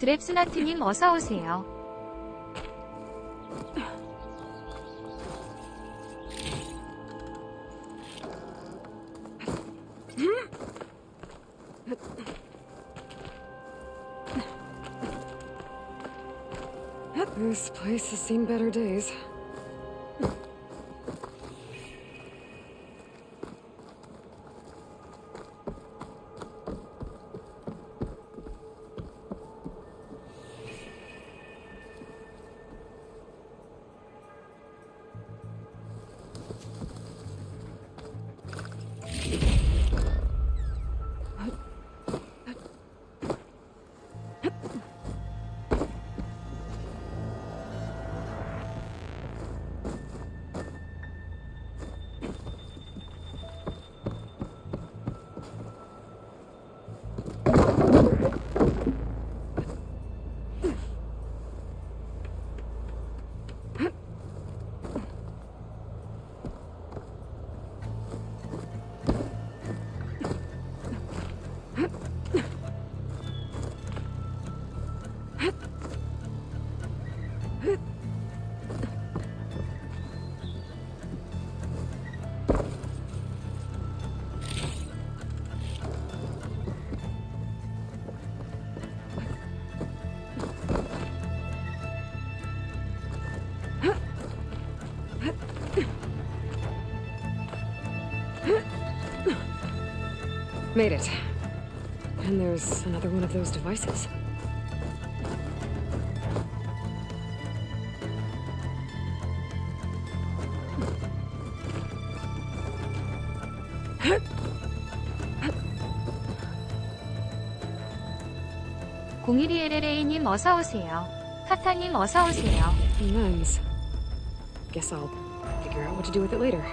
드랩스나트님 어서오세요. This place has seen better days. Made it. And there's another one of those devices. (01LLA님) 어서오세요. 타타님 어서오세요. Lens. Guess I'll figure out what to do with it later.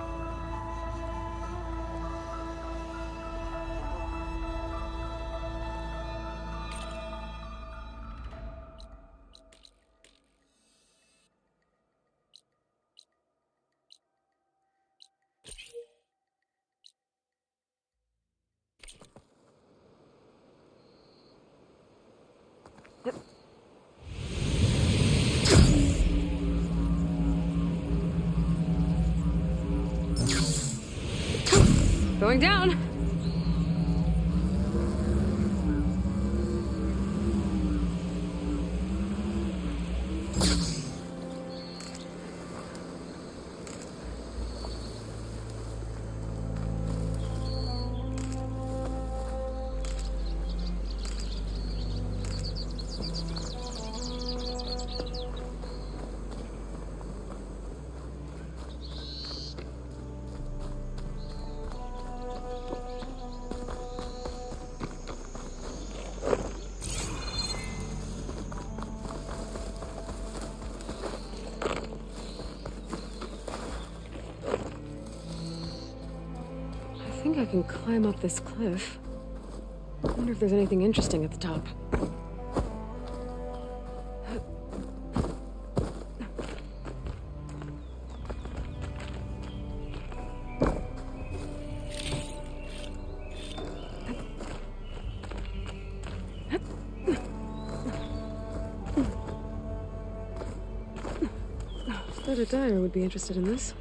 Going down. can climb up this cliff. I wonder if there's anything interesting at the top. I bet a diner would be interested in this.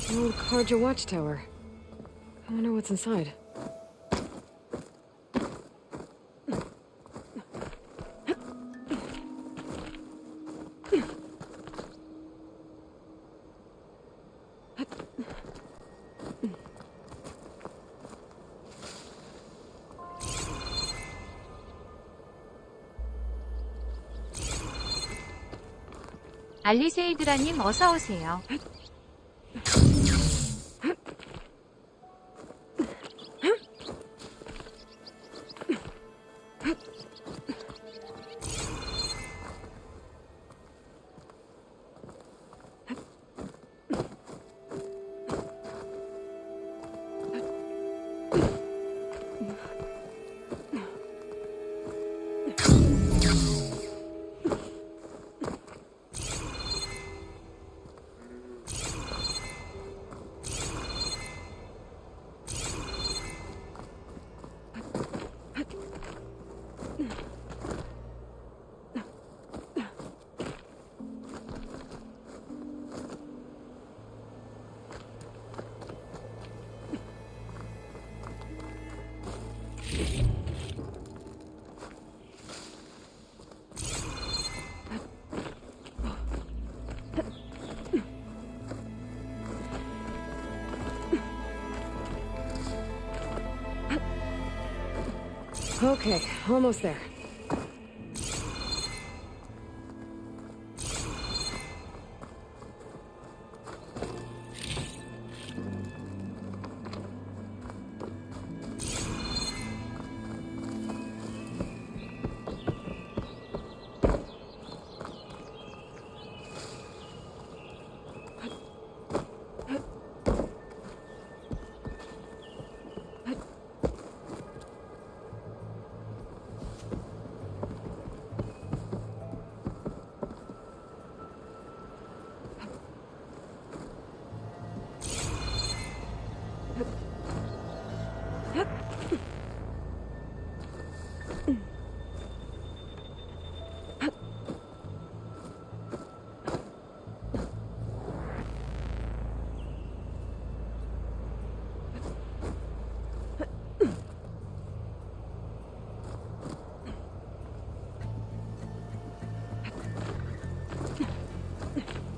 An old Karja watchtower. I wonder what's inside. 알리세이드라님 어서오세요. Okay, almost there.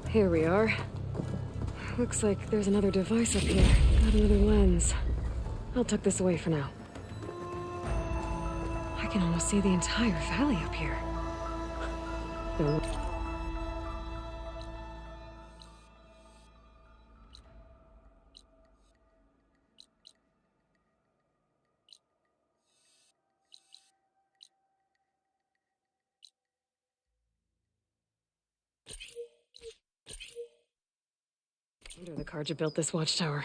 Here we are. Looks like there's another device up here. Got another lens. I'll tuck this away for now. I can almost see the entire valley up here. Wonder the Carja built this watchtower.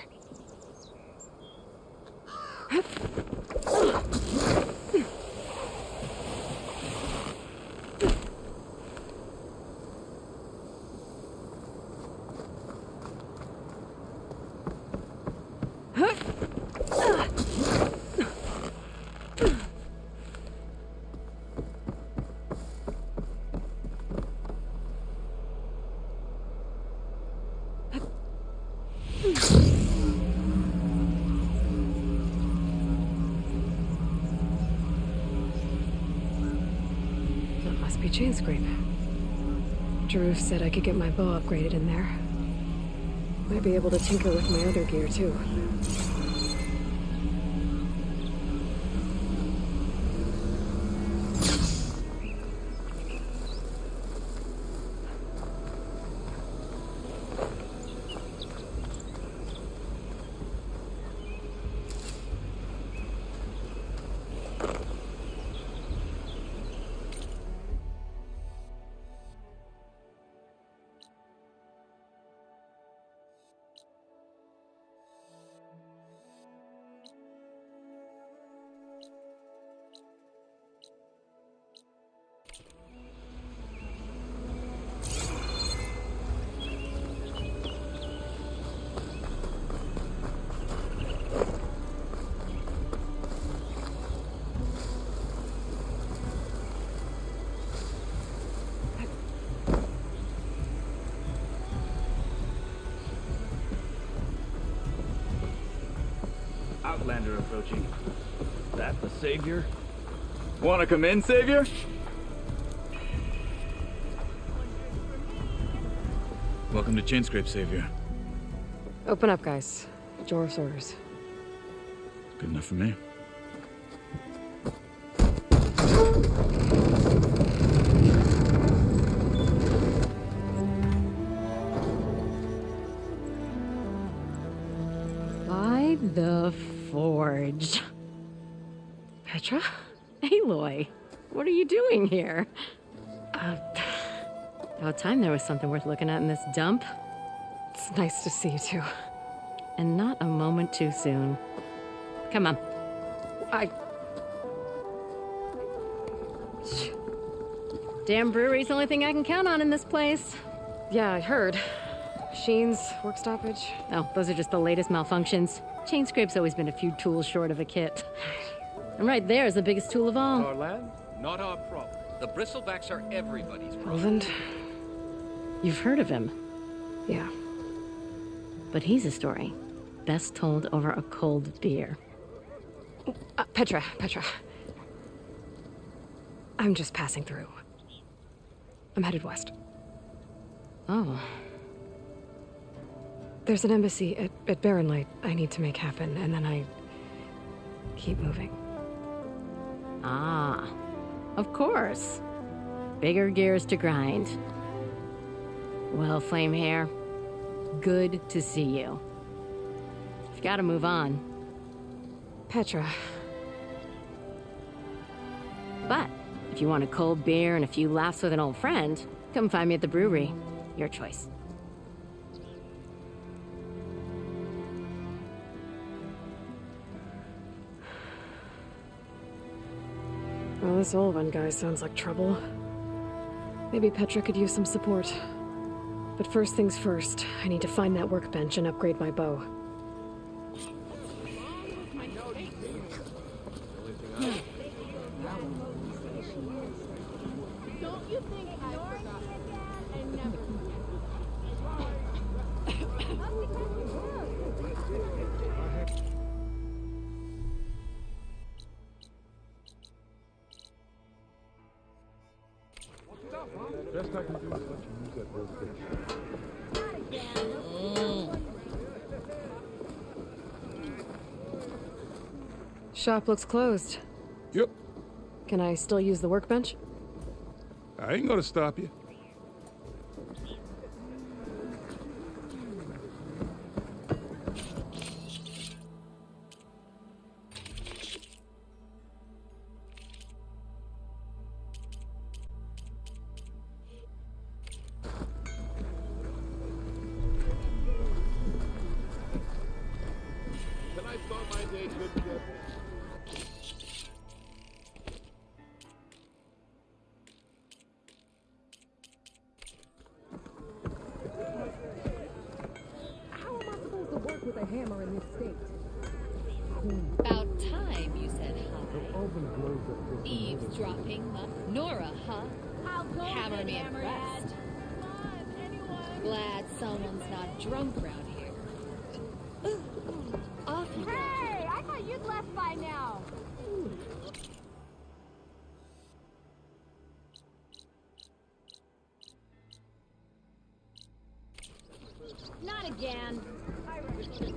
That must be chain scrape. Drew said I could get my bow upgraded in there. Might be able to tinker with my other gear too. Outlander approaching. That the Savior? Wanna come in, Savior? Welcome to Chainscrape, Savior. Open up, guys. Jor's orders. Good enough for me. By the Forge. Petra? Aloy, what are you doing here? About time there was something worth looking at in this dump. It's nice to see you too. And not a moment too soon. Come on. Damn brewery's the only thing I can count on in this place. Yeah, I heard. Machines, work stoppage. Oh, those are just the latest malfunctions. Chainscrape's always been a few tools short of a kit. And right there is the biggest tool of all. Our land, not our problem. The bristlebacks are everybody's problem. Roland? You've heard of him, Yeah. but he's a story best told over a cold beer. Petra. I'm just passing through. I'm headed west. Oh, There's an embassy at Barren Light I need to make happen, and then I keep moving. Ah, of course. Bigger gears to grind. Well, Flamehair, good to see you. You've got to move on. Petra. But if you want a cold beer and a few laughs with an old friend, come find me at the brewery. Your choice. Well, this Olvan guy sounds like trouble. Maybe Petra could use some support. But first things first, I need to find that workbench and upgrade my bow. Shop looks closed. Yep. Can I still use the workbench? I ain't gonna stop you. Can I start my day good? About time you said hi. Eavesdropping, huh? Nora, huh? Hammer me impressed. Glad someone's not drunk around here. Off you go. Hey, I thought you'd left by now. Not again.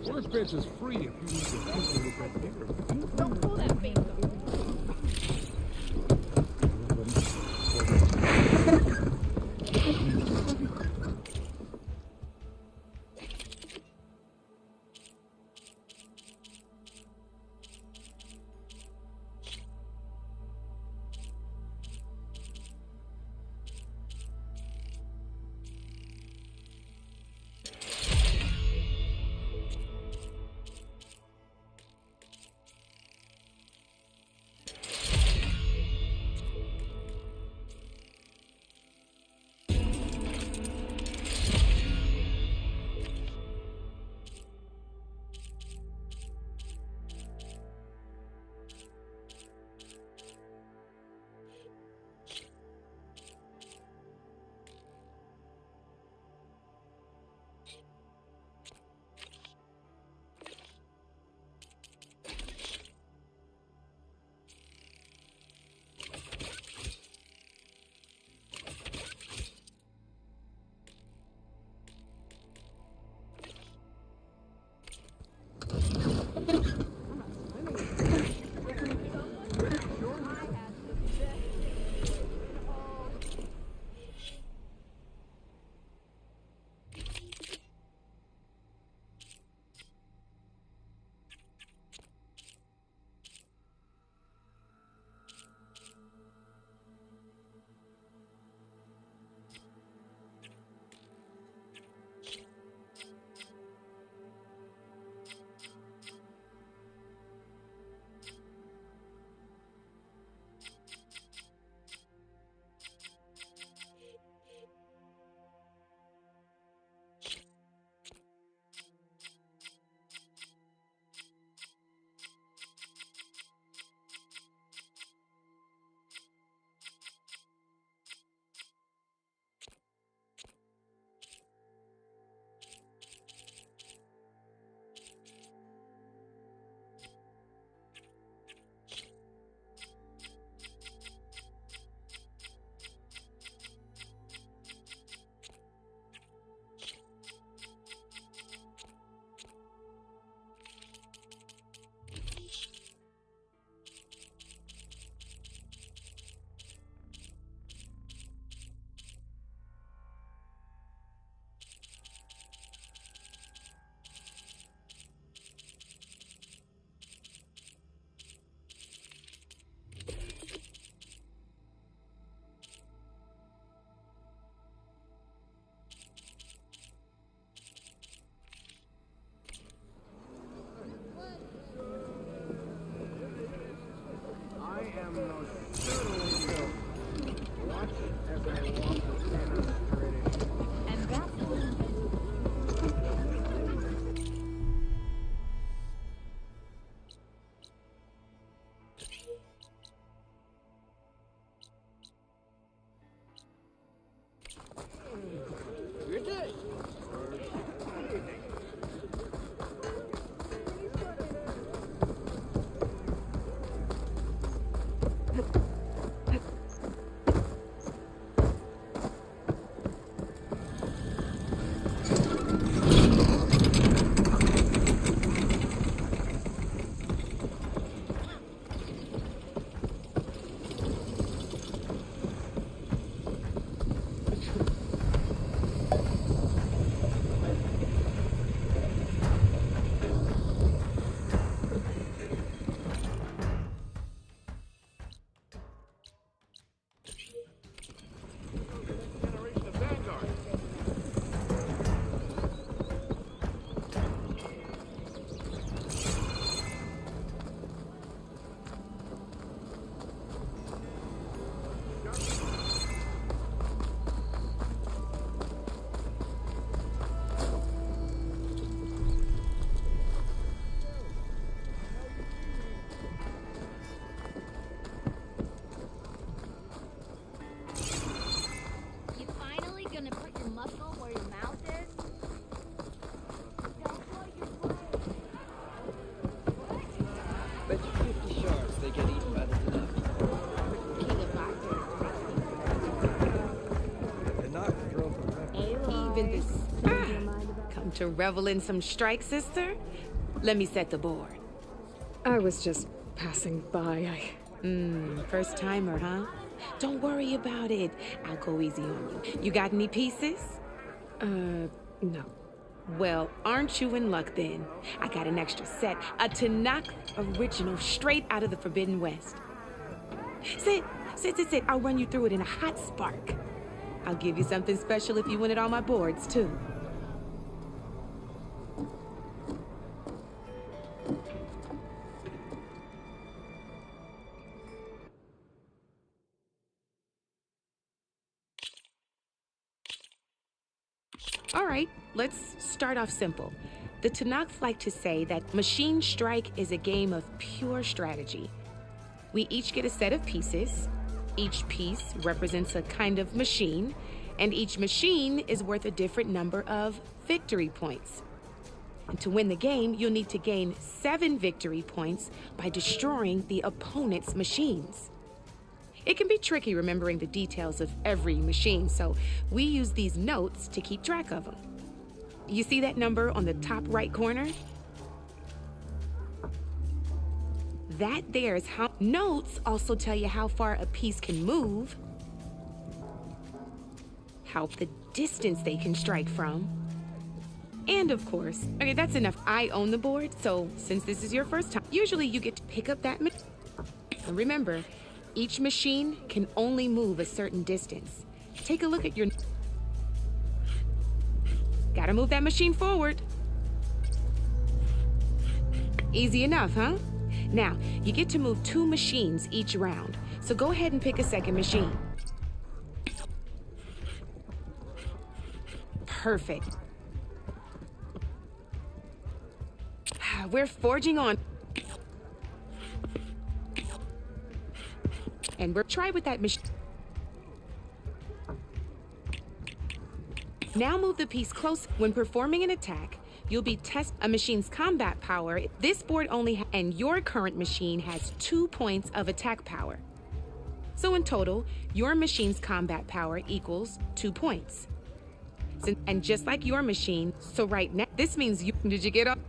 Workbench is free if you need to tinker with that digger. Don't pull that face. to revel in some strike, sister? Let me set the board. I was just passing by. First timer, huh? Don't worry about it. I'll go easy on you. You got any pieces? No. Well, aren't you in luck then? I got an extra set, a Tanakh original straight out of the Forbidden West. Sit. I'll run you through it in a hot spark. I'll give you something special if you win it on my boards, too. All right, let's start off simple. The Tanakh like to say that Machine Strike is a game of pure strategy. We each get a set of pieces. Each piece represents a kind of machine, and each machine is worth a different number of victory points. And to win the game, you'll need to gain 7 victory points by destroying the opponent's machines. It can be tricky remembering the details of every machine, so we use these notes to keep track of them. You see that number on the top right corner? That there is how notes also tell you how far a piece can move, how the distance they can strike from, and of course, okay, that's enough. I own the board, so since this is your first time, usually you get to pick up that and remember, each machine can only move a certain distance. Take a look at your... Gotta move that machine forward. Easy enough, huh? Now, you get to move 2 machines each round, so go ahead and pick a second machine. Perfect. We're forging on. And we'll try with that machine. Now move the piece close. When performing an attack, you'll be test a machine's combat power. This board only and your current machine has 2 points of attack power. So in total, your machine's combat power equals 2 points. And just like your machine, so right now, this means you, did you get up?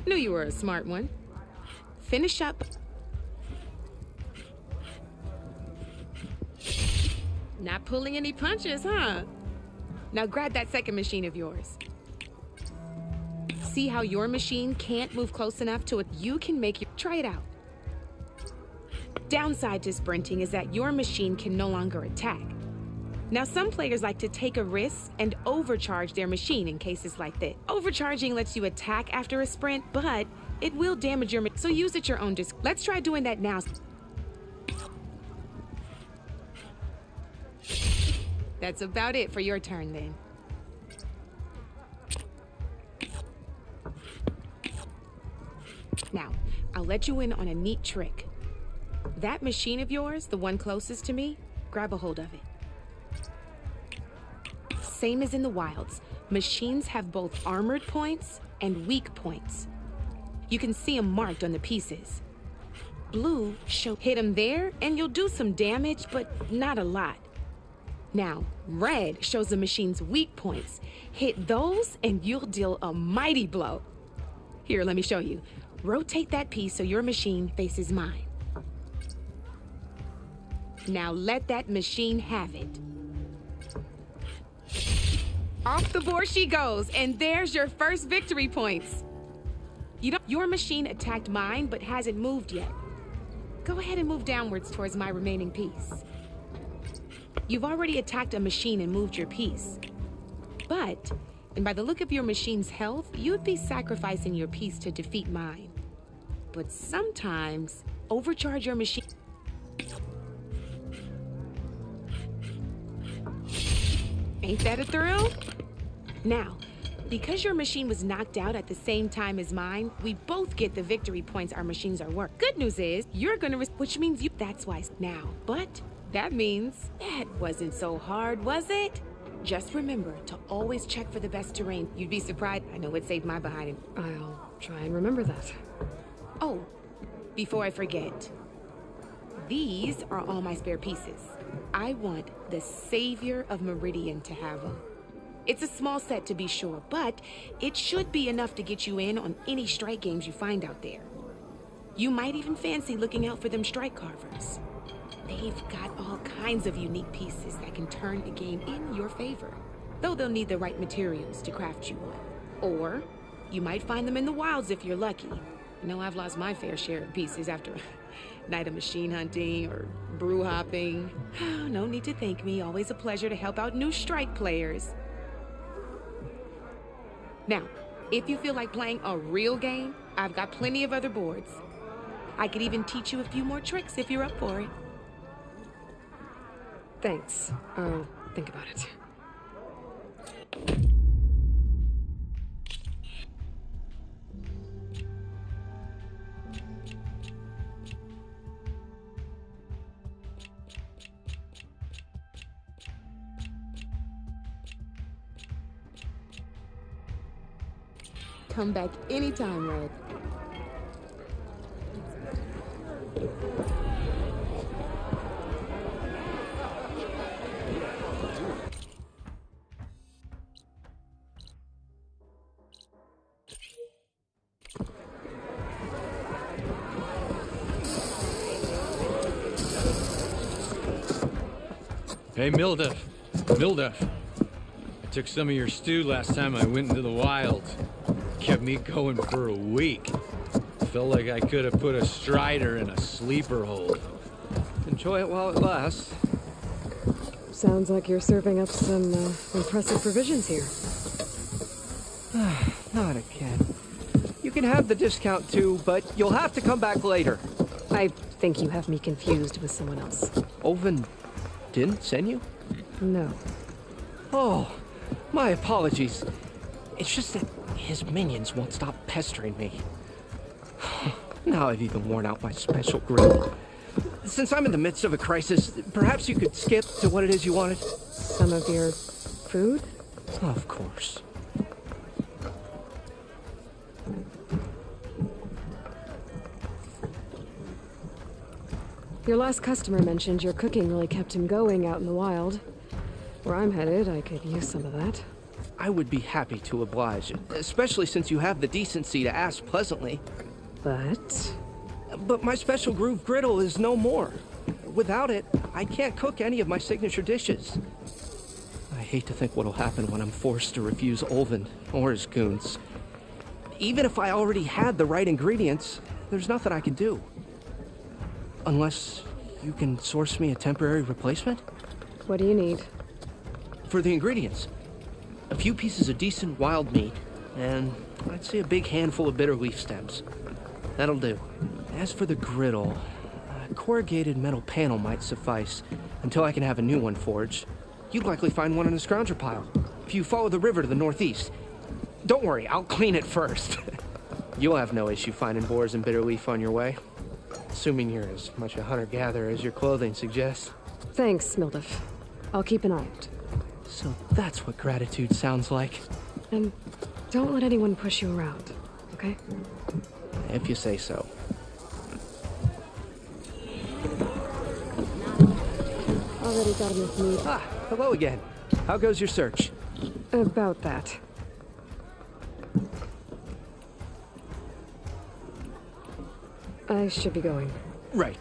Knew you were a smart one. Finish up. Not pulling any punches, huh? Now grab that second machine of yours. See how your machine can't move close enough to it? You can make your... Try it out. Downside to sprinting is that your machine can no longer attack. Now, some players like to take a risk and overcharge their machine in cases like this. Overcharging lets you attack after a sprint, but it will damage your machine, so use at your own risk. Let's try doing that now. That's about it for your turn, then. Now, I'll let you in on a neat trick. That machine of yours, the one closest to me, grab a hold of it. Same as in the wilds, machines have both armored points and weak points. You can see them marked on the pieces. Blue show hit them there and you'll do some damage, but not a lot. Now, red shows the machine's weak points. Hit those and you'll deal a mighty blow. Here, let me show you. Rotate that piece so your machine faces mine. Now let that machine have it. Off the board she goes, and there's your first victory points. Your machine attacked mine, but hasn't moved yet. Go ahead and move downwards towards my remaining piece. You've already attacked a machine and moved your piece. But, and by the look of your machine's health, you'd be sacrificing your piece to defeat mine. But sometimes, overcharge your machine. Ain't that a thrill? Now, because your machine was knocked out at the same time as mine, we both get the victory points our machines are worth. Good news is, you're gonna which means you, that's why now. But that means that wasn't so hard, was it? Just remember to always check for the best terrain. You'd be surprised. I know it saved my behind. I'll try and remember that. Oh, before I forget, These are all my spare pieces. I want the Savior of Meridian to have them. It's a small set to be sure, but it should be enough to get you in on any strike games you find out there. You might even fancy looking out for them strike carvers. They've got all kinds of unique pieces that can turn a game in your favor, though they'll need the right materials to craft you one. Or you might find them in the wilds if you're lucky. I know I've lost my fair share of pieces after a night of machine hunting or brew hopping. No need to thank me. Always a pleasure to help out new strike players. Now, if you feel like playing a real game, I've got plenty of other boards. I could even teach you a few more tricks if you're up for it. Thanks. I'll think about it. Come back anytime, Red. Hey, Mildef. I took some of your stew last time I went into the wild. Kept me going for a week. Felt like I could have put a strider in a sleeper hold. Enjoy it while it lasts. Sounds like you're serving up some impressive provisions here. Not again. You can have the discount too, but you'll have to come back later. I think you have me confused with someone else. Oven didn't send you? No. Oh, my apologies. It's just that his minions won't stop pestering me. Now I've even worn out my special grill. Since I'm in the midst of a crisis, perhaps you could skip to what it is you wanted? Some of your food? Of course. Your last customer mentioned your cooking really kept him going out in the wild. Where I'm headed, I could use some of that. I would be happy to oblige, especially since you have the decency to ask pleasantly. But my special groove griddle is no more. Without it, I can't cook any of my signature dishes. I hate to think what'll happen when I'm forced to refuse Olvin or his goons. Even if I already had the right ingredients, there's nothing I can do. Unless you can source me a temporary replacement? What do you need? For the ingredients, a few pieces of decent wild meat, and I'd say a big handful of bitter leaf stems. That'll do. As for the griddle, a corrugated metal panel might suffice until I can have a new one forged. You'd likely find one in a scrounger pile, if you follow the river to the northeast. Don't worry, I'll clean it first. You'll have no issue finding boars and bitter leaf on your way. Assuming you're as much a hunter-gatherer as your clothing suggests. Thanks, Mildef. I'll keep an eye out. So that's what gratitude sounds like. And don't let anyone push you around, okay? If you say so. Already got enough meat. Ah, hello again. How goes your search? About that. I should be going. Right.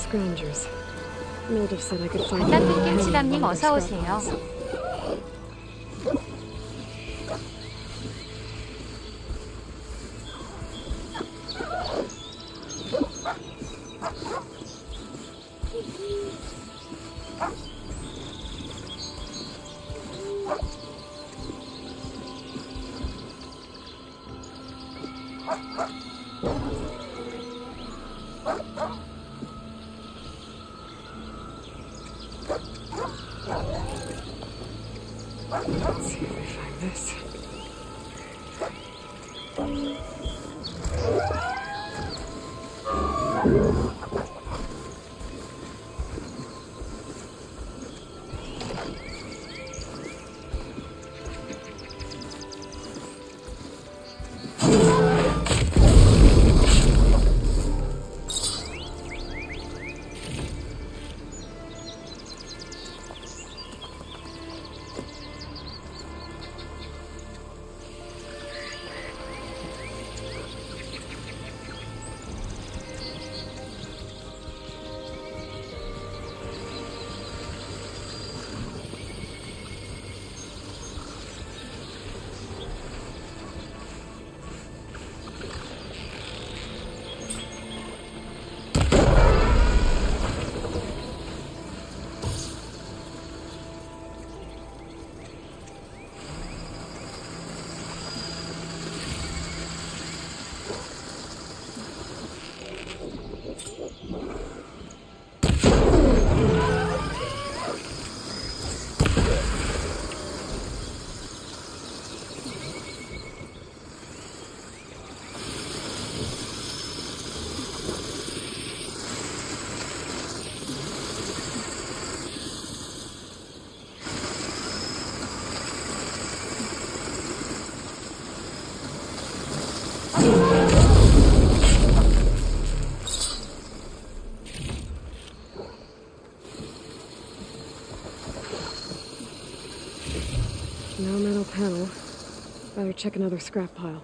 scroungers. Mildred said I could find 바닥 김치담님 어서 오세요. Let's see if I find this. No metal panel. Better check another scrap pile.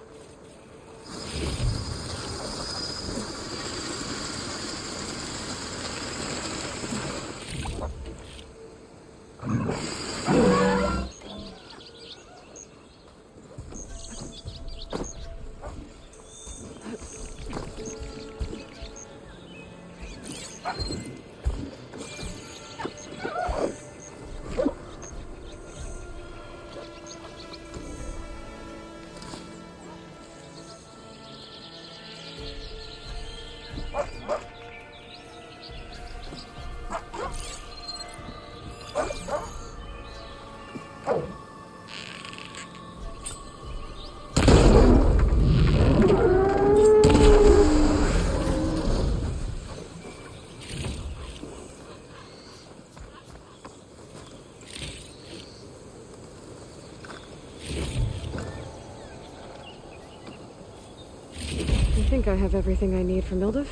I think I have everything I need for Mildif.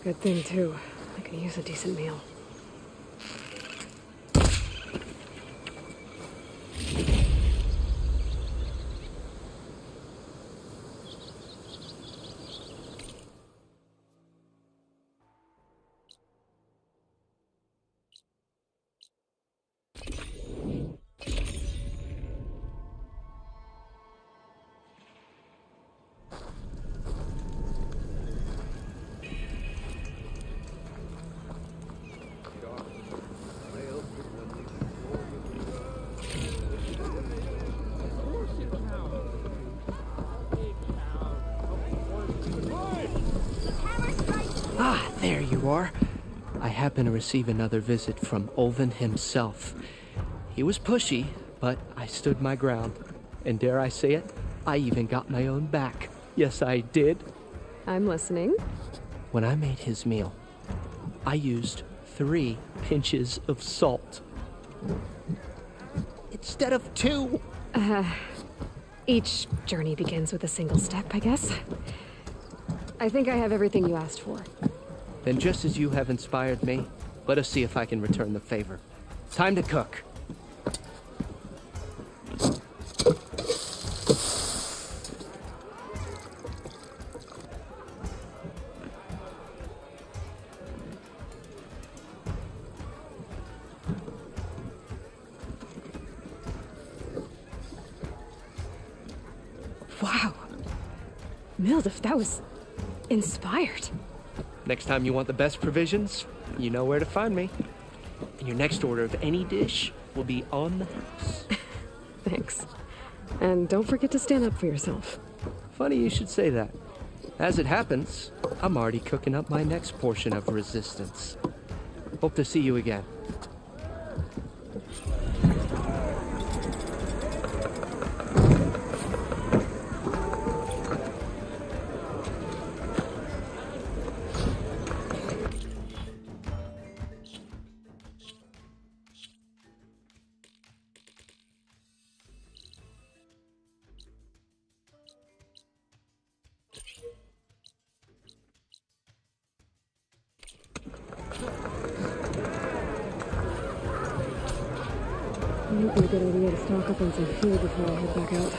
Good thing, too. I could use a decent meal. Ah, there you are. I happen to receive another visit from Olvin himself. He was pushy, but I stood my ground. And dare I say it, I even got my own back. Yes, I did. I'm listening. When I made his meal, I used 3 pinches of salt. Instead of 2. Each journey begins with a single step, I guess. I think I have everything you asked for. Then just as you have inspired me, let us see if I can return the favor. Time to cook. Wow. Mildef, that was inspired. Next time you want the best provisions, you know where to find me. And your next order of any dish will be on the house. Thanks. And don't forget to stand up for yourself. Funny you should say that. As it happens, I'm already cooking up my next portion of resistance. Hope to see you again. Might be a good idea to stock up on some food before I head back out.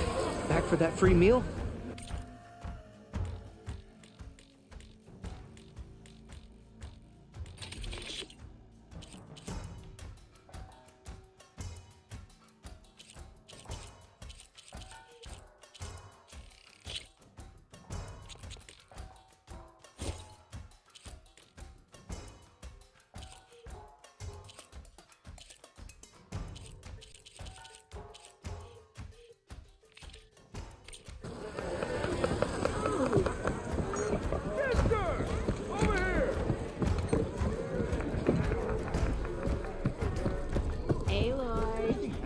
Back for that free meal?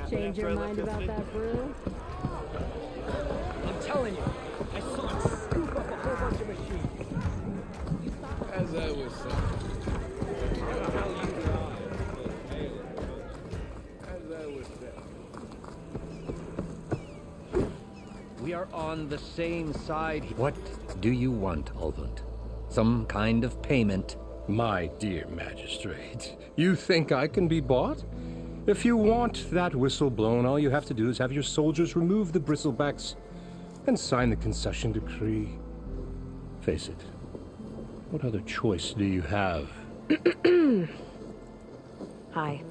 Change your mind about that brew? I'm telling you, I saw him scoop up a whole bunch of machines. As I was saying. As I was saying. We are on the same side. What do you want, Ulvund? Some kind of payment? My dear magistrate, you think I can be bought? If you want that whistle blown, all you have to do is have your soldiers remove the bristlebacks and sign the concession decree. Face it, what other choice do you have? Hi.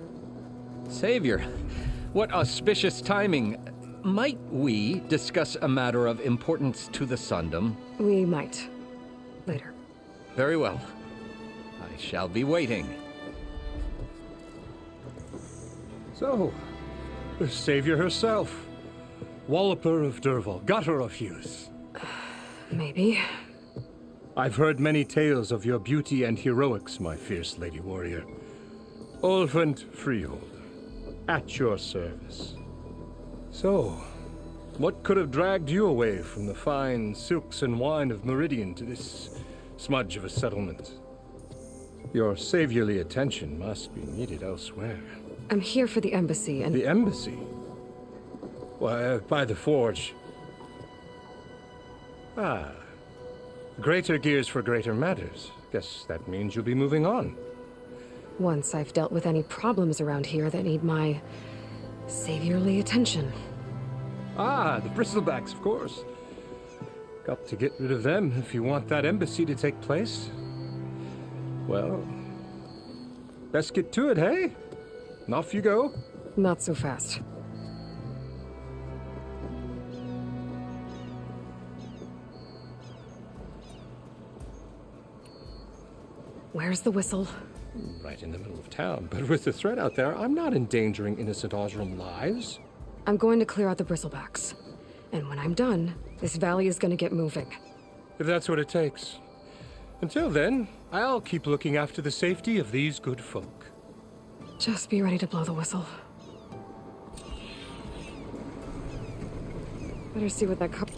Savior, what auspicious timing. Might we discuss a matter of importance to the Sundom? We might. Later. Very well. I shall be waiting. So, the savior herself. Walloper of Derval, gutter of youth. Maybe. I've heard many tales of your beauty and heroics, my fierce lady warrior. Ulvund Freeholder, at your service. So, what could have dragged you away from the fine silks and wine of Meridian to this smudge of a settlement? Your saviorly attention must be needed elsewhere. I'm here for the embassy and... The embassy? Why, by the forge. Ah. Greater gears for greater matters. Guess that means you'll be moving on. Once I've dealt with any problems around here that need my saviorly attention. Ah, the bristlebacks, of course. Got to get rid of them if you want that embassy to take place. Well, best get to it, hey? And off you go. Not so fast. Where's the whistle? Right in the middle of town. But with the threat out there, I'm not endangering innocent Osram lives. I'm going to clear out the bristlebacks. And when I'm done, this valley is going to get moving. If that's what it takes. Until then, I'll keep looking after the safety of these good folk. Just be ready to blow the whistle. Better see what that cup...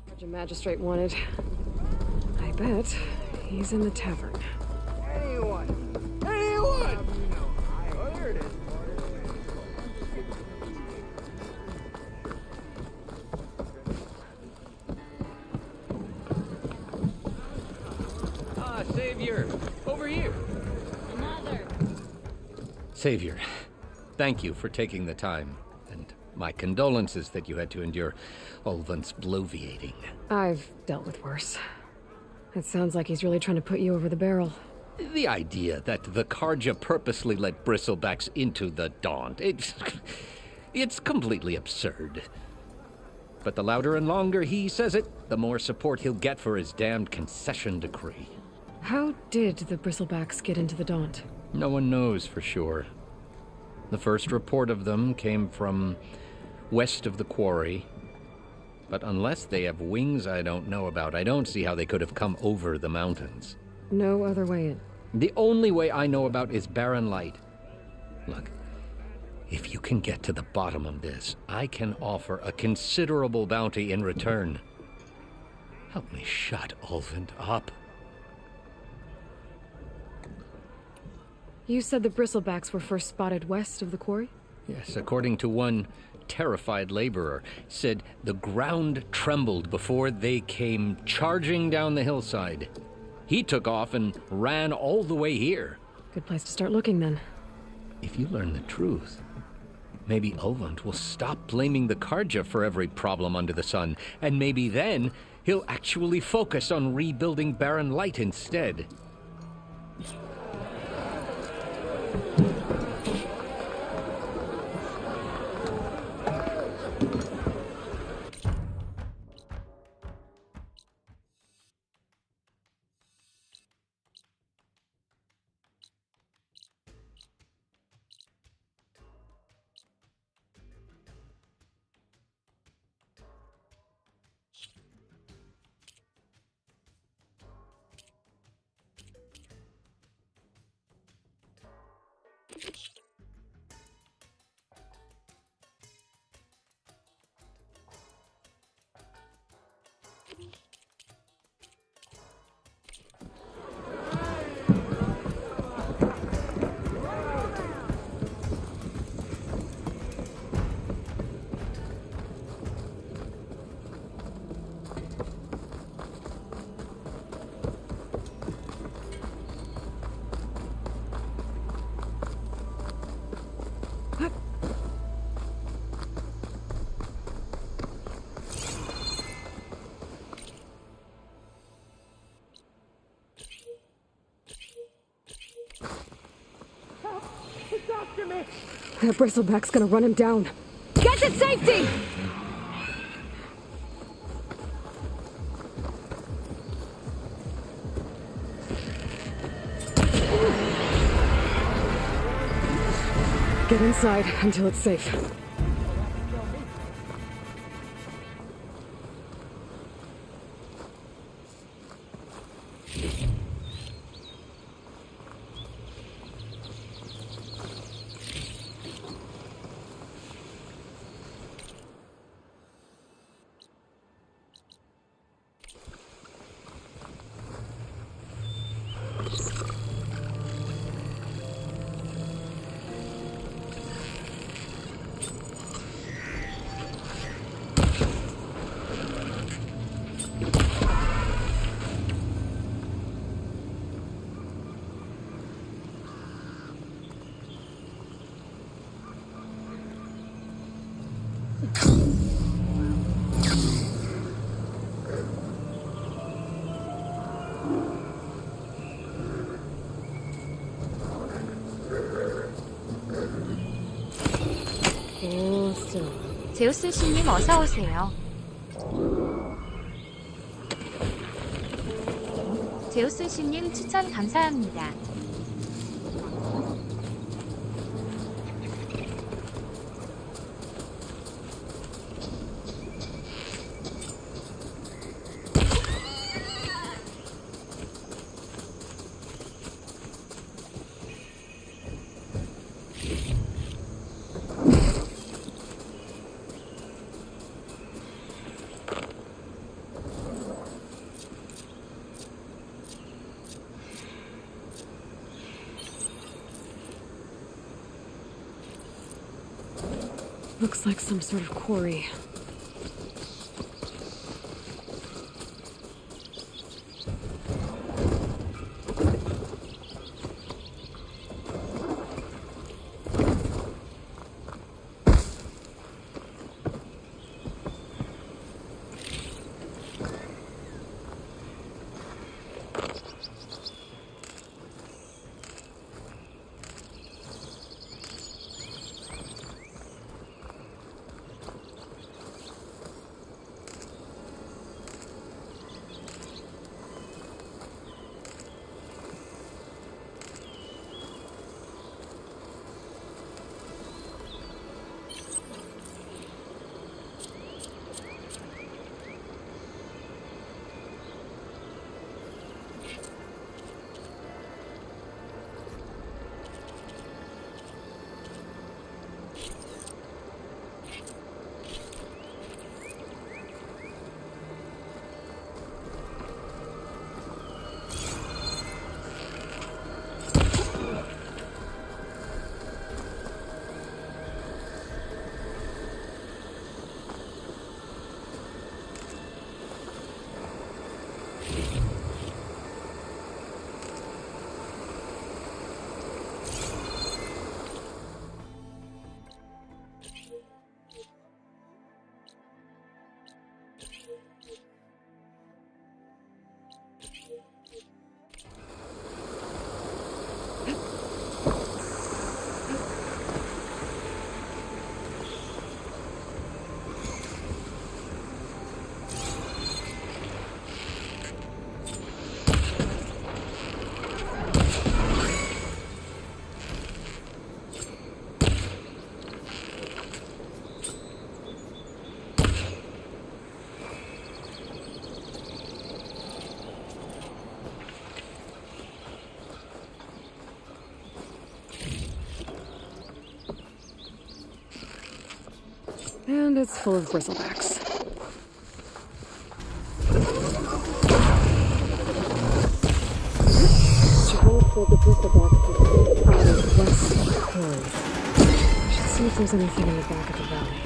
What your magistrate wanted. I bet he's in the tavern. Anyone! Anyone! Oh, there it is. Ah, Savior! Over here! Another. Savior, thank you for taking the time, and my condolences that you had to endure Ulvund's bloviating. I've dealt with worse. It sounds like he's really trying to put you over the barrel. The idea that the Karja purposely let bristlebacks into the Daunt, it's completely absurd. But the louder and longer he says it, the more support he'll get for his damned concession decree. How did the bristlebacks get into the Daunt? No one knows for sure. The first report of them came from west of the quarry. But unless they have wings I don't know about, I don't see how they could have come over the mountains. No other way in. The only way I know about is barren light. Look, if you can get to the bottom of this, I can offer a considerable bounty in return. Help me shut Ulvund up. You said the bristlebacks were first spotted west of the quarry? Yes, according to one terrified laborer, said the ground trembled before they came charging down the hillside. He took off and ran all the way here. Good place to start looking, then. If you learn the truth, maybe Ulvund will stop blaming the Karja for every problem under the sun, and maybe then he'll actually focus on rebuilding Barren Light instead. That bristleback's gonna run him down. Get to safety! Get inside until it's safe. 제우스씨님 어서오세요. 제우스씨님 추천 감사합니다. Looks like some sort of quarry. And it's full of bristlebacks. The bristleback out of West Quarry. I should see if there's anything in the back of the valley.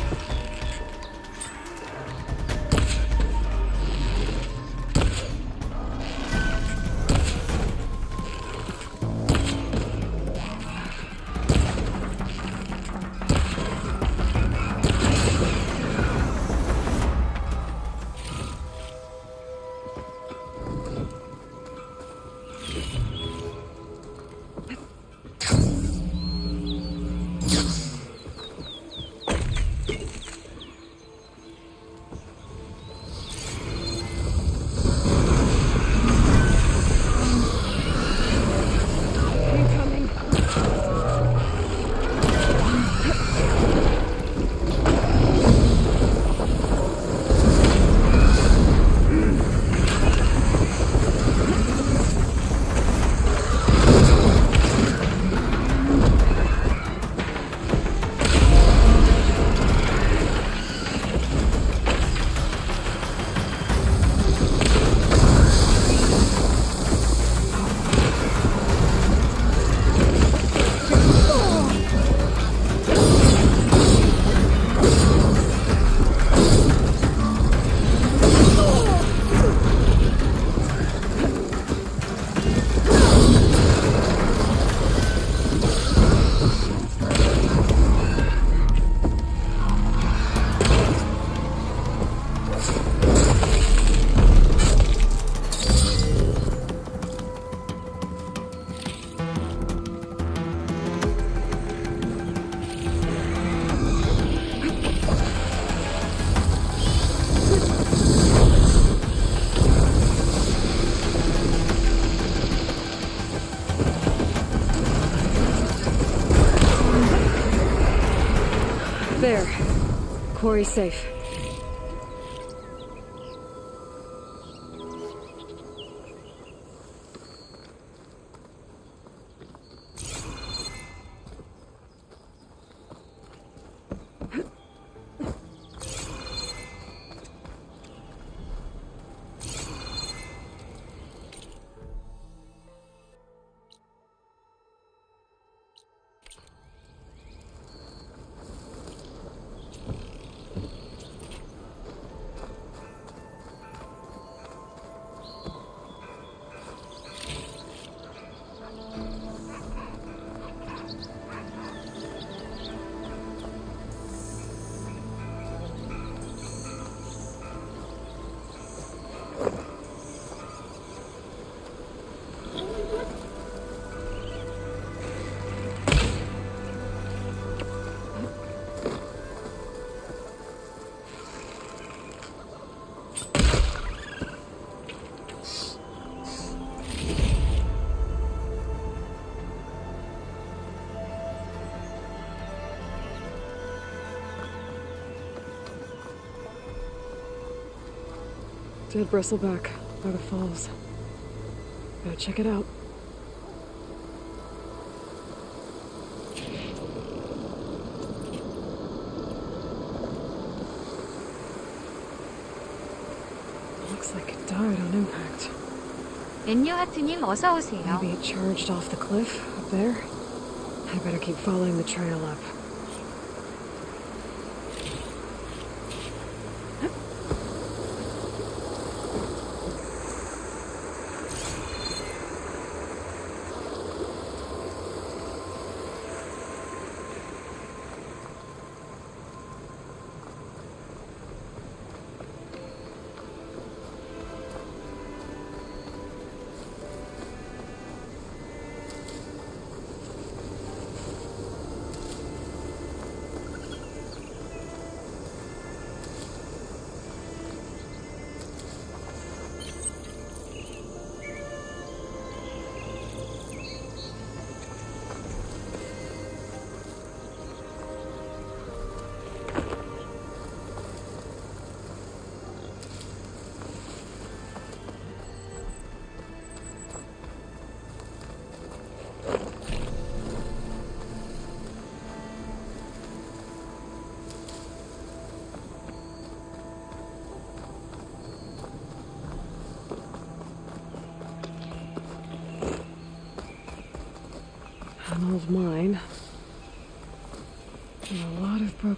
There. Quarry's safe. Dead bristleback by the falls. Gotta check it out. Looks like it died on impact. 앤유하트님 어서 오세요. Maybe it charged off the cliff up there. I better keep following the trail up.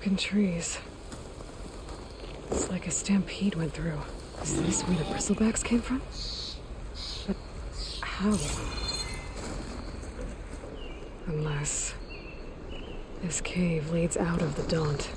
Broken trees. It's like a stampede went through. Is this where the bristlebacks came from? But how? Unless this cave leads out of the Daunt.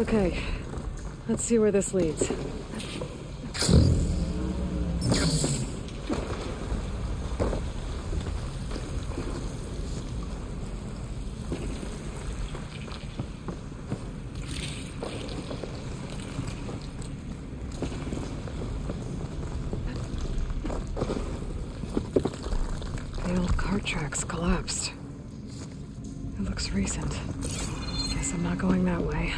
Okay, let's see where this leads. The old cart tracks collapsed. It looks recent. Guess I'm not going that way.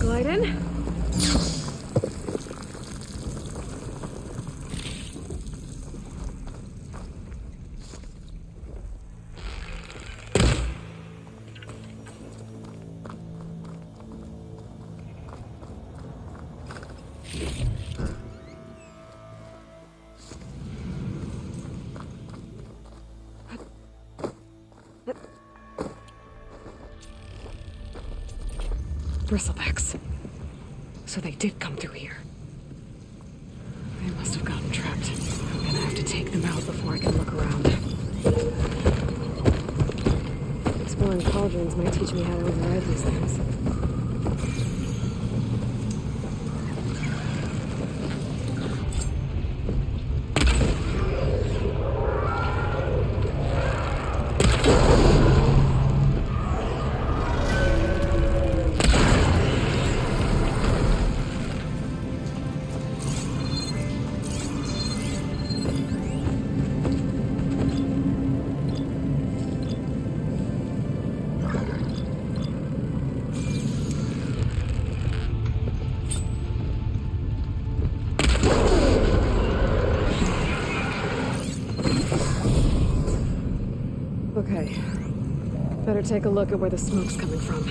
Glide in. Bristlebacks. So they did come through here. They must have gotten trapped. I'm gonna have to take them out before I can look around. Exploring cauldrons might teach me how to override these things. Okay. Better take a look at where the smoke's coming from.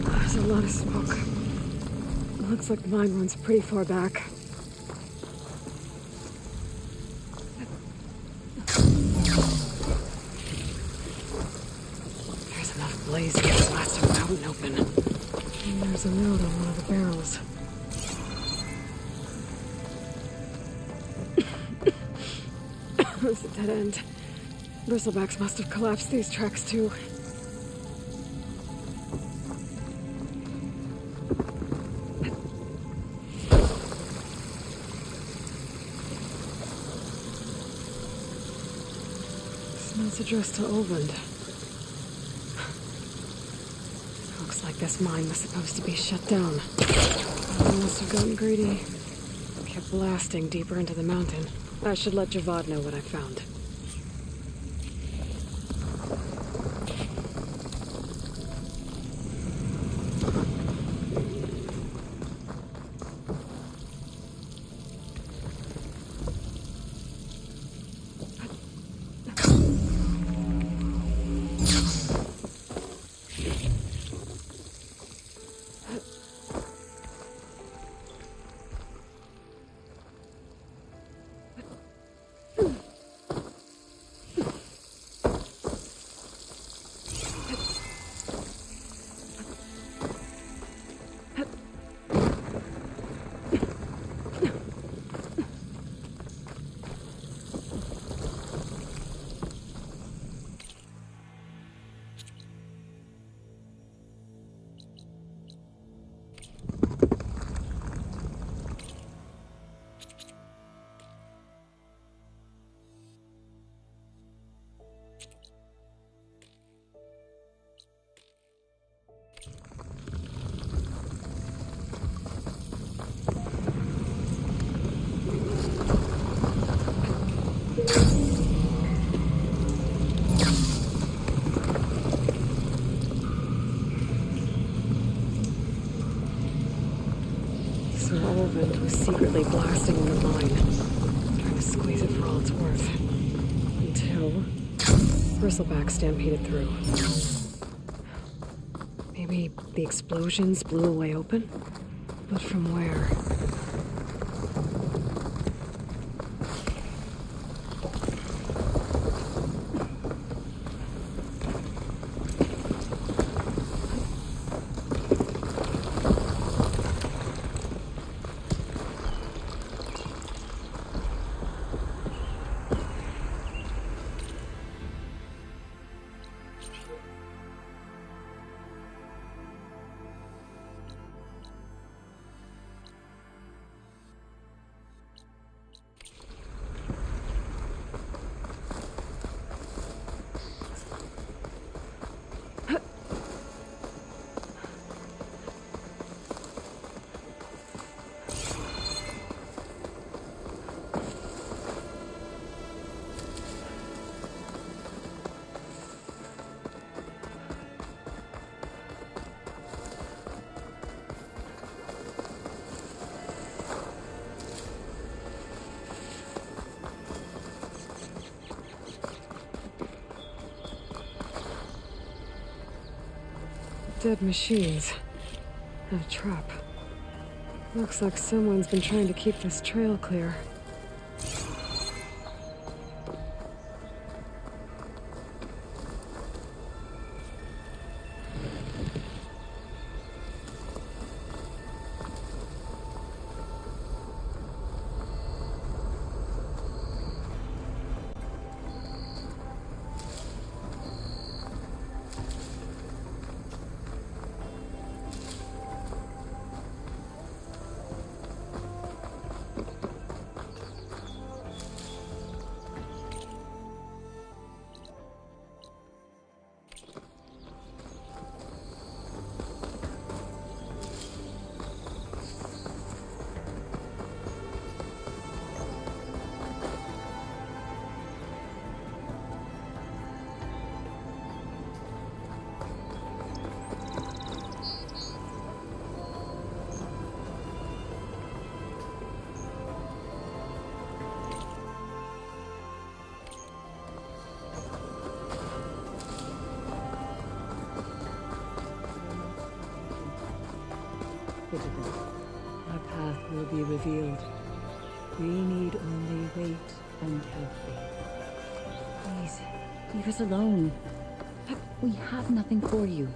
There's a lot of smoke. It looks like the mine runs pretty far back. There's enough blaze here to blast a mountain open. And there's a note on one of the barrels. It's a dead end. Bristlebacks must have collapsed these tracks too. This note's addressed to Olvend. Looks like this mine was supposed to be shut down. I must have gotten greedy. kept blasting deeper into the mountain. I should let Javad know what I found. Was secretly blasting in the mine, trying to squeeze it for all it's worth. Until bristleback stampeded through. Maybe the explosions blew a way open? But from where? Dead machines. And a trap. Looks like someone's been trying to keep this trail clear. Our path will be revealed. We need only wait and have faith. Please, leave us alone. We have nothing for you.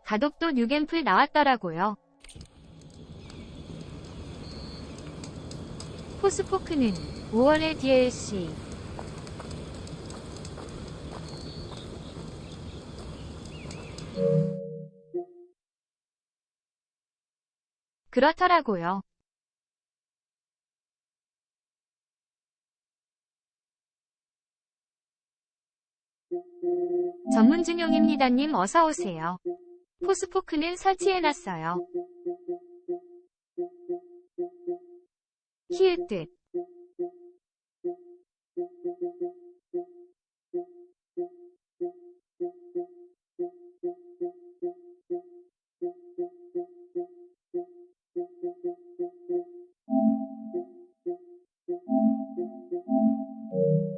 가독도 뉴갬플 나왔더라고요. 포스포크는 5월에 DLC. 그렇더라고요. 전문준용입니다님 어서오세요. 포스포크는 설치해놨어요. 히읗.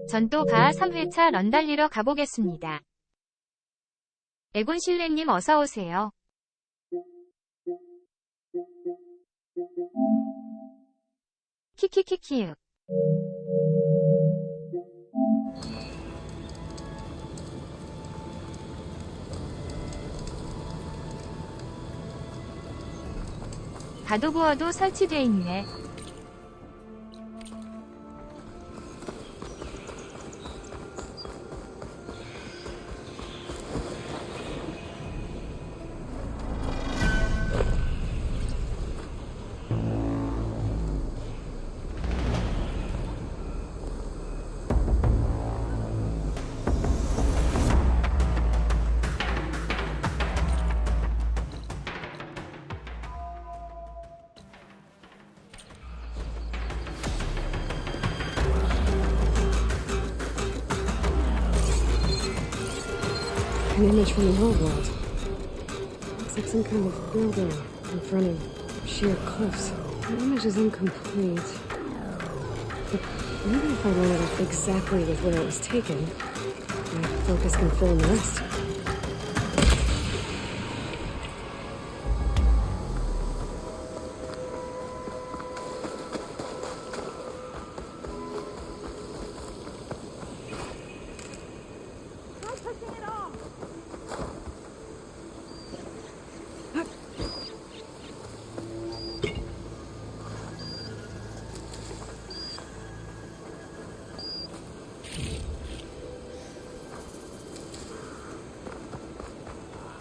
전 또 가아 3회차 런 달리러 가보겠습니다. 에곤실레님 어서오세요. 키키키키. 가도부어도 설치돼 있네. An image from the old world. Looks like some kind of building in front of sheer cliffs. The image is incomplete. But maybe if I line it up exactly with where it was taken, my focus can fill in the rest.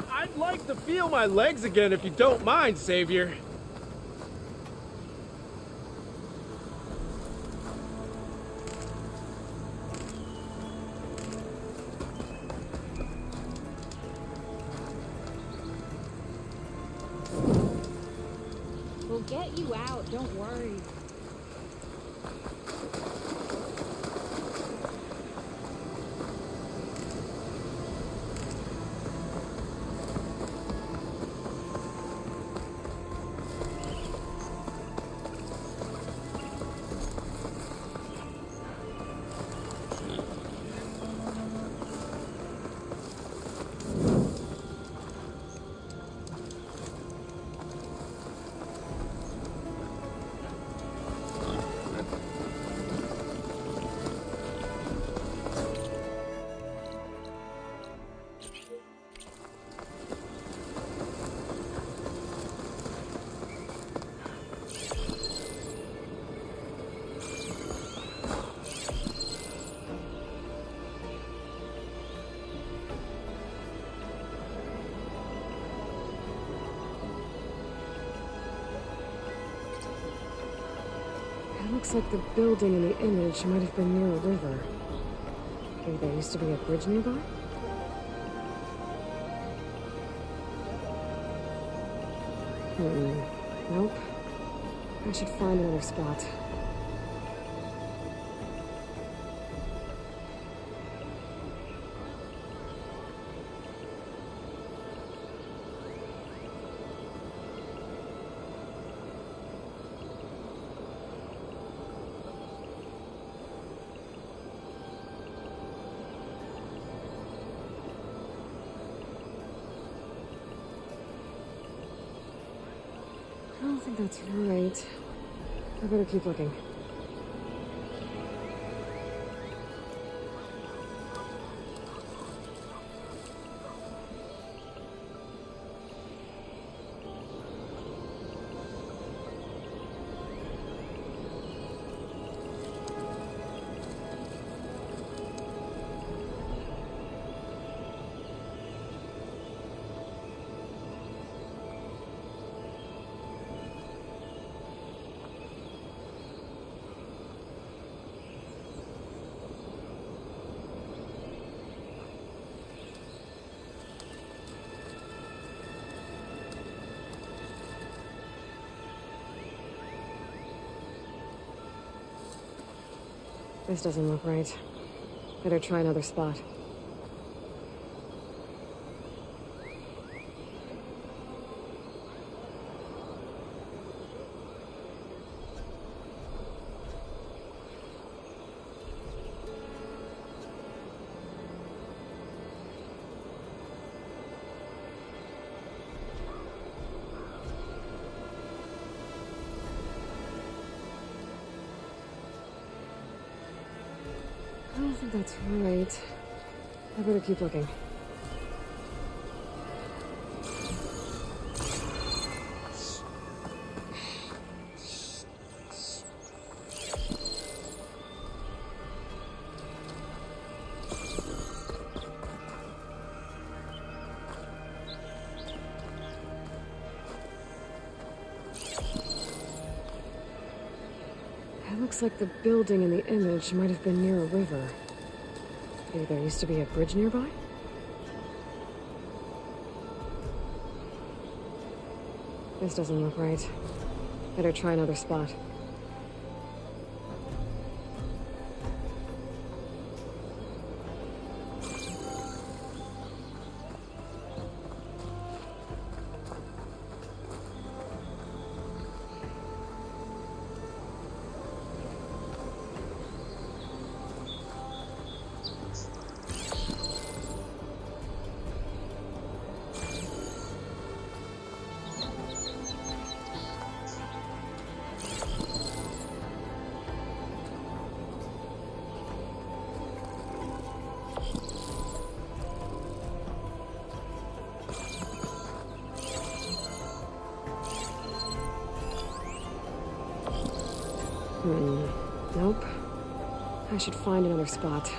I'd like to feel my legs again if you don't mind, Savior. We'll get you out, don't worry. It looks like the building in the image might have been near a river. Maybe there used to be a bridge nearby? Nope. I should find another spot. I don't think that's right. I better keep looking. This doesn't look right. Better try another spot. I don't think that's right. I better keep looking. It looks like the building in the image might have been near a river. Maybe there used to be a bridge nearby? This doesn't look right. Better try another spot. Nope. I should find another spot.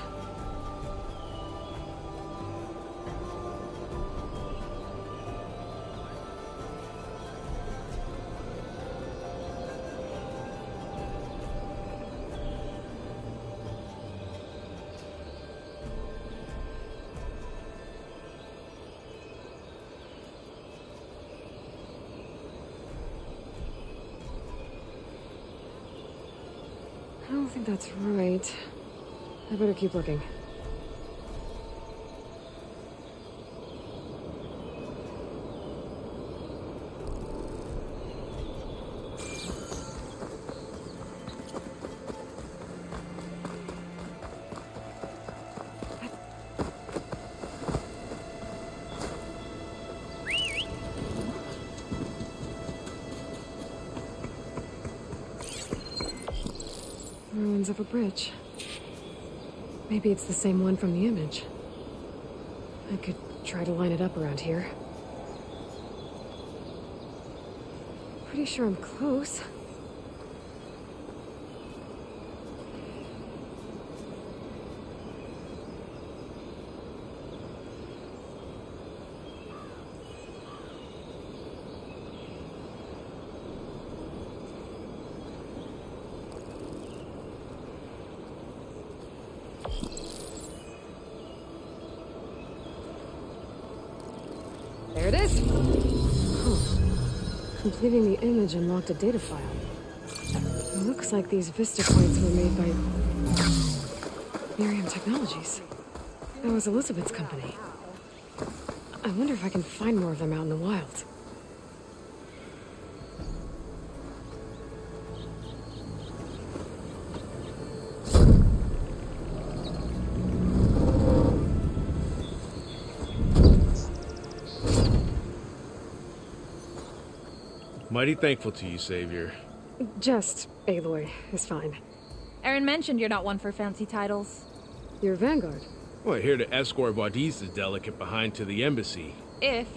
I don't think that's right. I better keep looking. Ruins of a bridge. Maybe it's the same one from the image. I could try to line it up around here. Pretty sure I'm close. There it is! Huh. Completing the image unlocked a data file. It looks like these Vista points were made by Miriam Technologies. That was Elizabeth's company. I wonder if I can find more of them out in the wild. Mighty thankful to you, Savior. Just Aloy is fine. Aaron mentioned you're not one for fancy titles. You're Vanguard. Well, here to escort Wadiz's delicate behind to the embassy. If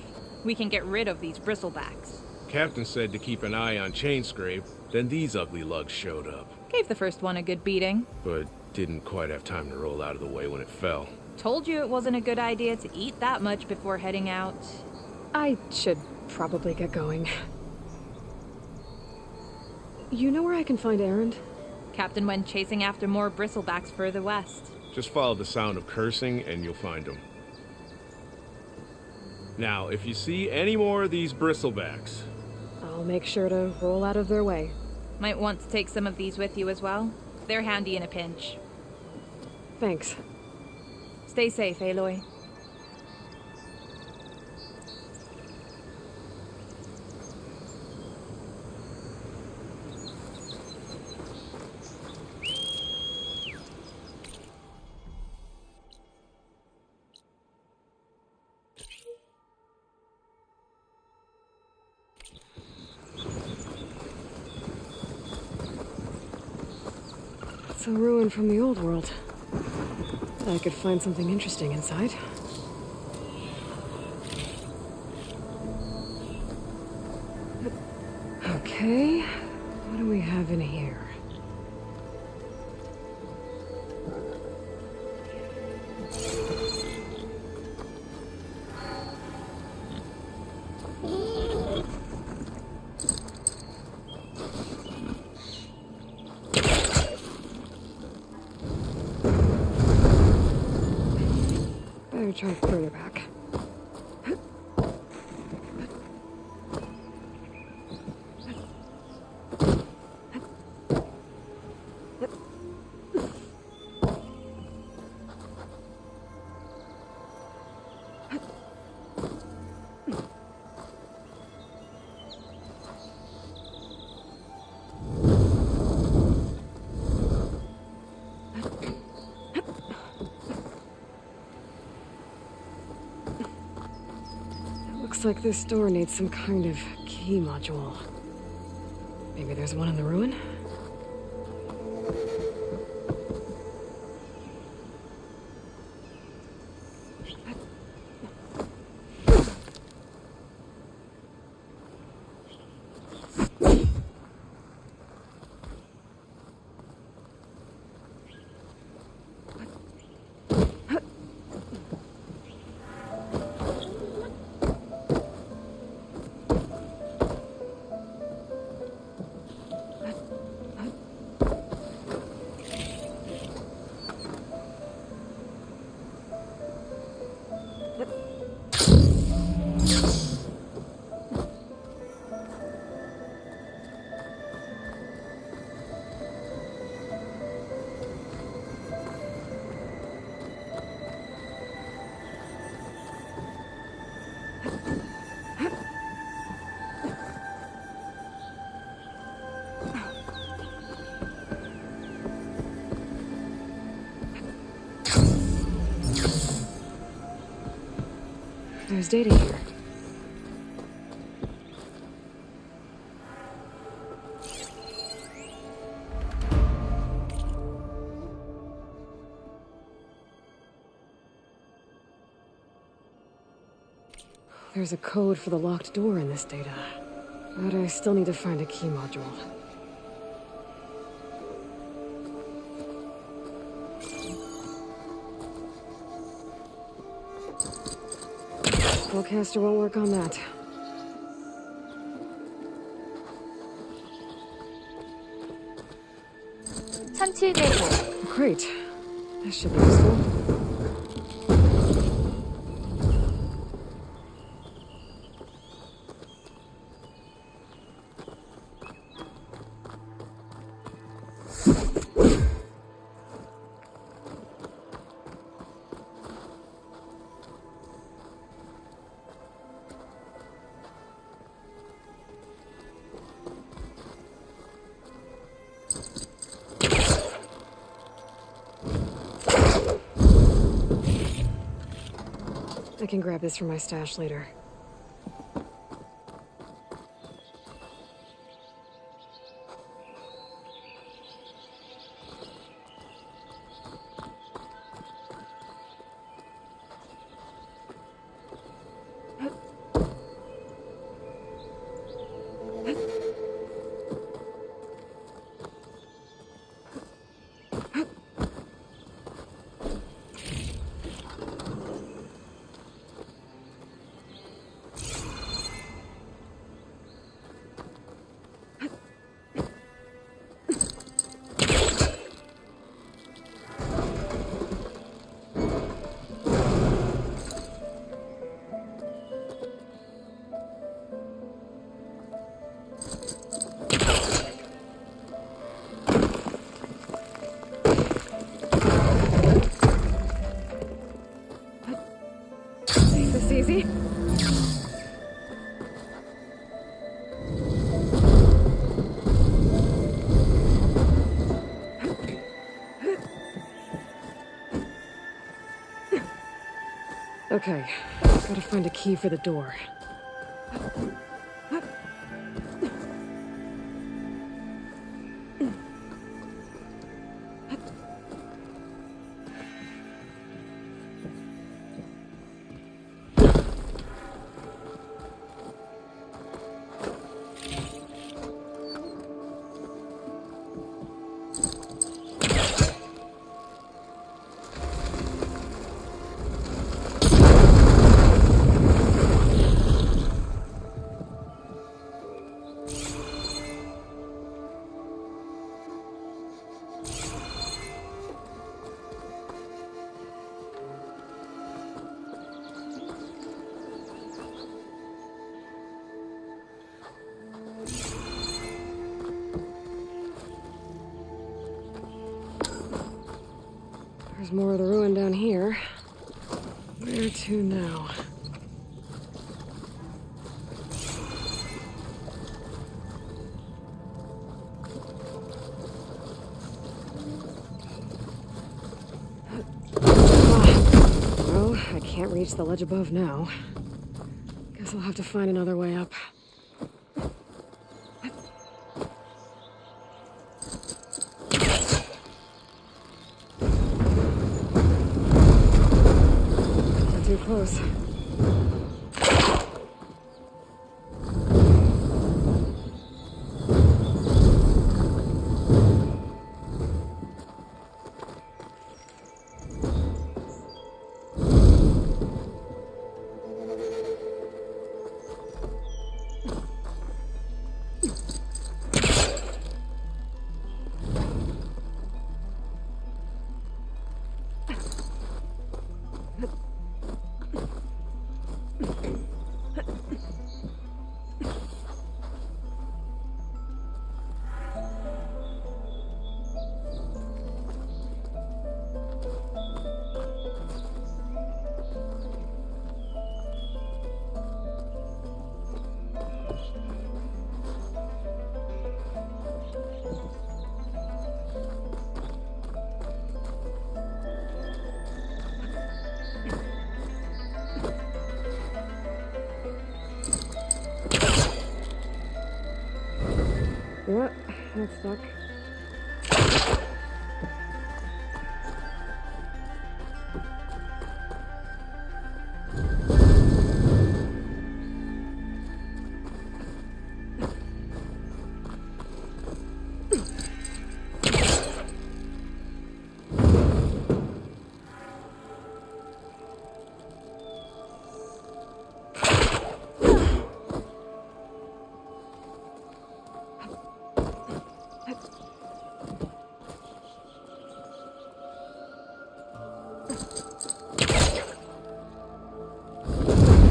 we can get rid of these bristlebacks. Captain said to keep an eye on Chainscrape, then these ugly lugs showed up. Gave the first one a good beating. But didn't quite have time to roll out of the way when it fell. Told you it wasn't a good idea to eat that much before heading out. I should probably get going. You know where I can find Erend? Captain went chasing after more bristlebacks further west. Just follow the sound of cursing and you'll find them. Now, if you see any more of these bristlebacks... I'll make sure to roll out of their way. Might want to take some of these with you as well. They're handy in a pinch. Thanks. Stay safe, Aloy. It's a ruin from the old world. I could find something interesting inside. Okay, what do we have in here? Better try further back. Looks like this door needs some kind of key module. Maybe there's one in the ruin? There's data here. There's a code for the locked door in this data, but I still need to find a key module. Spellcaster won't work on that. Great. This should be useful. I can grab this from my stash later. Okay, gotta find a key for the door. There's more of the ruin down here. Where to now? Well, I can't reach the ledge above now. Guess I'll have to find another way up. Too close. Yep, that's stuck.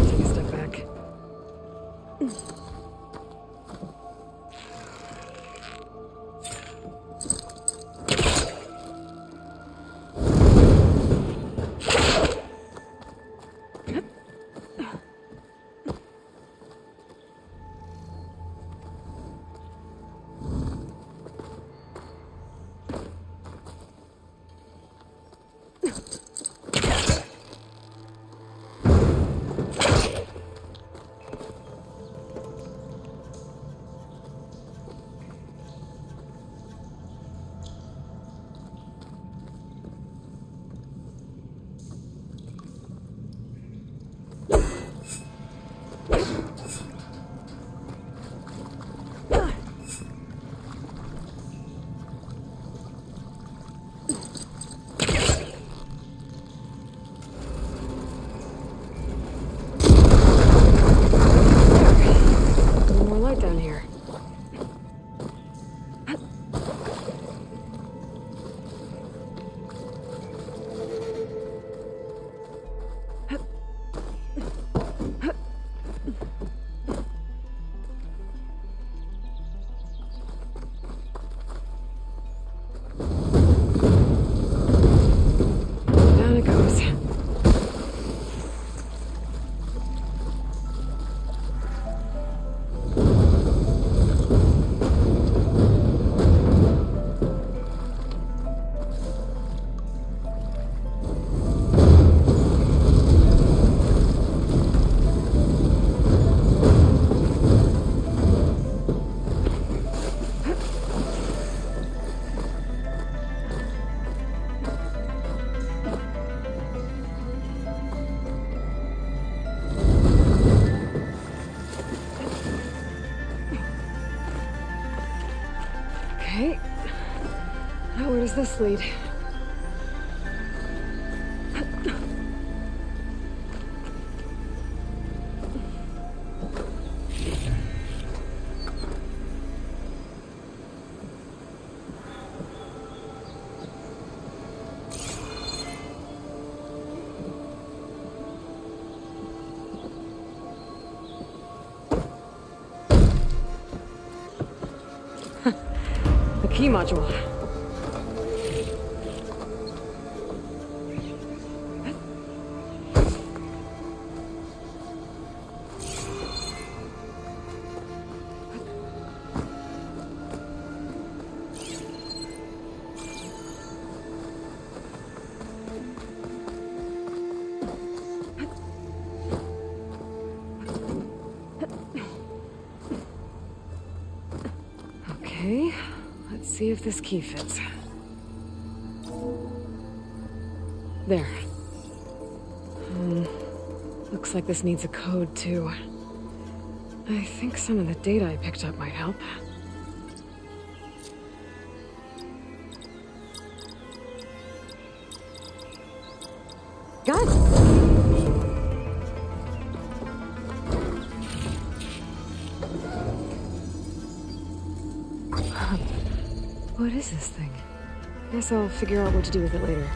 Take a step back. More light down here. Okay. Now where does this lead? The key module. Okay, let's see if this key fits. There. Looks like this needs a code, too. I think some of the data I picked up might help. Got it! What is this thing? Guess I'll figure out what to do with it later.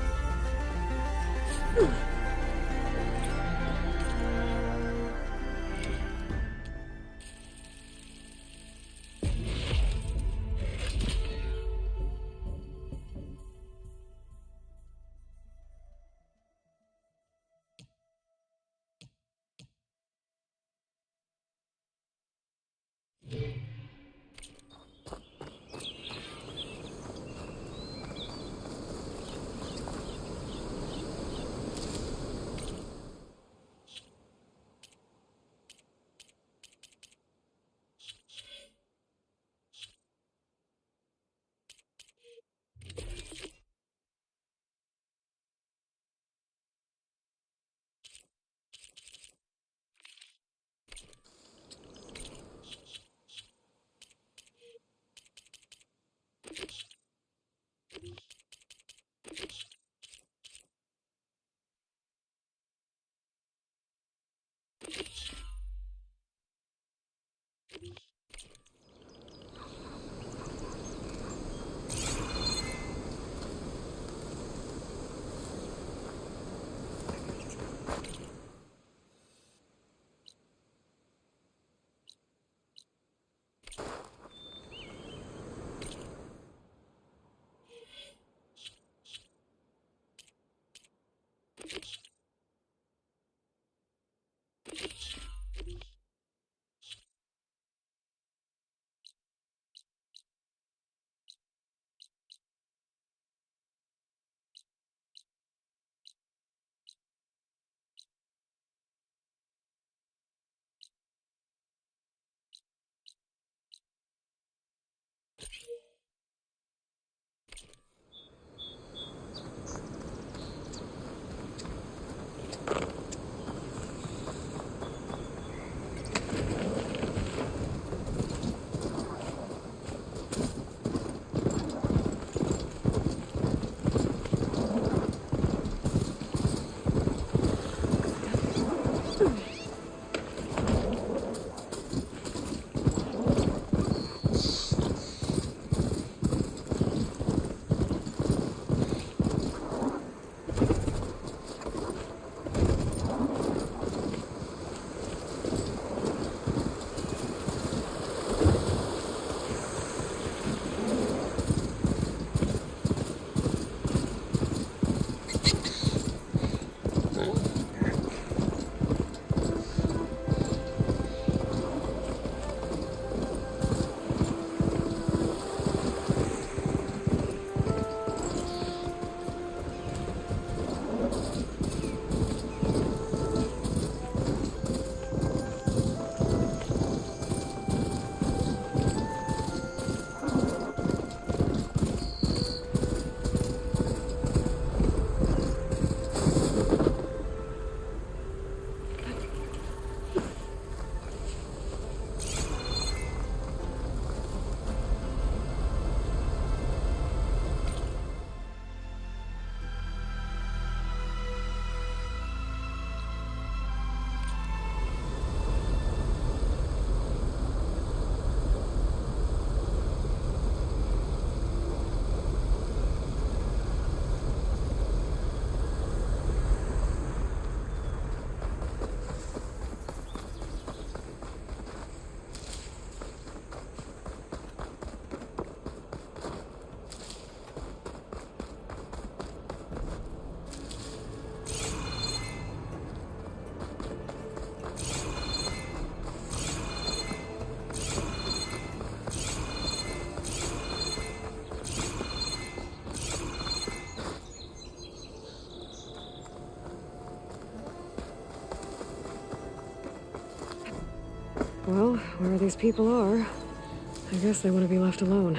Where these people are, I guess they want to be left alone.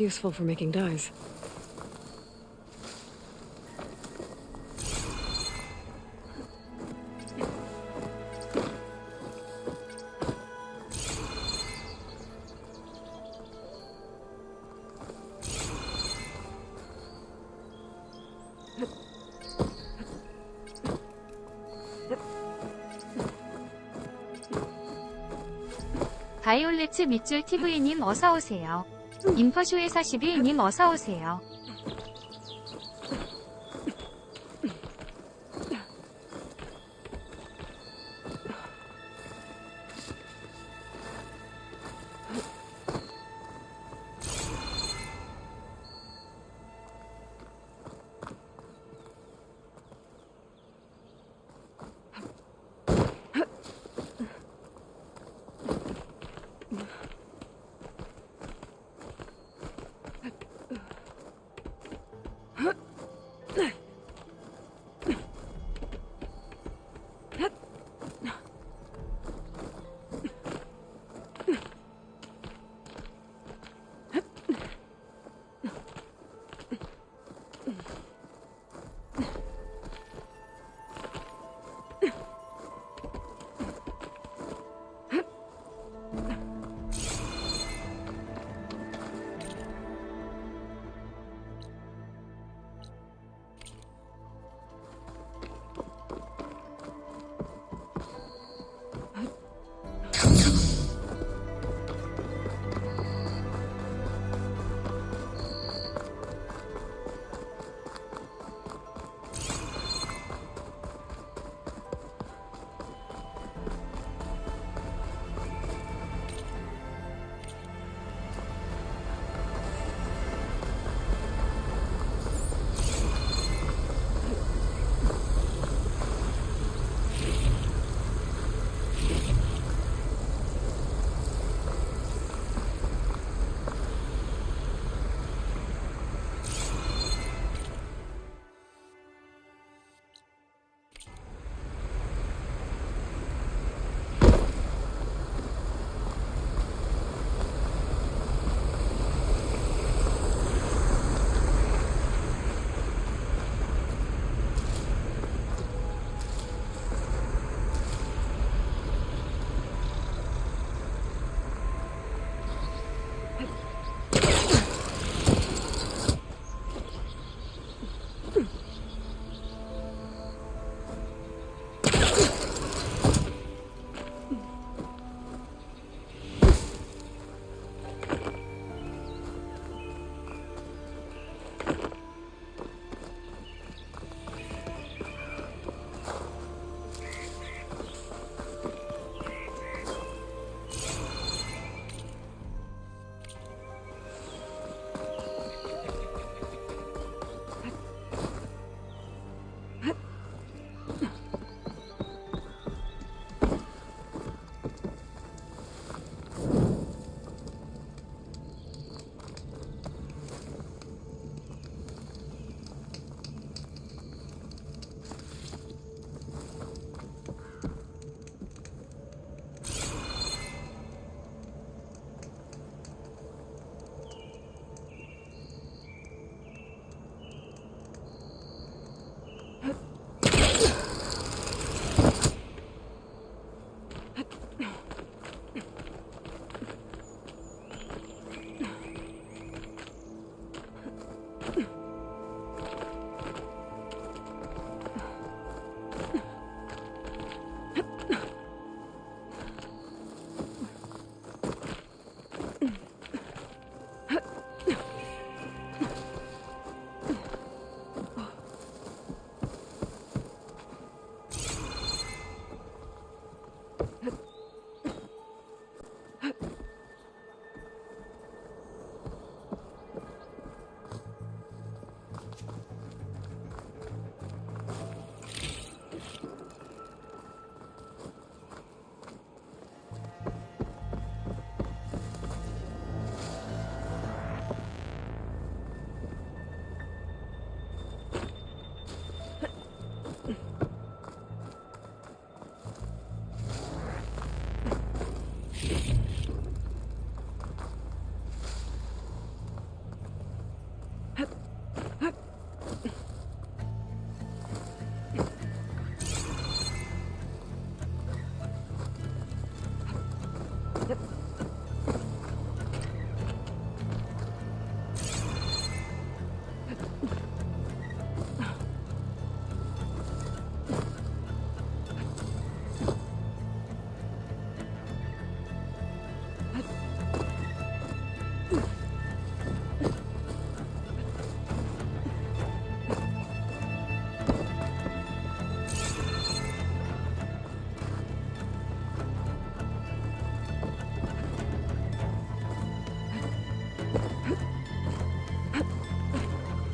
Useful for making dyes. 바이올레츠 밑줄 TV님 어서오세요. 인퍼슈의 41님 어서오세요.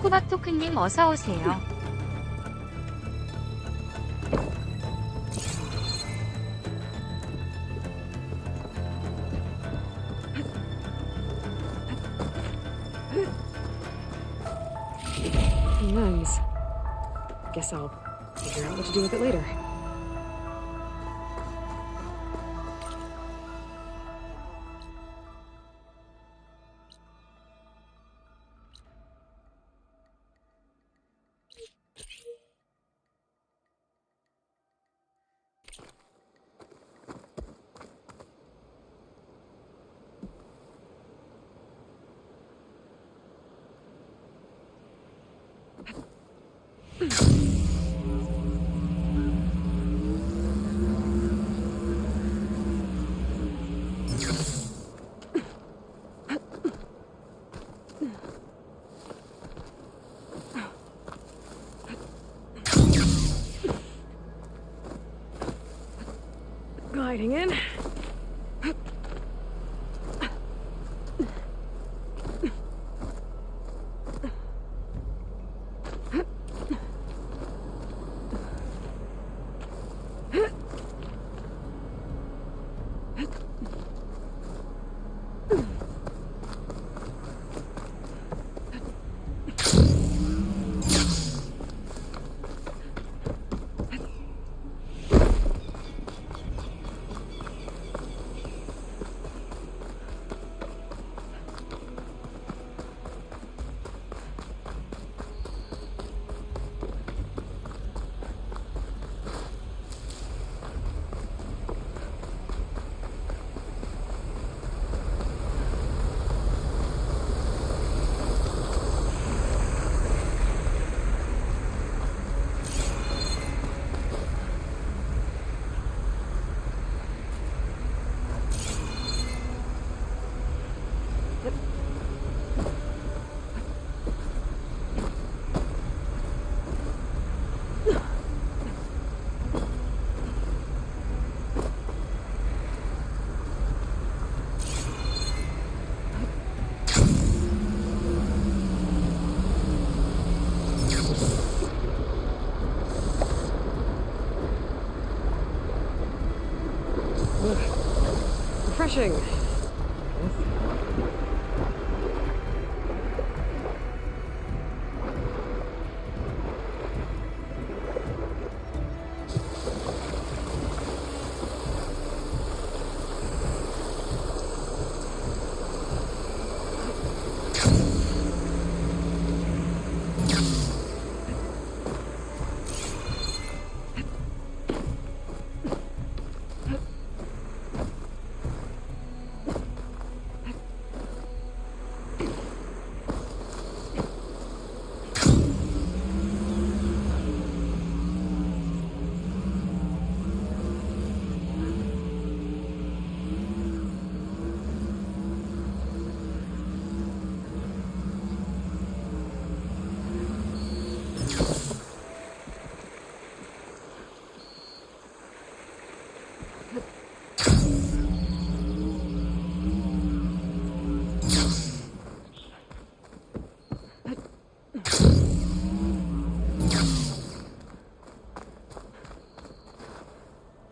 호박토크님 어서오세요. Nice. Guess I'll figure out what to do with it later. Gliding in. Refreshing.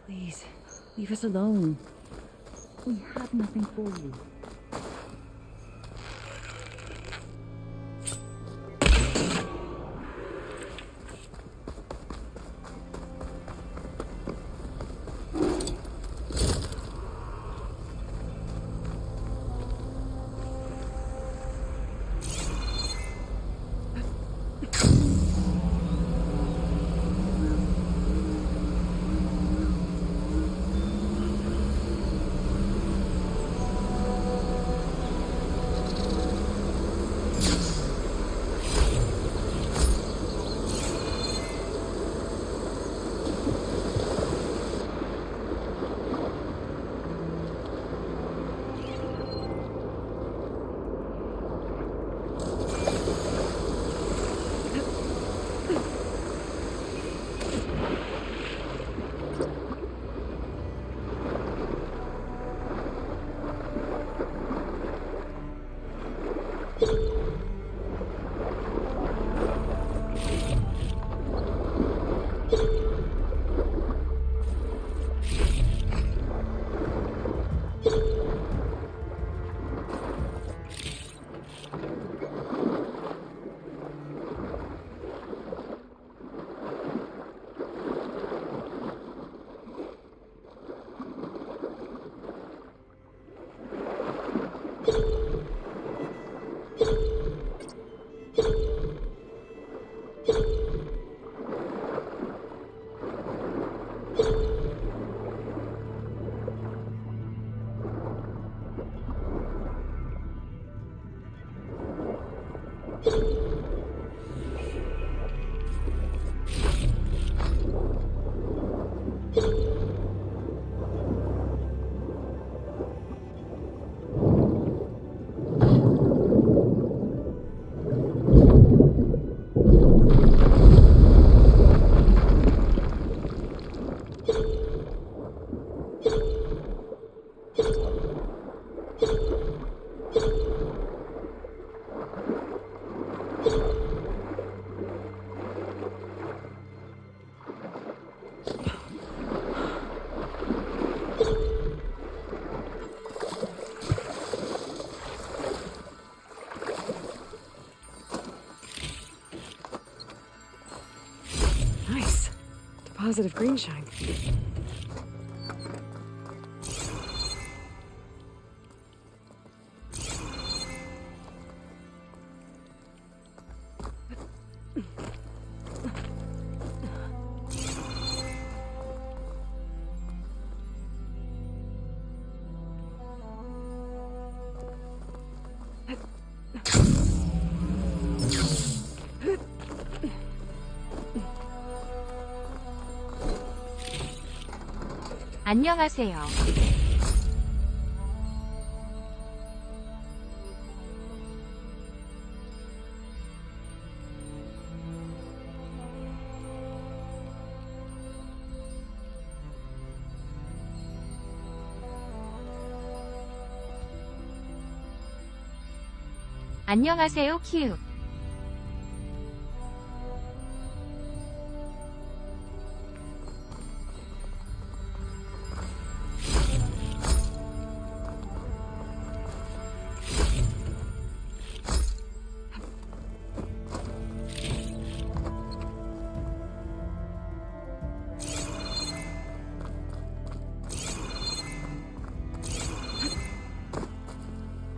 Please, leave us alone. We have nothing for you. Nice. Deposit of green shine. 안녕하세요. 안녕하세요, 키읔.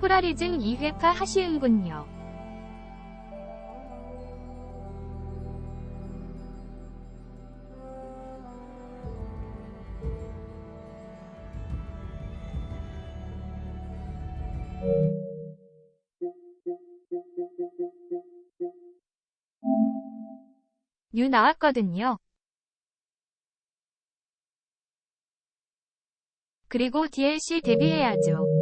호라이즌 2회파 하시는군요. 뉴 나왔거든요. 그리고 DLC 데뷔해야죠.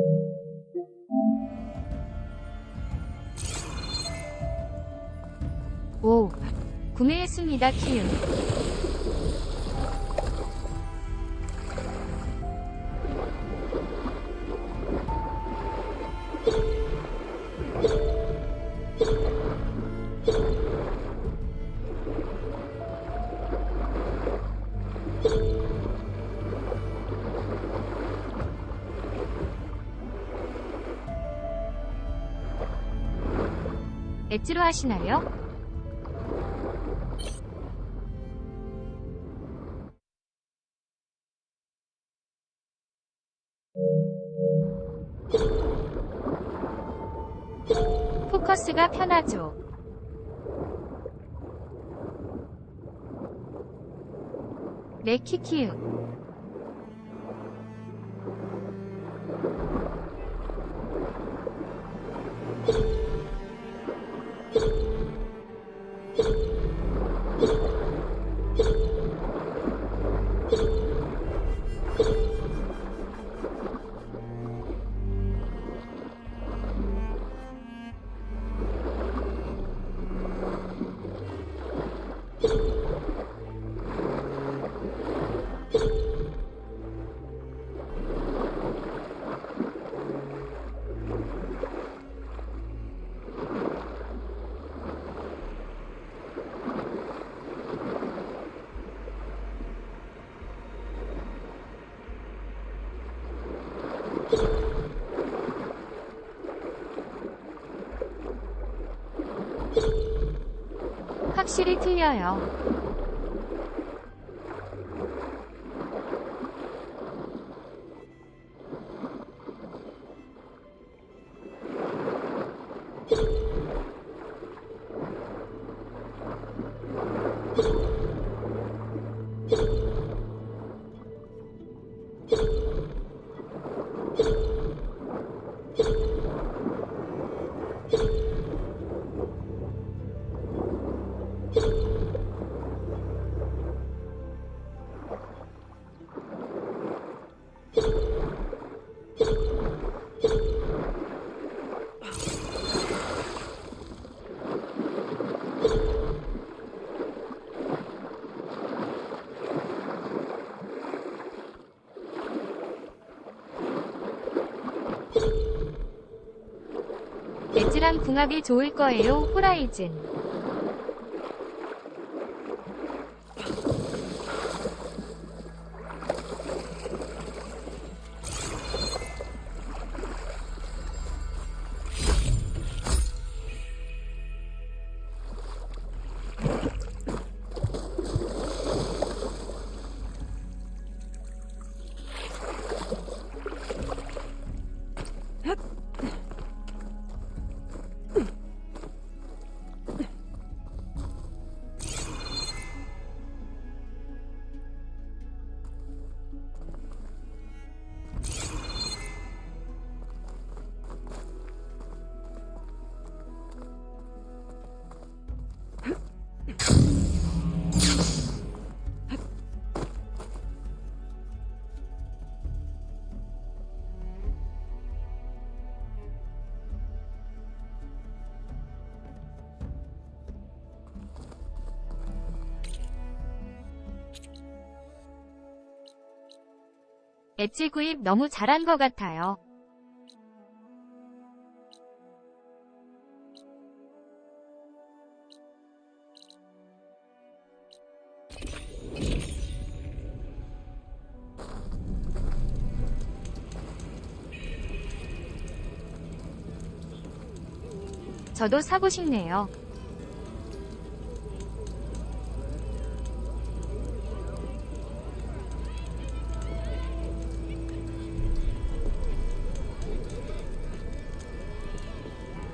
오, 구매했습니다, 키읔. 엣지로 하시나요? 포커스가 편하죠. 네, 키키읔. you 확실히 틀려요. 엣지랑 궁합이 좋을 거예요, 호라이즌. 엣지 구입 너무 잘한 것 같아요. 저도 사고 싶네요.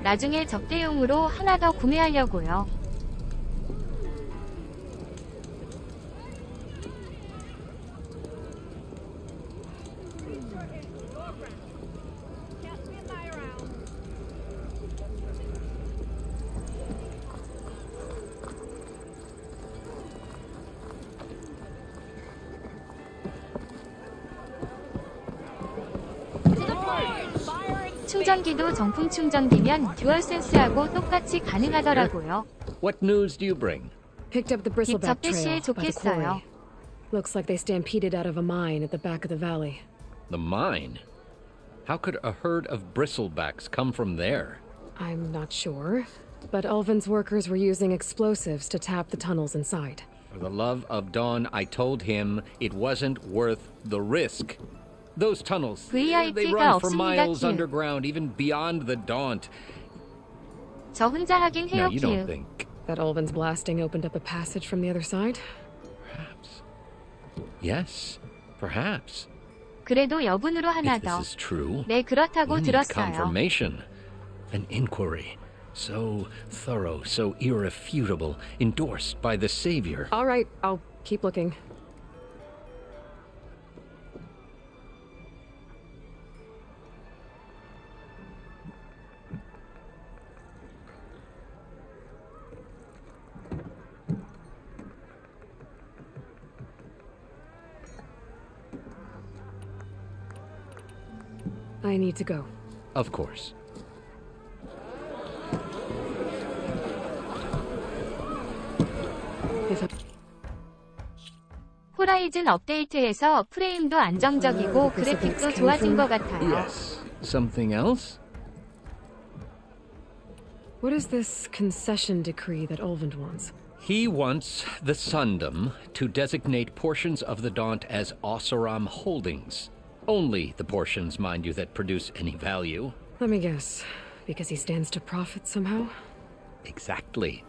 나중에 접대용으로 하나 더 구매하려고요. 충전기도 정품 충전기면 듀얼센스하고 똑같이 가능하더라고요. What news do you bring? Picked up the bristleback 접대시에 trail by the quarry. 좋겠어요. Looks like they stampeded out of a mine at the back of the valley. The mine? How could a herd of bristlebacks come from there? I'm not sure, but Ulvin's workers were using explosives to tap the tunnels inside. For the love of Dawn, I told him it wasn't worth the risk. Those tunnels, they VIP가 run for 없습니다, miles 킬. underground, even beyond the Daunt. 저 혼자 하긴 Now, 해요, you don't 킬. think... That Ulvin's blasting opened up a passage from the other side? Perhaps. Yes, perhaps. 그래도 여분으로 하나 If 더. this is true, 네, 그렇다고 we need 들었어요. confirmation. An inquiry. So thorough, so irrefutable, endorsed by the Savior. All right, I'll keep looking. I need to go. Of course. 호라이즌 업데이트에서 프레임도 안정적이고 그래픽도 좋아진 것 같아요. Yes. Something else? What is this concession decree that Ulvin wants? He wants the Sundom to designate portions of the Daunt as Oseram holdings. Only the portions, mind you, that produce any value. Let me guess. Because he stands to profit somehow? Exactly.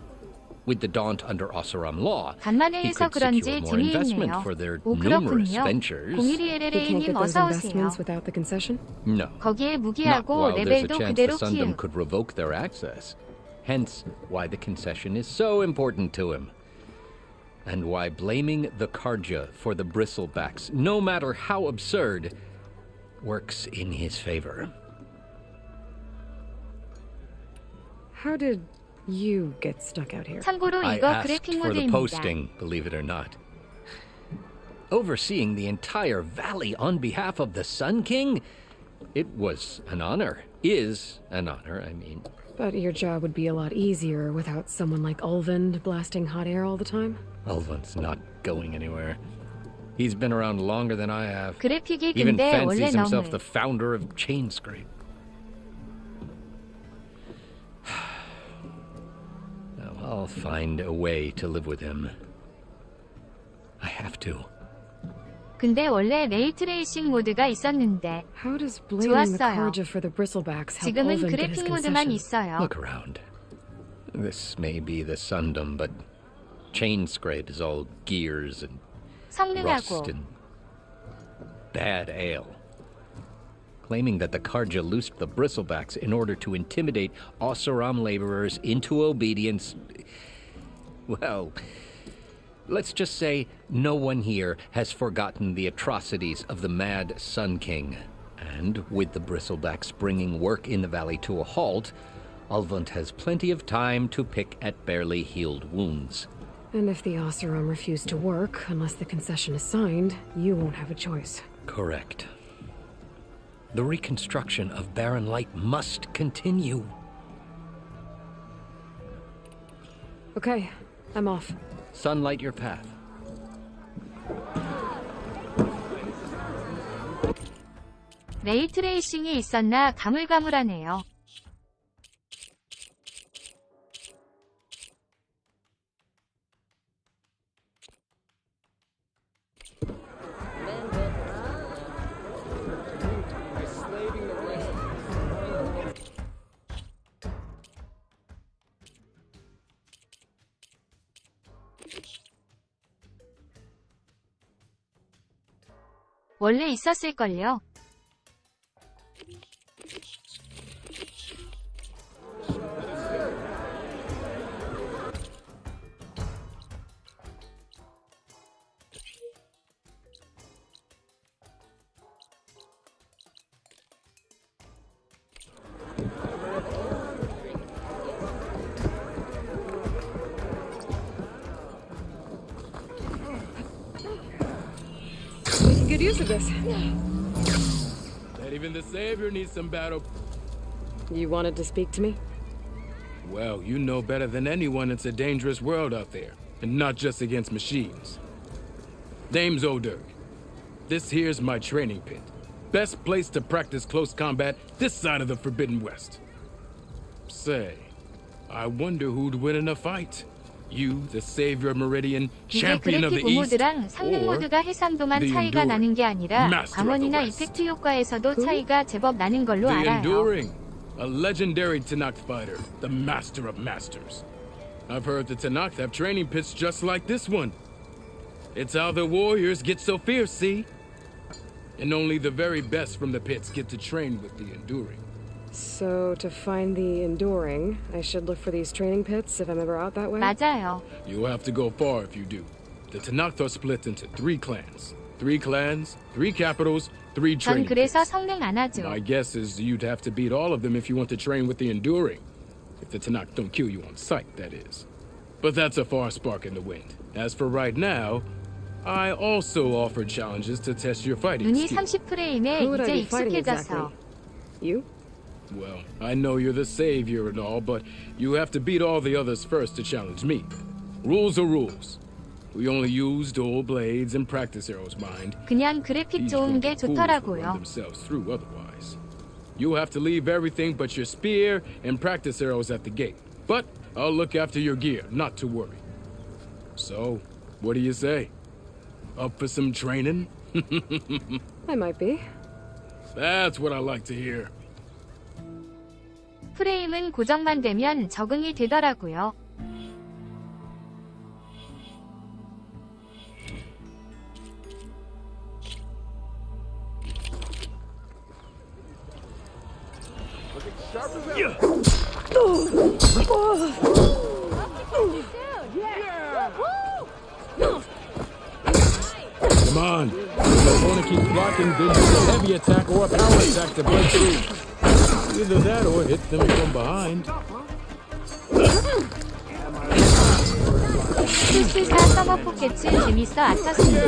With the Daunt under Oseram law, 간만에 he 해서 could secure 그런지 more investment 재미있네요. for their 오, numerous 그렇군요. ventures. 012 You can't LLA님 get those 어서 오세요. investments without the concession? No. 거기에 Not 무기하고 while there's a 레벨도 chance 그대로 the Sundom 키우. could revoke their access. Hence, why the concession is so important to him. And why blaming the Karja for the bristlebacks, no matter how absurd, works in his favor. How did you get stuck out here? 참고로 I 이거 asked 그래픽 for the 모드입니다. posting, believe it or not. Overseeing the entire valley on behalf of the Sun King? It was an honor. Is an honor, I mean. But your job would be a lot easier without someone like Ulvund blasting hot air all the time? Ulvund's not going anywhere. He's been around longer than I have. 그래픽이 Even 근데 원래 fancies himself 너무 the founder of Chainscrape. Now, I'll find a way to live with him. I have to. 근데 원래 레이트레이싱 모드가 있었는데 How does blaming the 좋았어요. Karja for the bristlebacks help 지금은 Ulvund get his 그래픽 모드만 concession? 있어요. Look around. This may be the Sundom, but Chainscrape is all gears and rust 성능하고 and bad ale. Claiming that the Karja loosed the bristlebacks in order to intimidate Oseram laborers into obedience. Well, let's just say no one here has forgotten the atrocities of the mad Sun King. And with the bristlebacks bringing work in the valley to a halt, Ulvund has plenty of time to pick at barely healed wounds. And if the Oseram refuse to work unless the concession is signed, you won't have a choice. Correct. The reconstruction of Barren Light must continue. Okay, I'm off. Sunlight your path. 레이트레이싱이 있었나 가물가물하네요. 원래 있었을걸요. We can get use of this. That even the Savior needs some battle. You wanted to speak to me? Well, you know better than anyone it's a dangerous world out there, and not just against machines. Name's Odur. This here's my training pit. Best place to practice close combat this side of the Forbidden West. Say, I wonder who'd win in a fight. You, the Savior of Meridian, 이게 champion of the 그래픽 East, 모드랑 성능 or 모드가 해상도만 the 차이가 enduring, 나는 게 아니라 master of the 광원이나 West. 이펙트 효과에서도 차이가 제법 나는 걸로 the 알아요. Enduring, a legendary Tanakh fighter, the master of masters. I've heard the Tanakh have training pits just like this one. It's how the warriors get so fierce, see? And only the very best from the pits get to train with the Enduring. So, to find the Enduring, I should look for these training pits if I'm ever out that way? 맞아요. You'll have to go far if you do. The Tanakh are split into 3 clans. 3 clans, 3 capitals, 3 전 training 그래서 pits. 성능 안 하죠. My guess is you'd have to beat all of them if you want to train with the Enduring. If the Tanakh don't kill you on sight, that is. But that's a far spark in the wind. As for right now, I also offered challenges to test your fighting 눈이 skills. 30프레임에 Who would I 이제 be fighting 익숙해져서 exactly? You? Well, I know you're the savior and all, but you have to beat all the others first to challenge me. Rules are rules. We only use dual blades and practice arrows, mind. 그냥 그래픽 These 좋은 게 drunken fools will run 좋더라고요. themselves through otherwise. You have to leave everything but your spear and practice arrows at the gate. But I'll look after your gear, not to worry. So, what do you say? Up for some training? I might be. That's what I like to hear. 프레임은 고정만 되면 적응이 되더라고요. Come on. If the opponent keeps blocking, then use a heavy attack or a power attack to break through. Either that or hit them from behind. 플스4 서머 포켓츠 재밌어 아쳤습니다.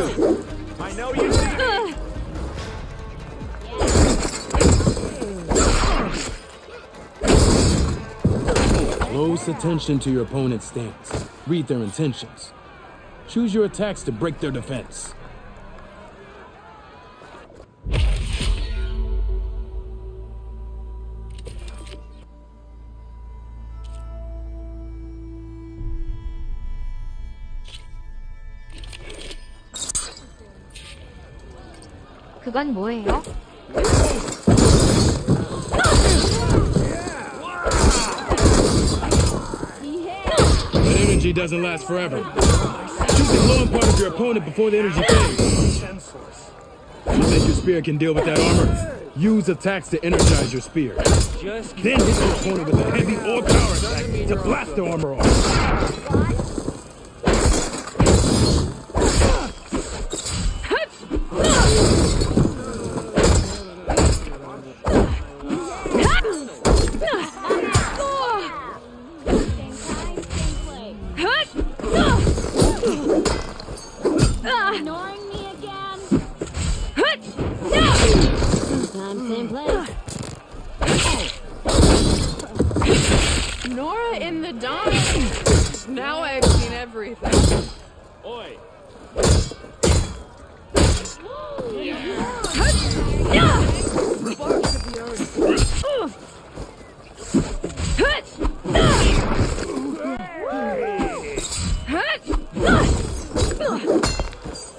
Close attention to your opponent's stance. Read their intentions. Choose your attacks to break their defense. 그건 뭐예요? But energy doesn't last forever. Shoot the glowing part of your opponent before the energy fades. You think your spear can deal with that armor? Use attacks to energize your spear. Then hit your opponent with a heavy or power attack to blast the armor off. Ignoring me again? Time, same place. Nora in the dawn. Now I've seen everything. Oi!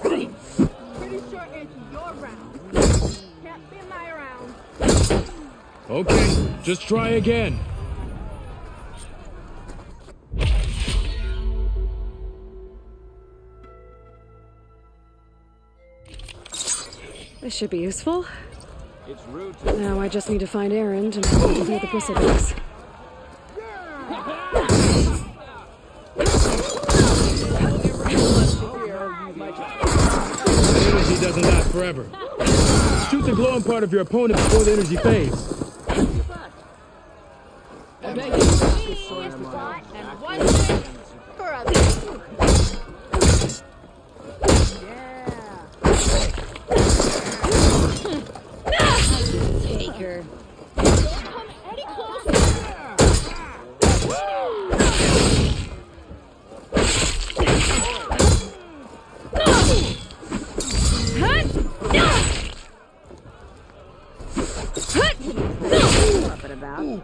Pretty sure it's your round. Can't be my round. Okay, just try again. This should be useful. It's rude to... Now I just need to find Erend and defeat the bristlebugs. That energy doesn't last forever. Shoot the glowing part of your opponent before the energy fades. And one thing for others. Take her. Come any closer. Up and about.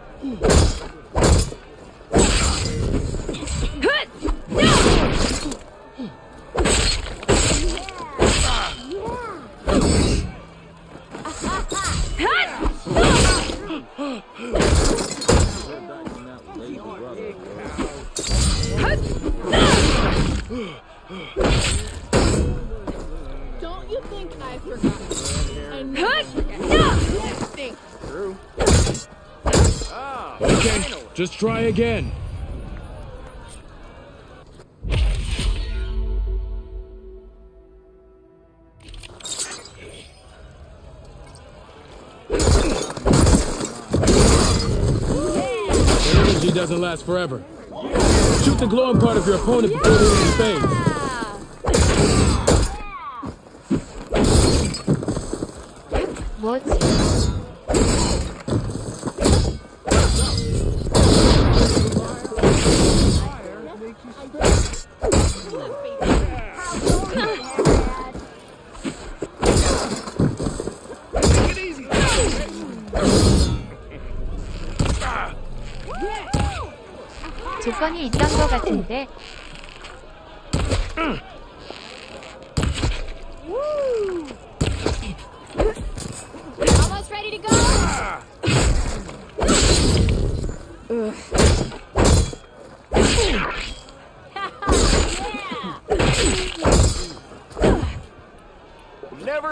Don't you think I forgot? I never forget. Think. True. Okay, just try again. The energy doesn't last forever. Shoot the glowing part of your opponent before the energy fades. 뭐지? 조건이 있던 것 같은데. Almost ready to go. Never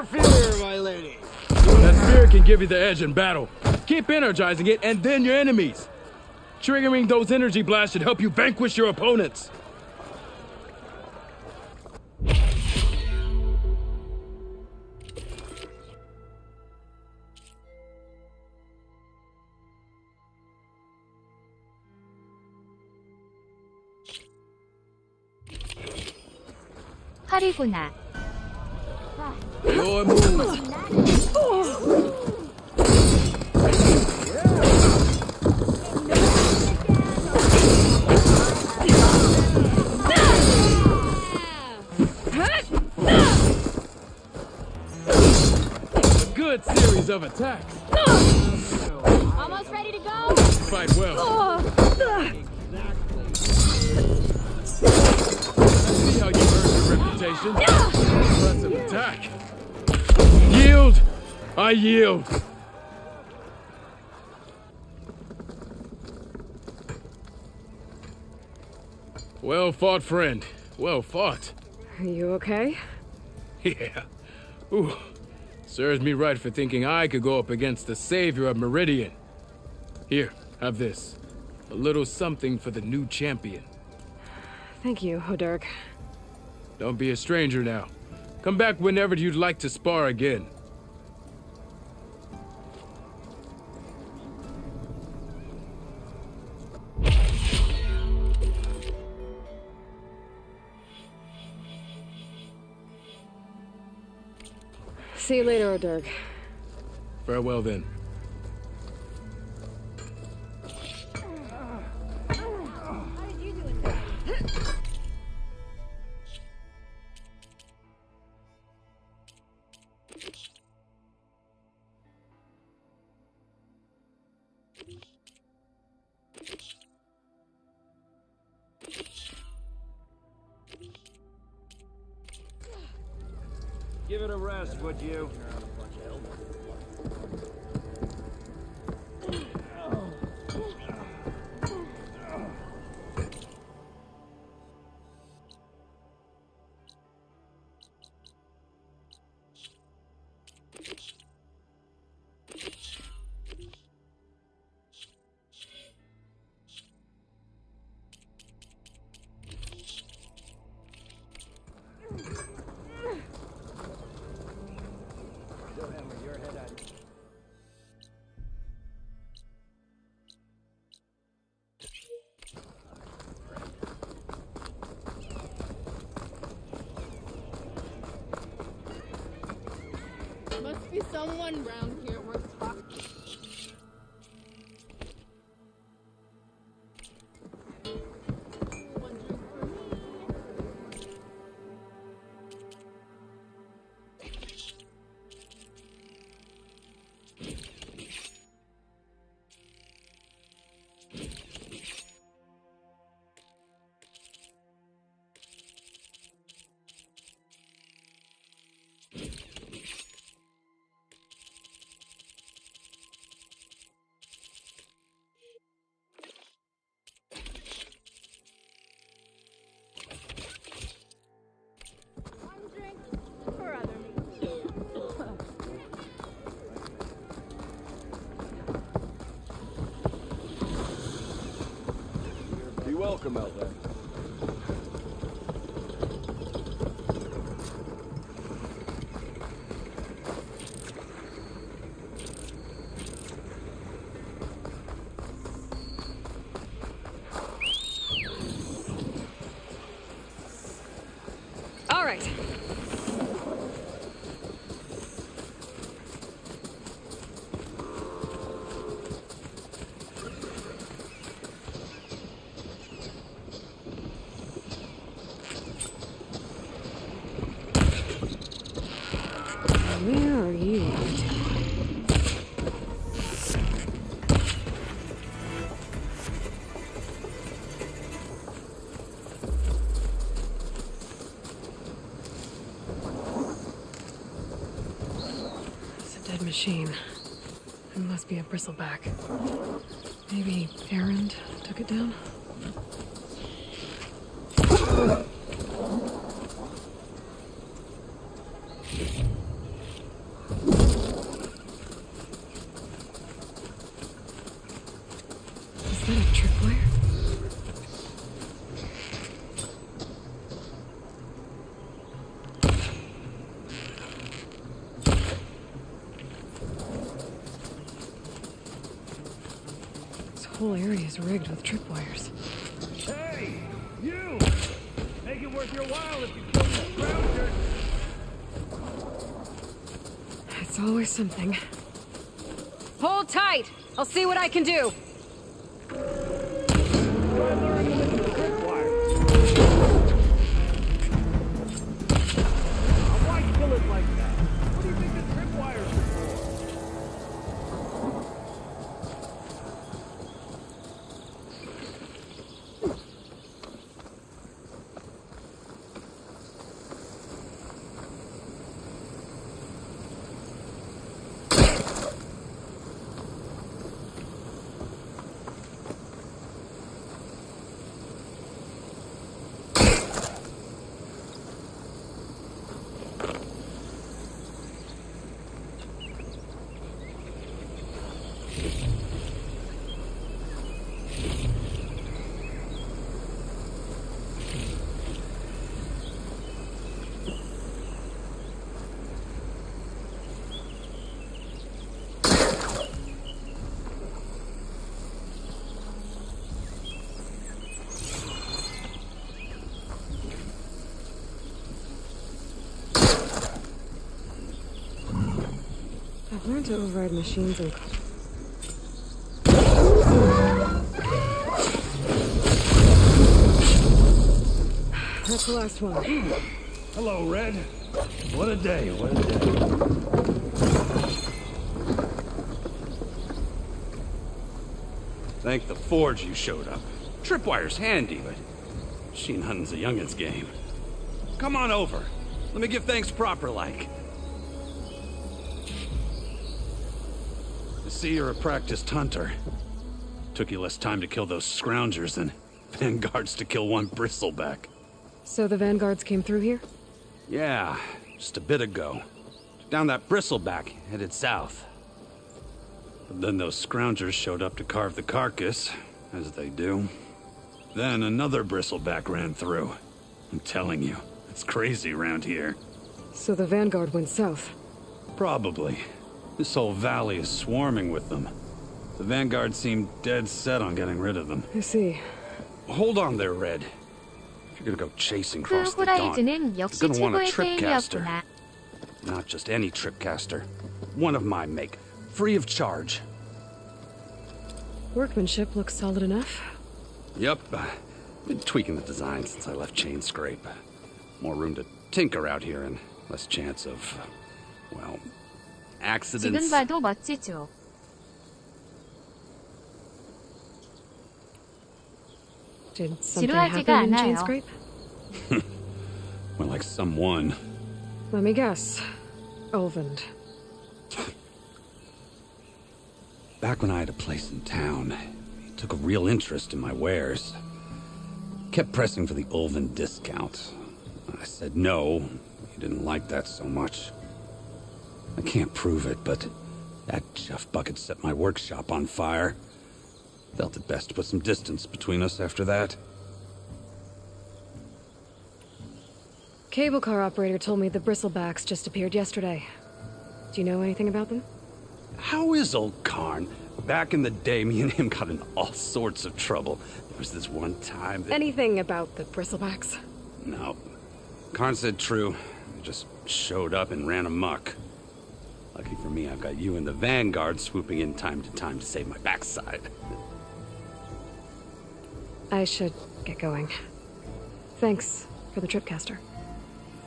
fear, my lady. That spear can give you the edge in battle. Keep energizing it, and then your enemies. Triggering those energy blasts should help you vanquish your opponents. 팔이구나. Your move. A good series of attacks. Almost ready to go? Fight well. See how you earned your reputation. Impressive attack. Yield! I yield. Well fought, friend. Well fought. Are you okay? Yeah. Ooh. Serves me right for thinking I could go up against the savior of Meridian. Here, have this. A little something for the new champion. Thank you, Hodurk. Don't be a stranger now. Come back whenever you'd like to spar again. See you later, Hodurk. Farewell then. Give it a rest, would you? Must be someone round here worth talking. One drink for me. One drink for other me. Be welcome out there. All right. Where are you off to? It's a dead machine. It must be a bristleback. Maybe Errand took it down? Is that a tripwire? This whole area is rigged with tripwires. Hey, you! Make it worth your while if you kill the scroungers. It's always something. Hold tight! I'll see what I can do. Why kill it like that? What do you think the tripwires are for? I've learned to override machines and... That's the last one. Hello, Red. What a day, what a day. Thank the Forge you showed up. Tripwire's handy, but machine hunting's a youngin's game. Come on over. Let me give thanks proper like. I see you're a practiced hunter. Took you less time to kill those scroungers than vanguards to kill one bristleback. So the vanguards came through here? Yeah, just a bit ago. Down that bristleback, headed south. But then those scroungers showed up to carve the carcass, as they do. Then another bristleback ran through. I'm telling you, it's crazy around here. So the vanguard went south? Probably. This whole valley is swarming with them. The vanguard seemed dead set on getting rid of them. I see. Hold on there, Red. If you're gonna go chasing 그 across the dawn, 호라이즌은 you're 역시 gonna want a 최고의 tripcaster. 게임이었구나. Not just any tripcaster. One of my make. Free of charge. Workmanship looks solid enough. Yep. Been tweaking the design since I left Chain Scrape. More room to tinker out here and less chance of, well, 지금 accidents. 봐도 멋지죠. Did something 지루하지가 happen in Chain 않아요. Scrape? Well, like someone. Let me guess. Ulvund. Back when I had a place in town, he took a real interest in my wares. Kept pressing for the Ulvund discount. I said no. He didn't like that so much. I can't prove it, but that chuff bucket set my workshop on fire. Felt it best to put some distance between us after that. Cable car operator told me the bristlebacks just appeared yesterday. Do you know anything about them? How is old Karn? Back in the day, me and him got in all sorts of trouble. There was this one time that... Anything about the bristlebacks? No. Karn said true. Just showed up and ran amok. Lucky for me, I've got you and the Vanguard swooping in time to save my backside. I should get going. Thanks for the tripcaster.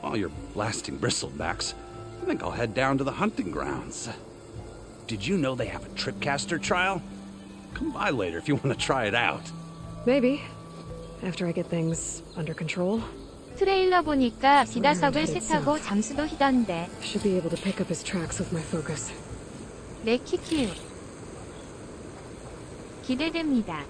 While you're blasting bristlebacks, I think I'll head down to the hunting grounds. Did you know they have a tripcaster trial? Come by later if you want to try it out. Maybe. After I get things under control. 트레일러 보니까 비다석을 셋하고 잠수도 히던데. Should be able to pick up his tracks with my focus. 네, 키키우. 기대됩니다.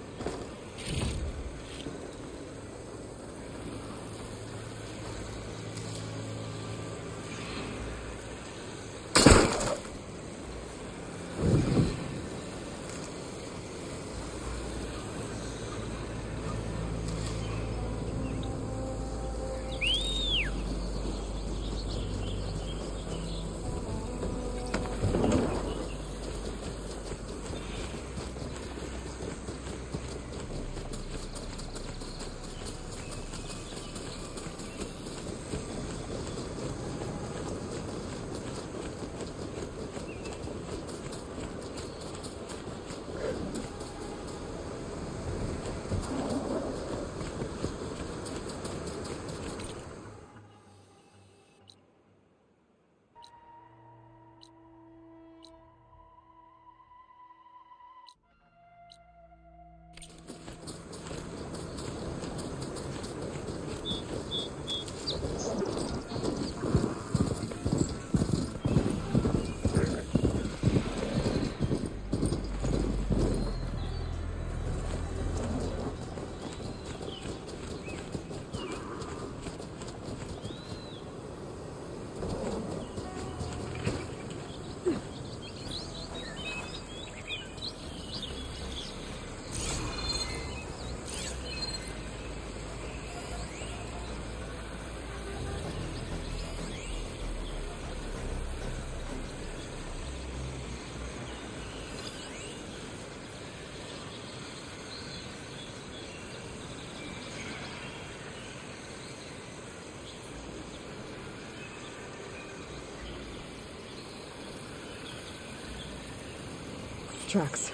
Tracks.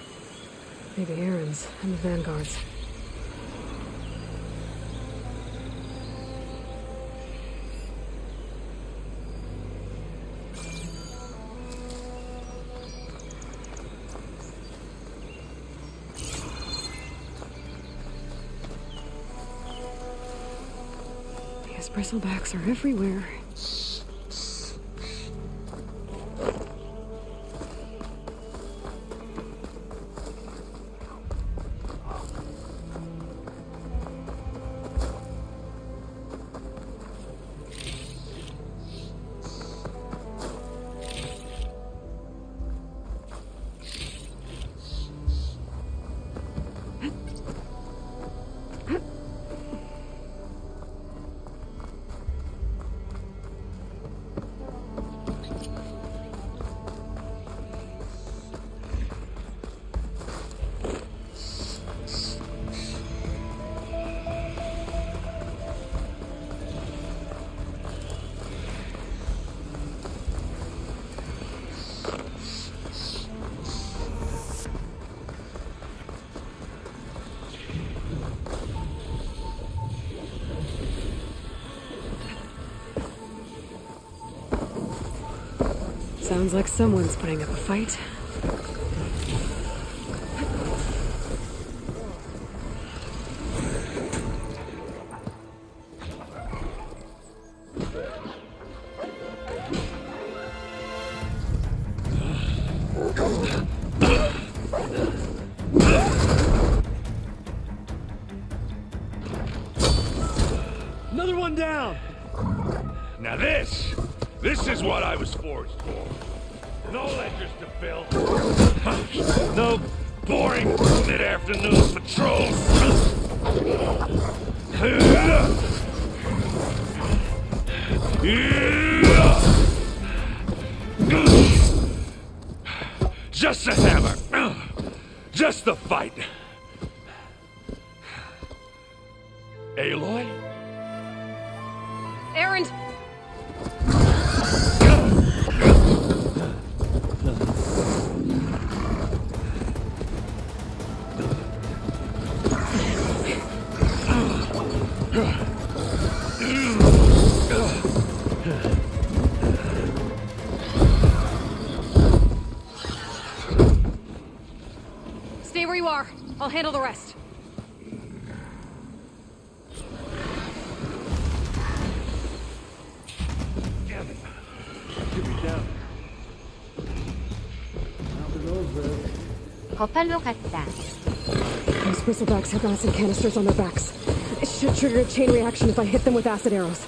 Maybe Aaron's and the Vanguard's. These bristlebacks are everywhere. Sounds like someone's putting up a fight. Another one down! Now this is what I was forged for. No ledgers to fill. No boring mid-afternoon patrols. Just a hammer. Just the fight. Aloy? Aaron! Stay where you are. I'll handle the rest. Damn it. Get me down. 버팔로 같다. bristlebacks have acid canisters on their backs. It should trigger a chain reaction if I hit them with acid arrows.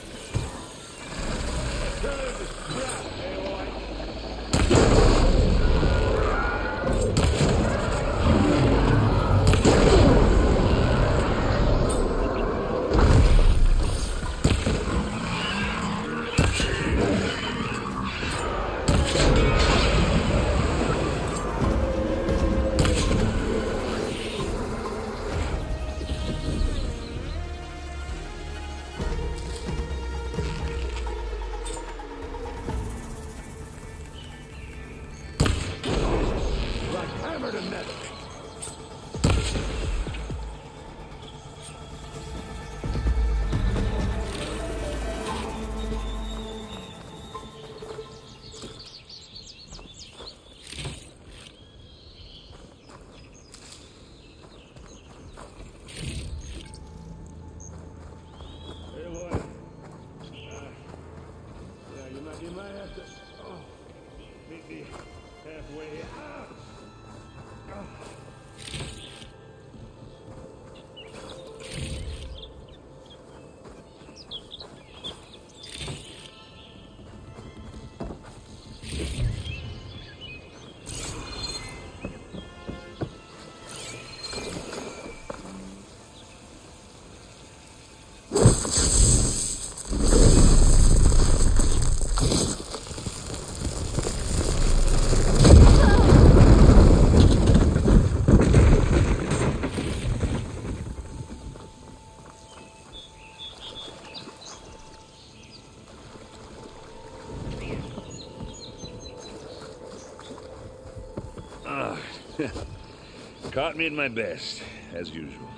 Caught me at my best, as usual.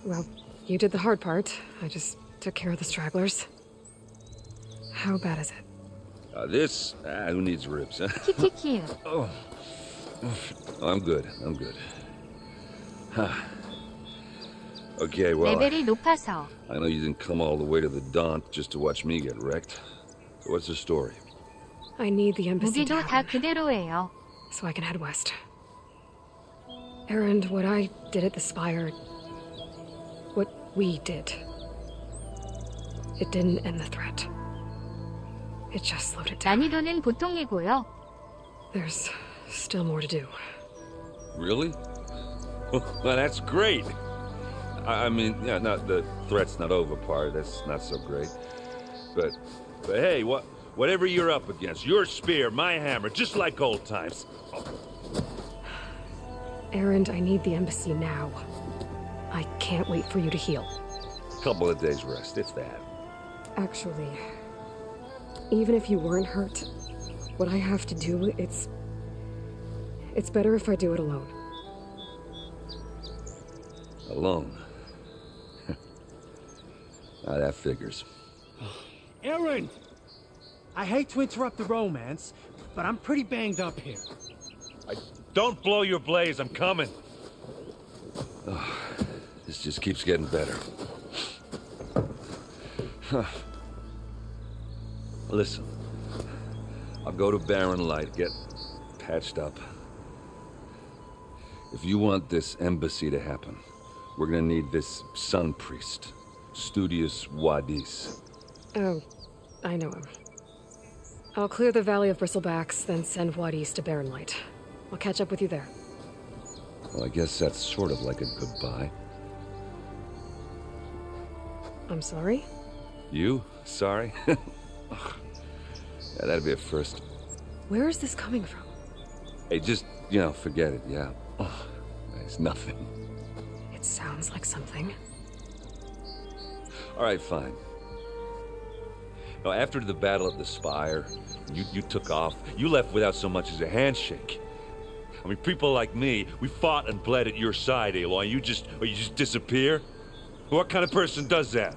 Well, you did the hard part. I just took care of the stragglers. How bad is it? Who needs ribs, huh? 키키키. Oh, I'm good. Huh. Okay, well, 레벨이 높아서. I know you didn't come all the way to the Daunt just to watch me get wrecked. So what's the story? I need the embassy 무기도 다 down, 그대로예요. so I can head west. Errand, what I did at the Spire, what we did, it didn't end the threat. It just slowed it down. 난이도는 보통이고요. There's still more to do. Really? Well, that's great. I mean, yeah, not the threat's not over part. That's not so great. But hey, whatever you're up against, your spear, my hammer, just like old times. Errand, I need the embassy now. I can't wait for you to heal. Couple of days rest, if that. Actually, even if you weren't hurt, what I have to do, it's better if I do it alone. Alone? Now that figures. Aaron! I hate to interrupt the romance, but I'm pretty banged up here. Don't blow your blaze, I'm coming. Oh, this just keeps getting better. Huh. Listen, I'll go to Barren Light, get patched up. If you want this embassy to happen, we're gonna need this sun priest, Studious Wadis. Oh, I know him. I'll clear the Valley of Bristlebacks, then send Wadis to Barren Light. I'll catch up with you there. Well, I guess that's sort of like a goodbye. I'm sorry? You? Sorry? Yeah, that'd be a first. Where is this coming from? Hey, just, forget it, yeah. Oh, it's nothing. It sounds like something. All right, fine. Now, after the battle at the Spire, you took off. You left without so much as a handshake. I mean, people like me, we fought and bled at your side, Aloy. You just disappear? What kind of person does that?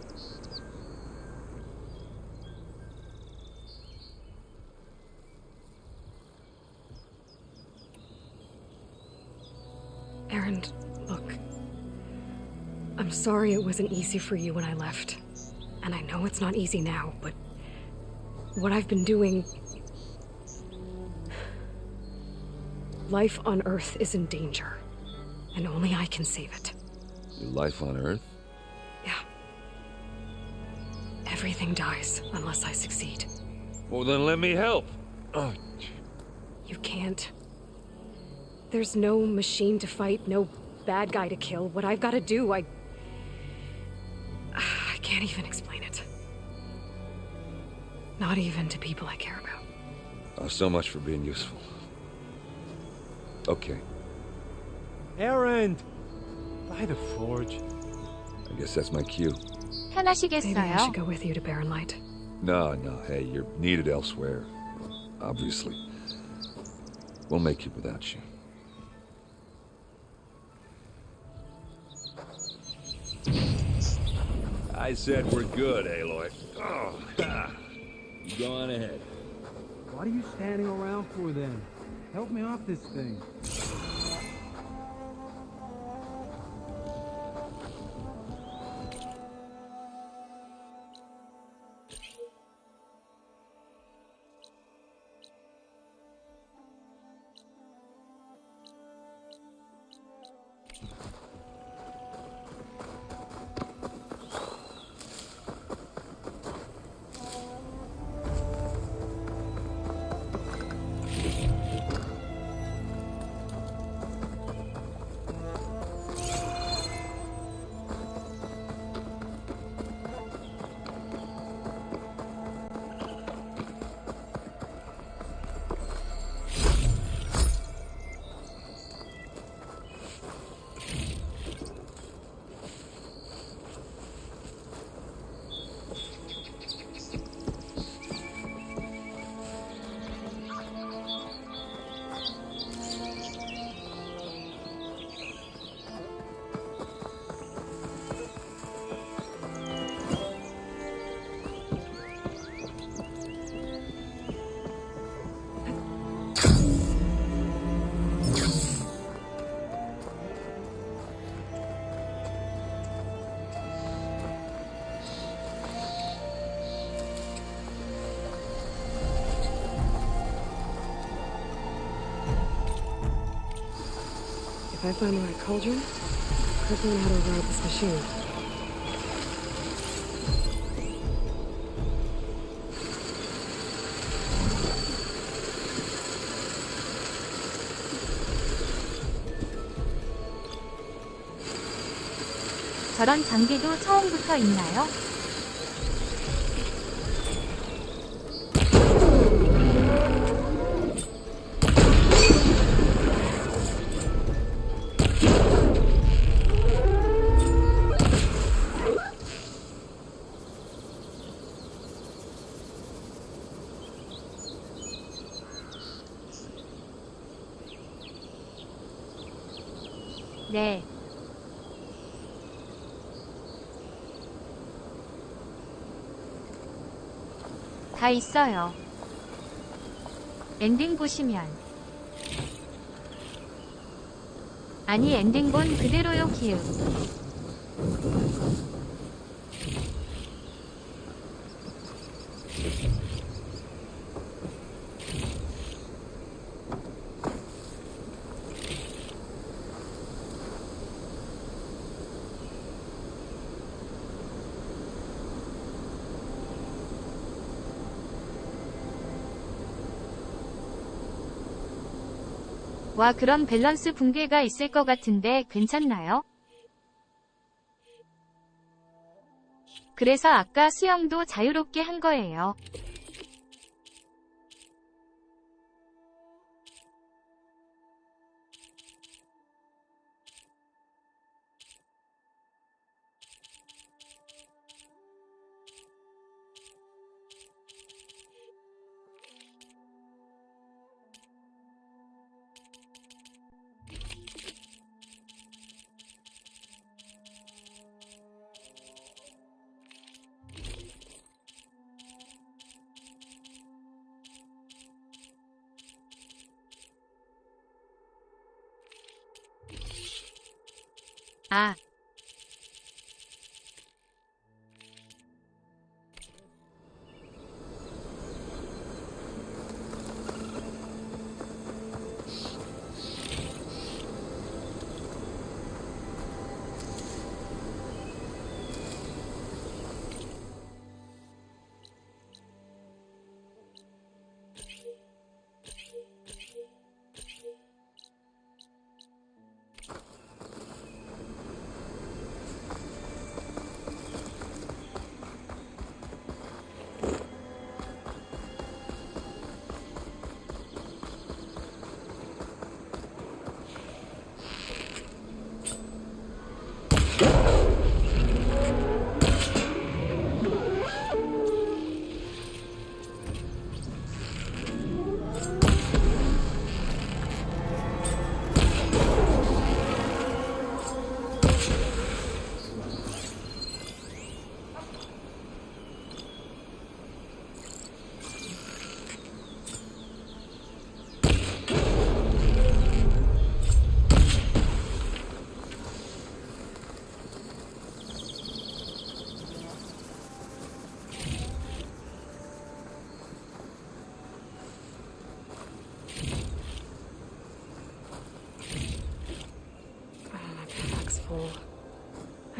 Errand, look. I'm sorry it wasn't easy for you when I left. And I know it's not easy now, but what I've been doing... Life on Earth is in danger. and only I can save it. Your life on Earth? Yeah. Everything dies unless I succeed. Well, then let me help. Oh, You can't. There's no machine to fight, no bad guy to kill. What I've got to do, I can't even explain it. Not even to people I care about. oh, so much for being useful. Okay, Errand! By the forge. I guess that's my cue. Maybe I 편하시겠어요? should go with you to Barren Light. No, hey, you're needed elsewhere. Obviously. We'll make it without you. I said we're good, Aloy. Oh, you go on ahead. What are you standing around for then? Help me off this thing. If I find the right cauldron, I'll learn how to ride this machine. 저런 장비도 처음부터 있나요? 네. 다 있어요. 엔딩 보시면. 아니 엔딩본 그대로요 키읔. 와 그런 밸런스 붕괴가 있을 것 같은데 괜찮나요? 그래서 아까 수영도 자유롭게 한 거예요. 아.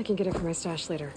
can get it from my stash later.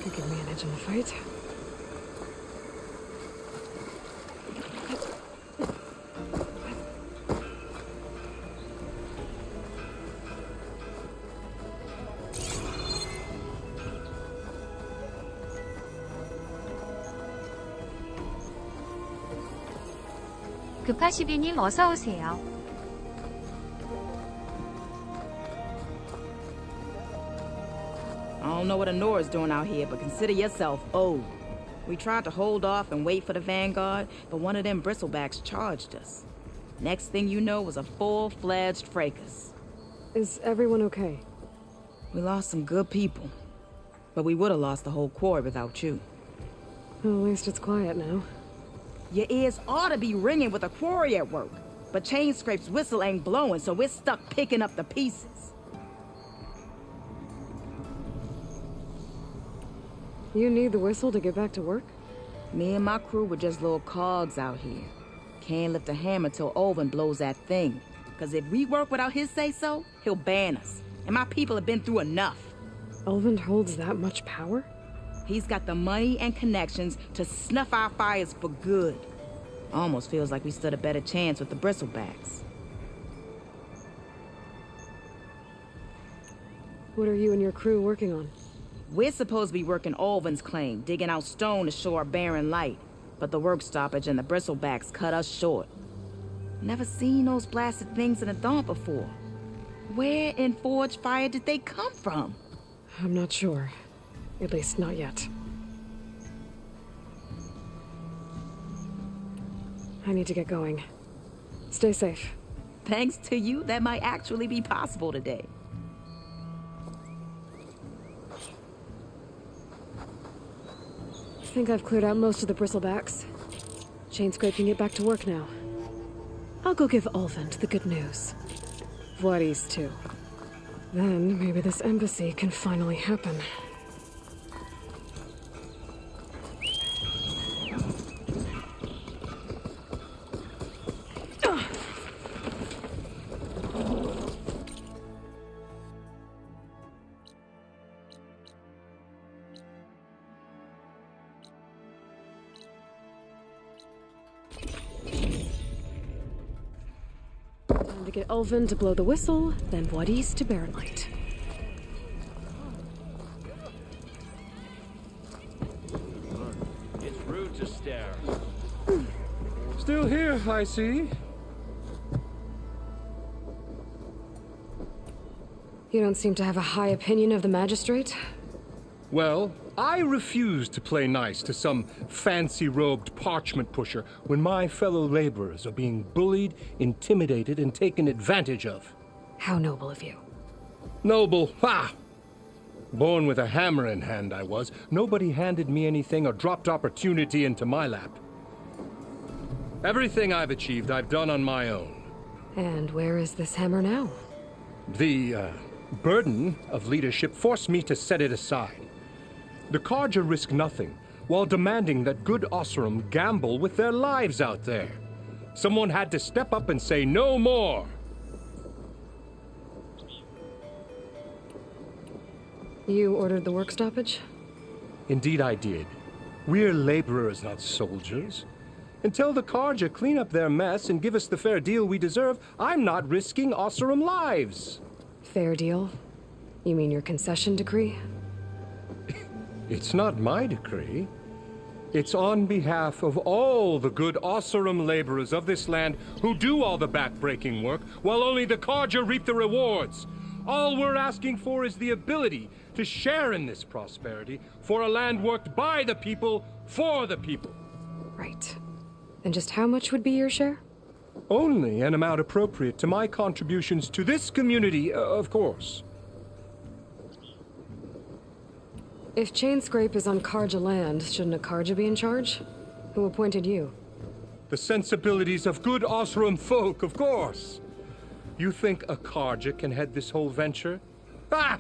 I could manage in the fight. 급하시비님 어서 오세요. I don't know what Honora's doing out here, but consider yourself old. We tried to hold off and wait for the Vanguard, but one of them bristlebacks charged us. Next thing you know was a full-fledged fracas. Is everyone okay? We lost some good people, but we would have lost the whole quarry without you. Well, at least it's quiet now. Your ears ought to be ringing with a quarry at work, but Chain Scrape's whistle ain't blowing, so we're stuck picking up the pieces. You need the whistle to get back to work? Me and my crew were just little cogs out here. Can't lift a hammer till Olvin blows that thing. Cause if we work without his say-so, he'll ban us. And my people have been through enough. Olvin holds that much power? He's got the money and connections to snuff our fires for good. Almost feels like we stood a better chance with the bristlebacks. What are you and your crew working on? We're supposed to be working Olvin's claim, digging out stone to show our barren light. But the work stoppage and the bristlebacks cut us short. Never seen those blasted things in the Dawn before. Where in Forge Fire did they come from? I'm not sure. At least not yet. I need to get going. Stay safe. Thanks to you, that might actually be possible today. I think I've cleared out most of the bristlebacks. Chain Scrape can get back to work now. I'll go give Olvin the good news. Vladis too. Then maybe this embassy can finally happen. Time to get Olvin to blow the whistle, then Vladis to barren light. It's rude to stare. Still here, I see. You don't seem to have a high opinion of the magistrate? Well, I refuse to play nice to some fancy-robed parchment pusher when my fellow laborers are being bullied, intimidated, and taken advantage of. How noble of you. Noble? Ha! Born with a hammer in hand, I was. Nobody handed me anything or dropped opportunity into my lap. Everything I've achieved, I've done on my own. And where is this hammer now? The burden of leadership forced me to set it aside. The Carja risk nothing, while demanding that good Osram gamble with their lives out there. Someone had to step up and say no more. You ordered the work stoppage? Indeed I did. We're laborers, not soldiers. Until the Carja clean up their mess and give us the fair deal we deserve, I'm not risking Osram lives. Fair deal? You mean your concession decree? It's not my decree. It's on behalf of all the good Osram laborers of this land who do all the back-breaking work, while only the Carja reap the rewards. All we're asking for is the ability to share in this prosperity for a land worked by the people, for the people. Right. And just how much would be your share? Only an amount appropriate to my contributions to this community, of course. If Chainscrape is on Carja land, shouldn't a Carja be in charge? Who appointed you? The sensibilities of good Osram folk, of course. You think a Carja can head this whole venture? Ah!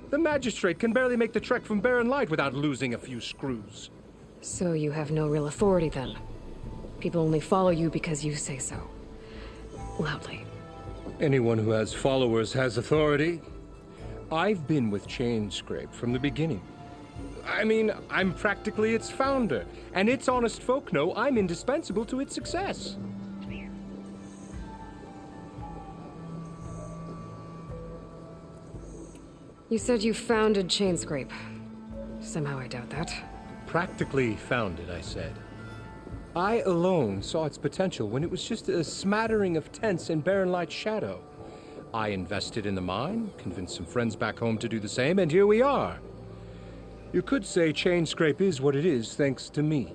The magistrate can barely make the trek from Barren Light without losing a few screws. So you have no real authority then? People only follow you because you say so. Loudly. Anyone who has followers has authority. I've been with Chainscrape from the beginning. I mean, I'm practically its founder, and its honest folk know I'm indispensable to its success. You said you founded Chainscrape. Somehow I doubt that. Practically founded, I said. I alone saw its potential when it was just a smattering of tents in Barren Light's shadow. I invested in the mine, convinced some friends back home to do the same, and here we are. You could say Chainscrape is what it is thanks to me.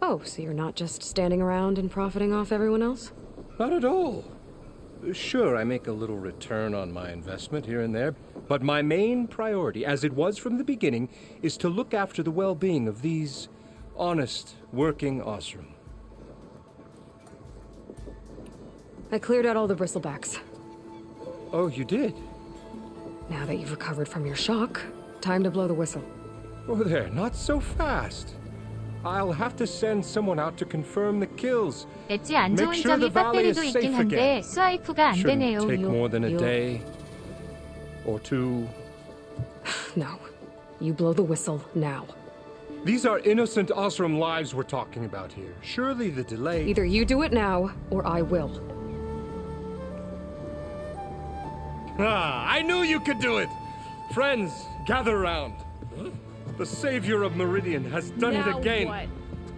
Oh, so you're not just standing around and profiting off everyone else? Not at all. Sure, I make a little return on my investment here and there, but my main priority, as it was from the beginning, is to look after the well-being of these honest, working Osram. I cleared out all the bristlebacks. Oh, you did? Now that you've recovered from your shock, time to blow the whistle. Oh there, not so fast. I'll have to send someone out to confirm the kills. 엣지 안 좋은 Make sure the 점이 valley is 배터리도 safe 있긴 한데 again. 스와이프가 안 되네요. Shouldn't take more than a 요. day or two. No. You blow the whistle now. These are innocent Osram lives we're talking about here. Surely the delay... Either you do it now, or I will. Ah, I knew you could do it! Friends, gather round. The savior of Meridian has done Now it again. what?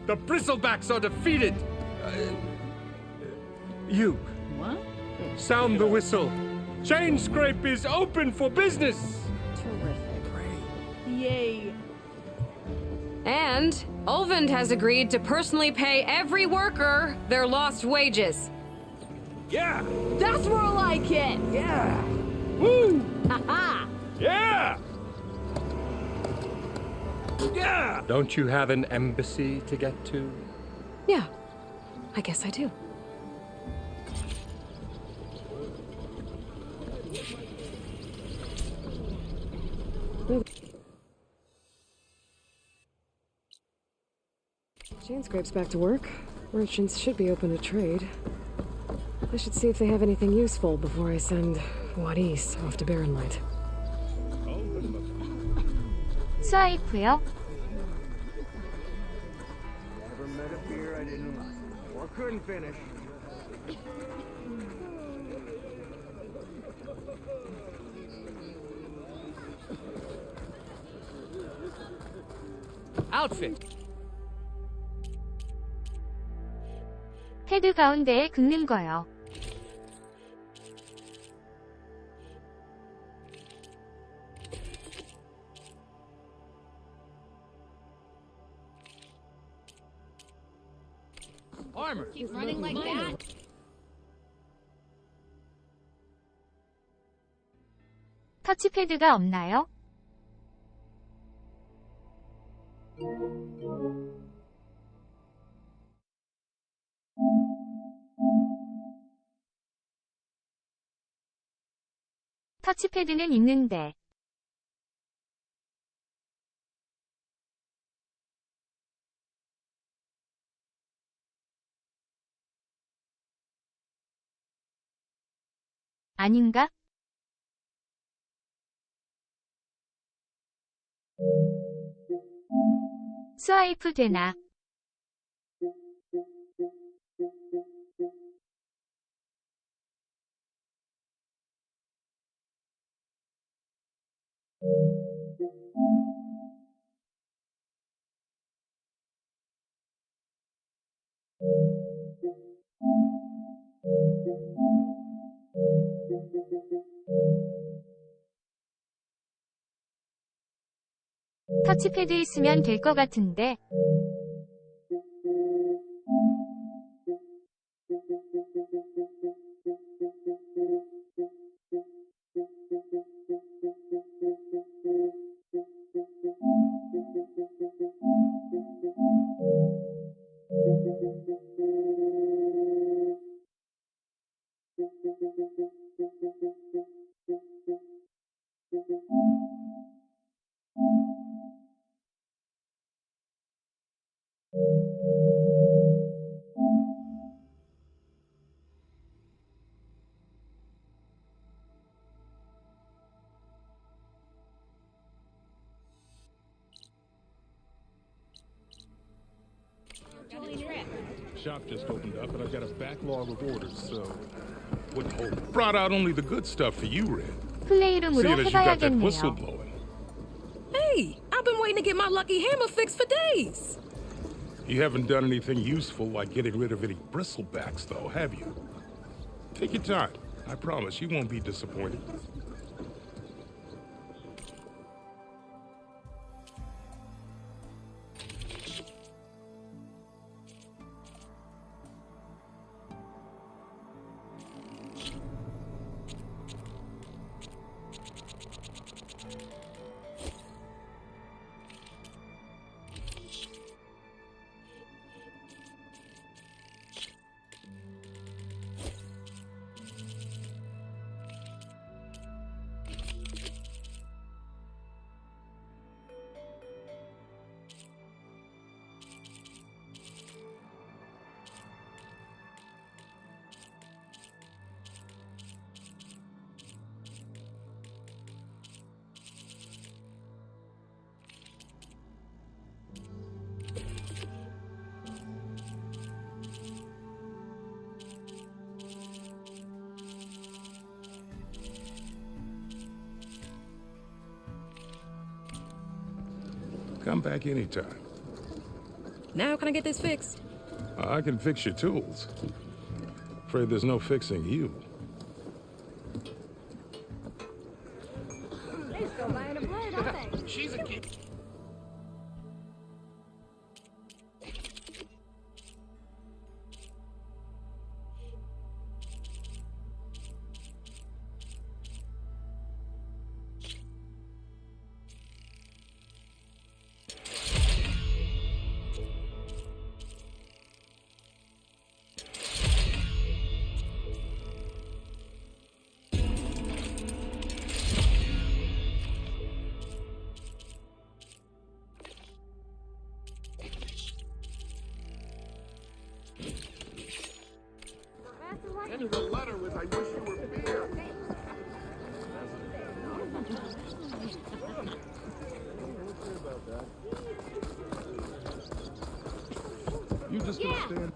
The bristlebacks are defeated. You. What? Sound the whistle. Chainscrape is open for business. Yay. And Ulvund has agreed to personally pay every worker their lost wages. Yeah! That's more like it. Yeah! Woo! Haha. Yeah! Yeah! Don't you have an embassy to get to? Yeah, I guess I do. Chainscrape's back to work. Merchants should be open to trade. I should see if they have anything useful before I send Wadis off to Barren Light. 스와이프요? Never met a beer I didn't like or couldn't finish. Outfit. 헤드 가운데에 긁는 거요. Armor. Keep running like that. 터치패드가 없나요? 터치패드는 있는데. 아닌가? 스와이프 되나? 터치패드 있으면 될 것 같은데. Shop just opened up, and I've got a backlog of orders, so wouldn't hold. Brought out only the good stuff for you, Red. 플레이룸으로 Seeing as you got that whistle 해봐야겠네요. blowing. Hey, I've been waiting to get my lucky hammer fixed for days. You haven't done anything useful like getting rid of any bristlebacks, though, have you? Take your time. I promise you won't be disappointed. Come back anytime. Now can I get this fixed? I can fix your tools. Afraid there's no fixing you. She's a kid. End of the letter was, I wish you were here. You just gonna stand.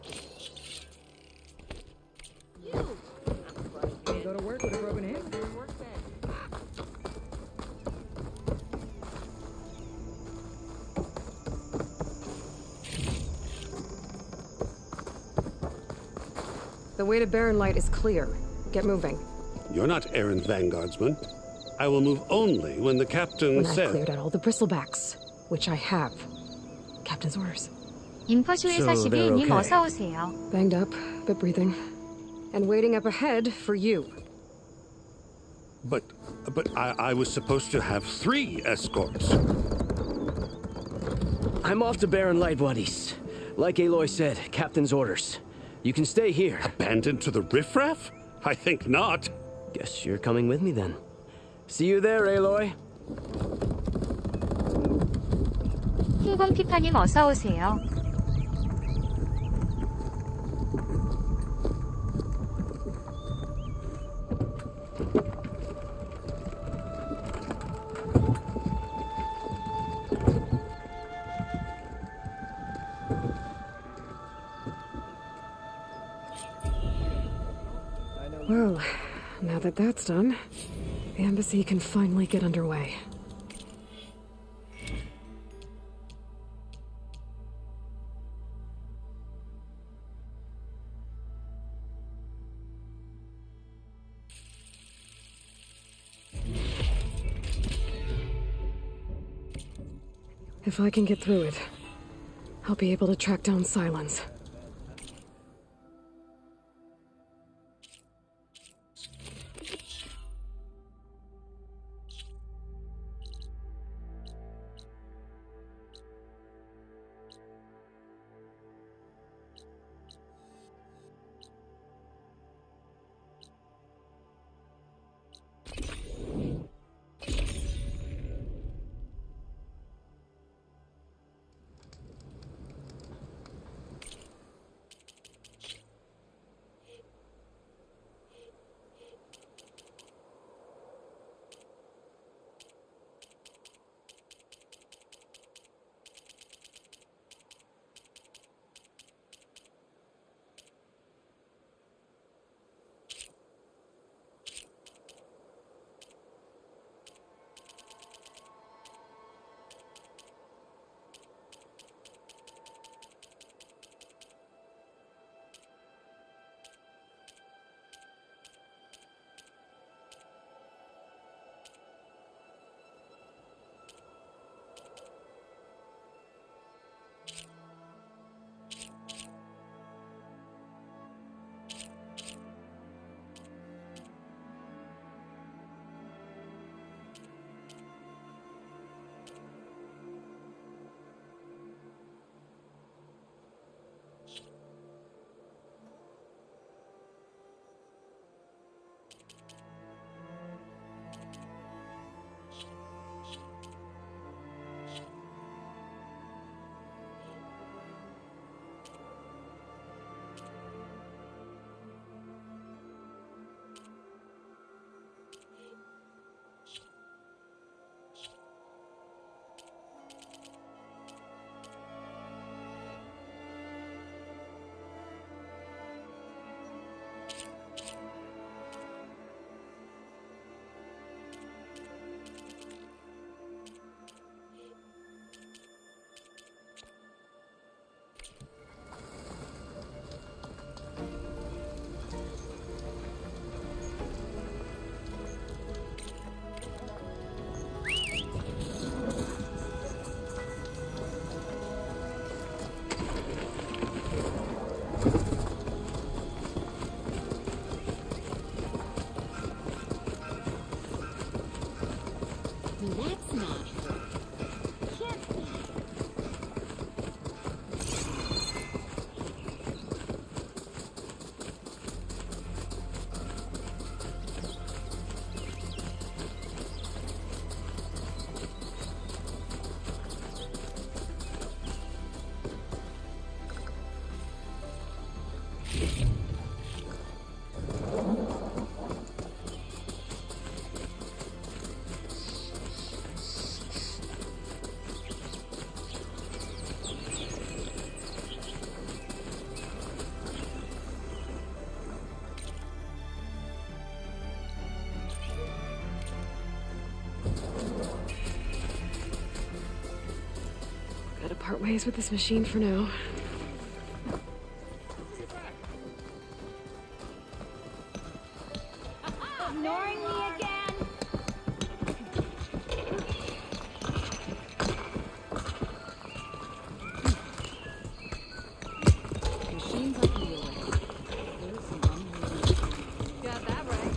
You go to work with a broken hand. The way to Barren Light is clear. Get moving. You're not errant vanguardsman. I will move only when the captain When I've says. cleared out all the bristlebacks, which I have. Captain's orders. 인포슈의 So they're 42님 okay. 어서 오세요. Banged up, but breathing. And waiting up ahead for you. But I was supposed to have 3 escorts. I'm off to Barren Light, buddies. Like Aloy said, Captain's orders. You can stay here. Abandoned to the riffraff? I think not. Guess you're coming with me then. See you there, Aloy. 흰곰 피파님 어서 오세요. Well, now that that's done, the embassy can finally get underway. If I can get through it, I'll be able to track down Silence. That's not her. Careful. Gotta part ways with this machine for now. Ignoring me again? Machines like yours. There's some unreal. Got that right.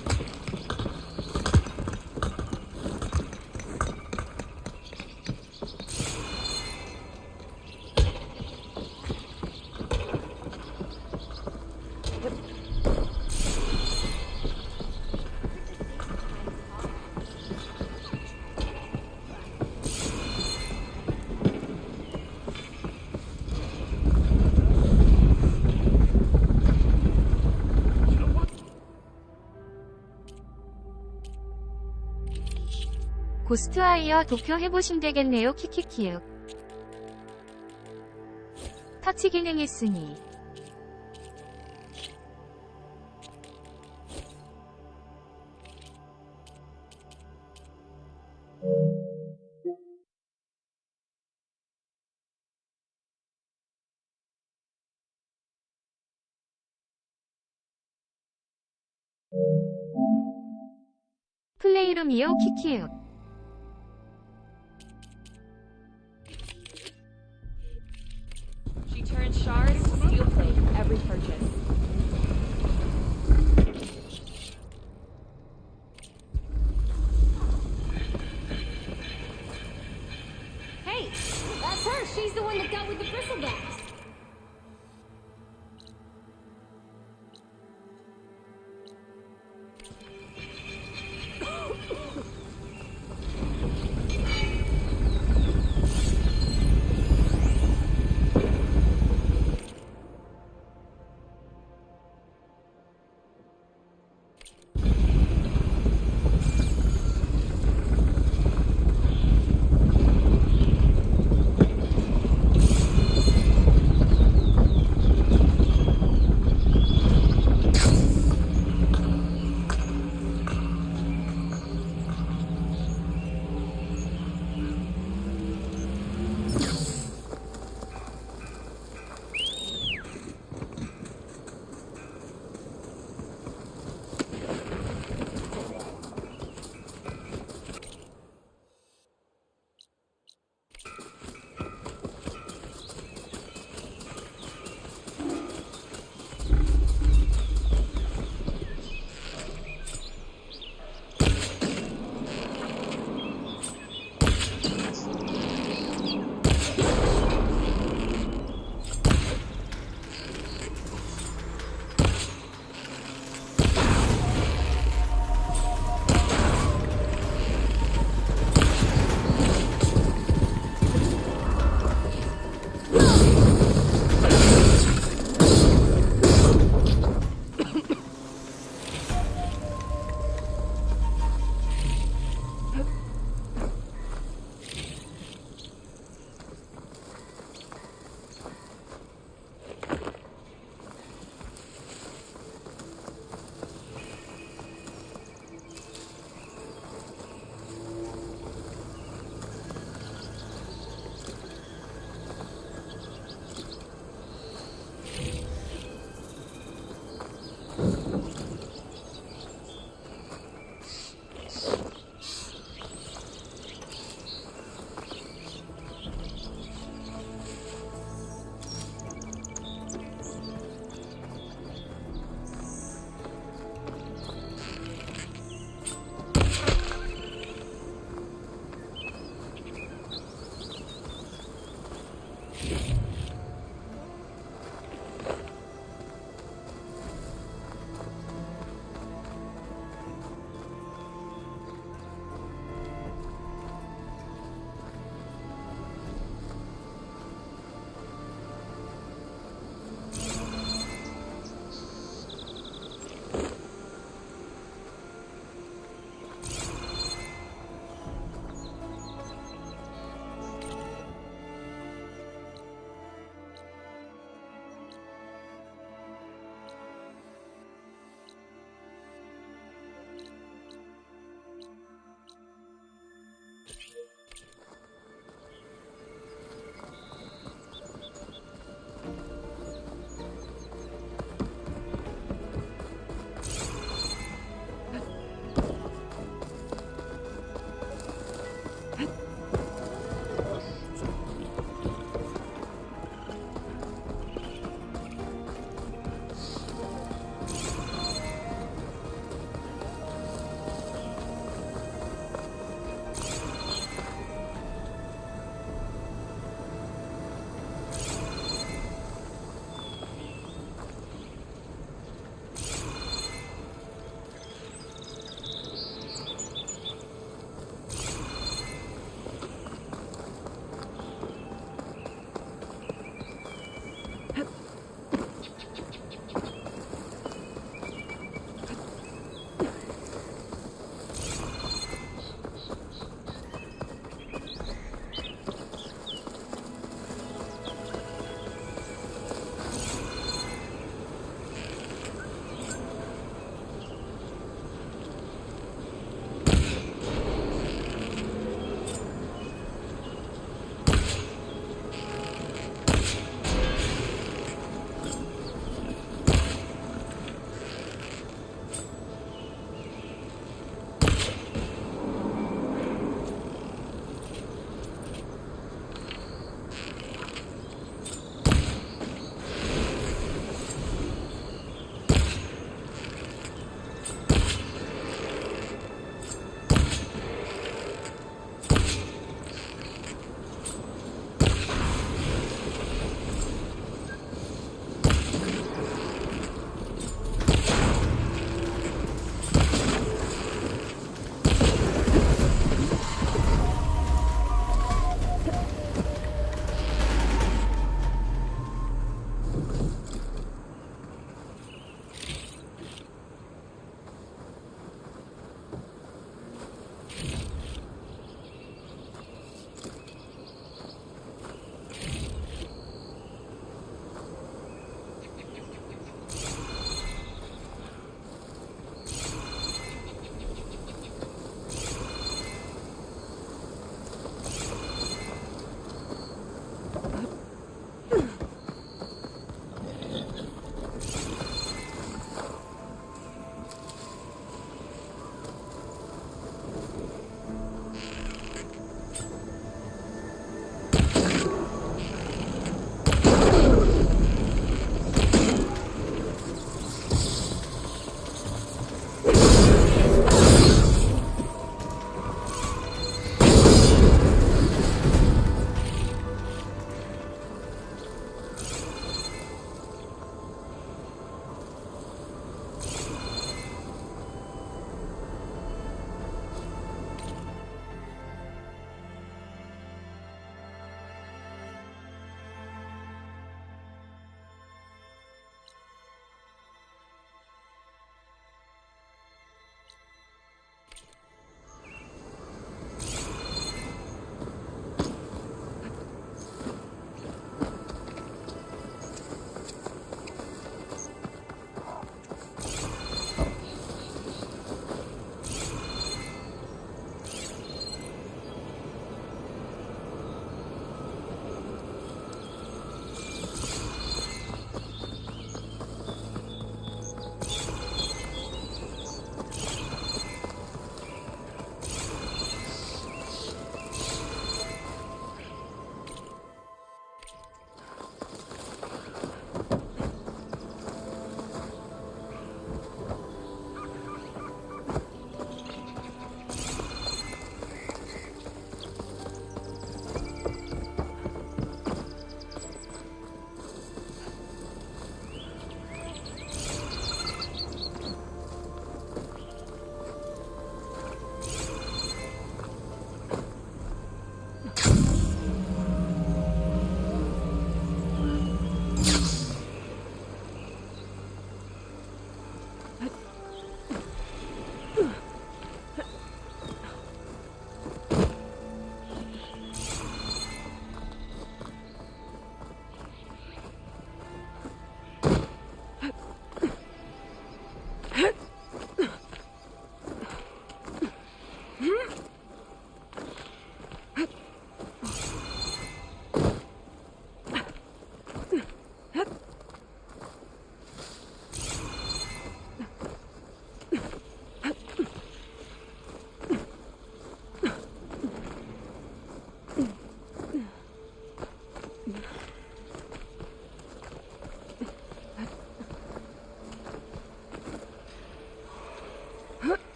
고스트와이어 도쿄 해보심 되겠네요. 키키키윽. 터치 기능 있으니. 플레이룸이요. 키키윽. She turns shards to steel plate every purchase. Hey, that's her. She's the one that got with the bristlebacks.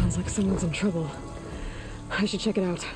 Sounds like someone's in trouble. I should check it out.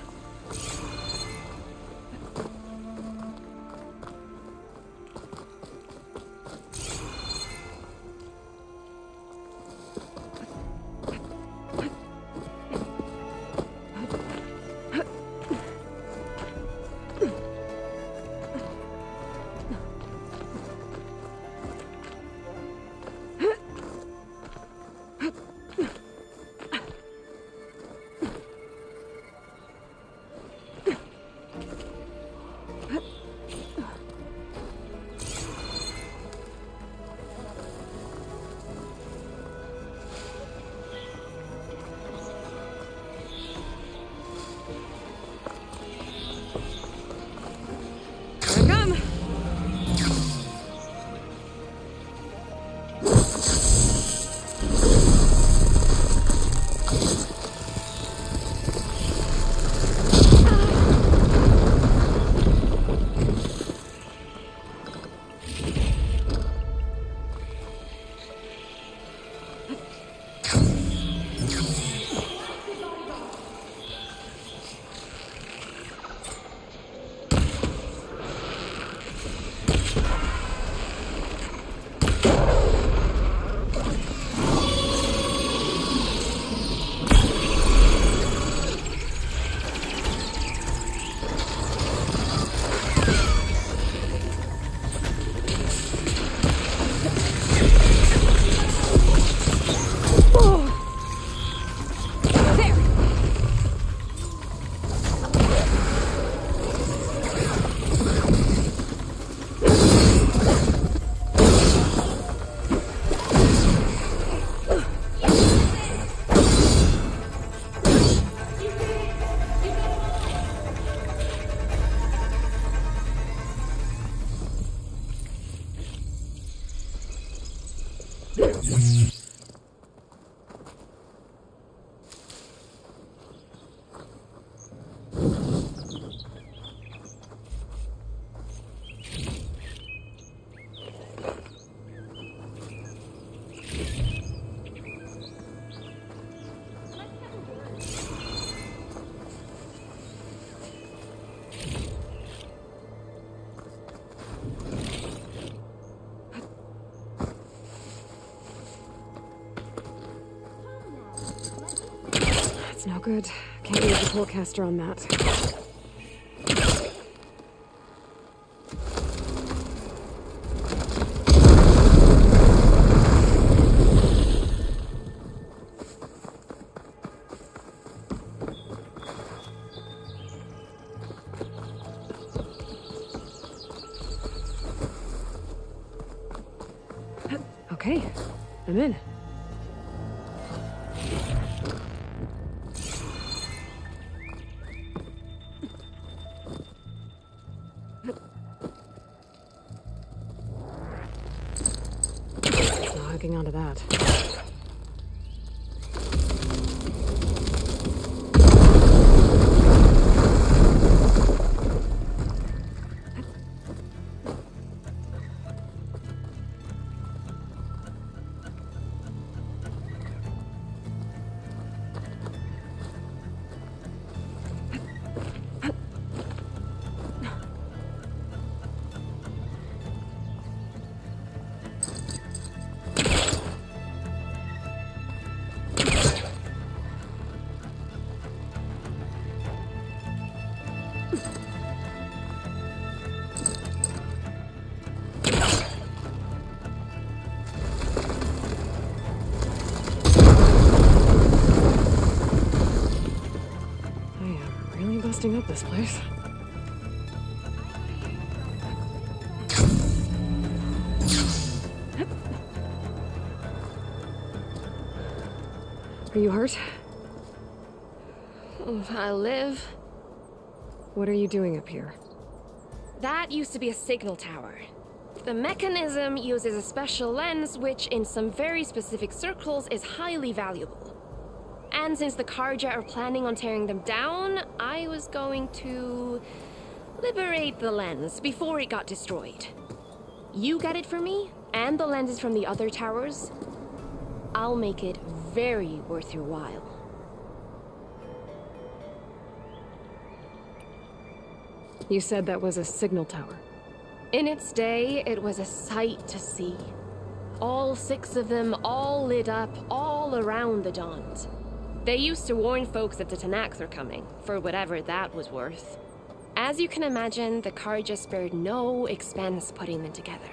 That's no good. Can't use the forecaster on that. Okay, I'm in. Not hooking onto that. Busting up this place. Are you hurt? I live. What are you doing up here? That used to be a signal tower. The mechanism uses a special lens which, in some very specific circles, is highly valuable. And since the Karja are planning on tearing them down, I was going to liberate the lens before it got destroyed. You get it for me, and the lenses from the other towers. I'll make it very worth your while. You said that was a signal tower. In its day, it was a sight to see. All 6 of them, all lit up, all around the Daunt. They used to warn folks that the Tanakh were coming, for whatever that was worth. As you can imagine, the Karja spared no expense putting them together.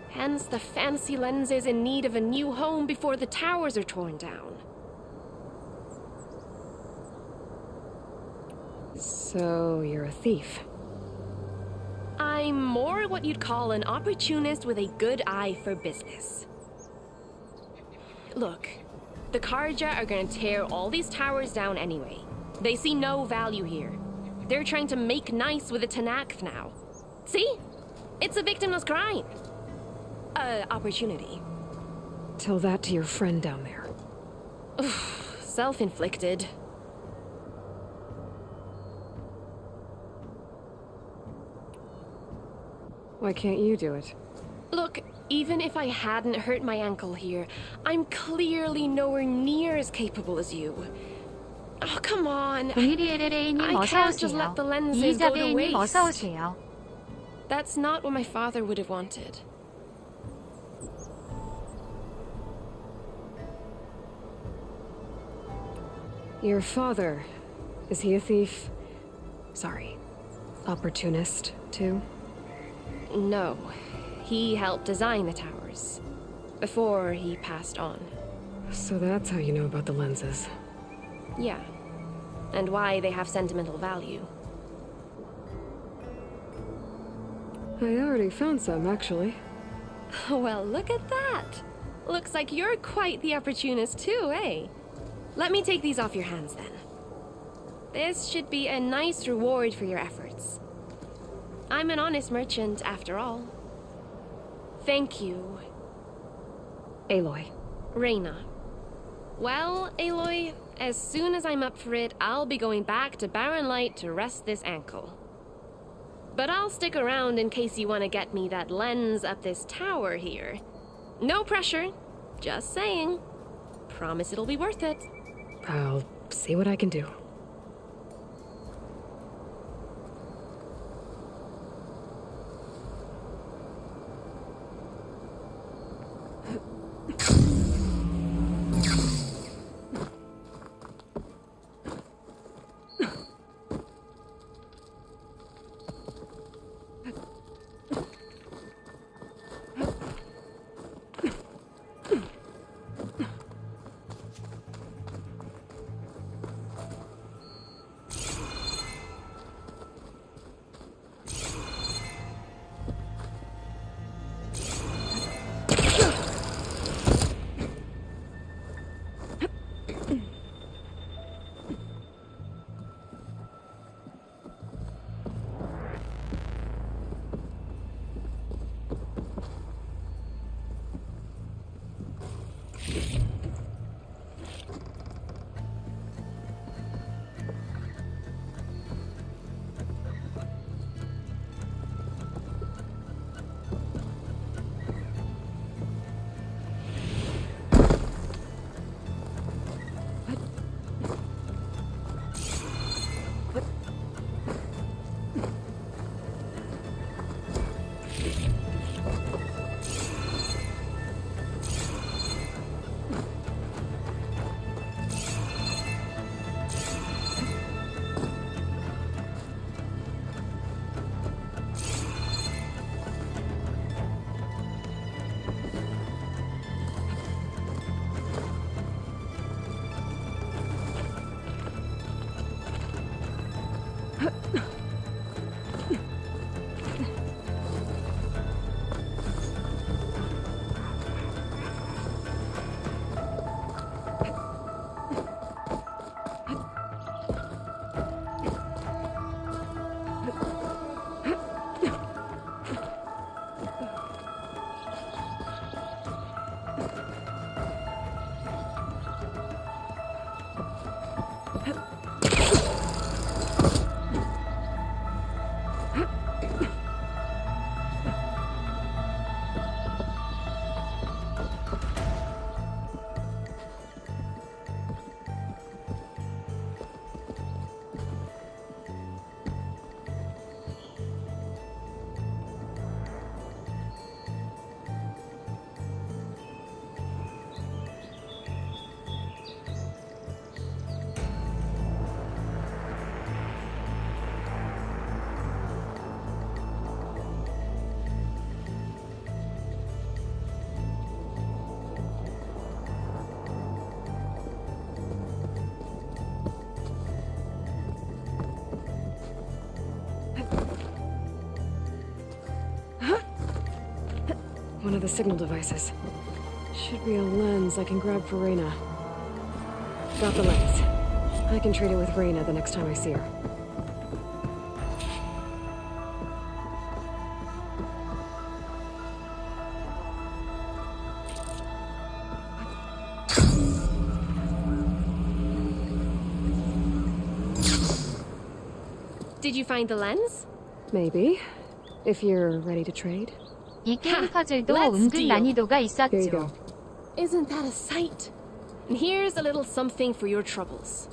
Hence the fancy lenses in need of a new home before the towers are torn down. So, you're a thief. I'm more what you'd call an opportunist with a good eye for business. Look, the Karja are gonna tear all these towers down anyway. They see no value here. They're trying to make nice with the Tanakh now. See? It's a victimless crime. Opportunity. Tell that to your friend down there. Self-inflicted. Why can't you do it? Look, even if I hadn't hurt my ankle here, I'm clearly nowhere near as capable as you. Oh, come on. VDLLA님 I 어서 can't just 오세요. let the lenses go to 이자벨님 waste. 어서 오세요. That's not what my father would have wanted. Your father, is he a thief? Sorry, opportunist, too? No. He helped design the towers. Before he passed on. So that's how you know about the lenses. Yeah. And why they have sentimental value. I already found some, actually. Well, look at that. Looks like you're quite the opportunist too, eh? Let me take these off your hands then. This should be a nice reward for your efforts. I'm an honest merchant, after all. Thank you. Aloy. Reyna. Well, Aloy, as soon as I'm up for it, I'll be going back to Barren Light to rest this ankle. But I'll stick around in case you want to get me that lens up this tower here. No pressure. Just saying. Promise it'll be worth it. I'll see what I can do. the signal devices. Should be a lens I can grab for Reyna. Got the lens. I can trade it with Reyna the next time I see her. Did you find the lens? Maybe. If you're ready to trade. 이 게임 퍼즐도 let's 은근 deal. 난이도가 Here you 있었죠. go. Isn't that a sight? And here's a little something for your troubles.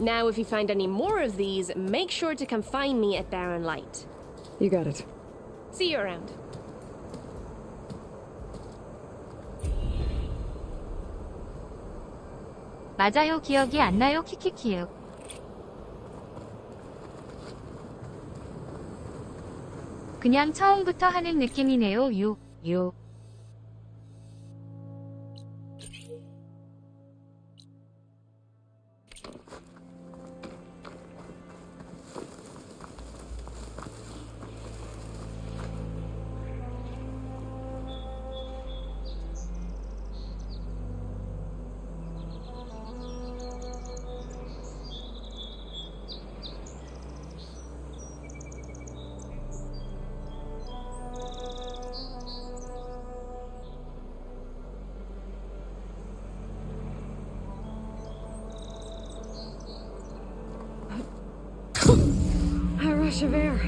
Now, if you find any more of these, make sure to come find me at Barren Light. You got it. See you around. 맞아요. 기억이 안 나요. 키키키요. 그냥 처음부터 하는 느낌이네요. 유. A rush of air.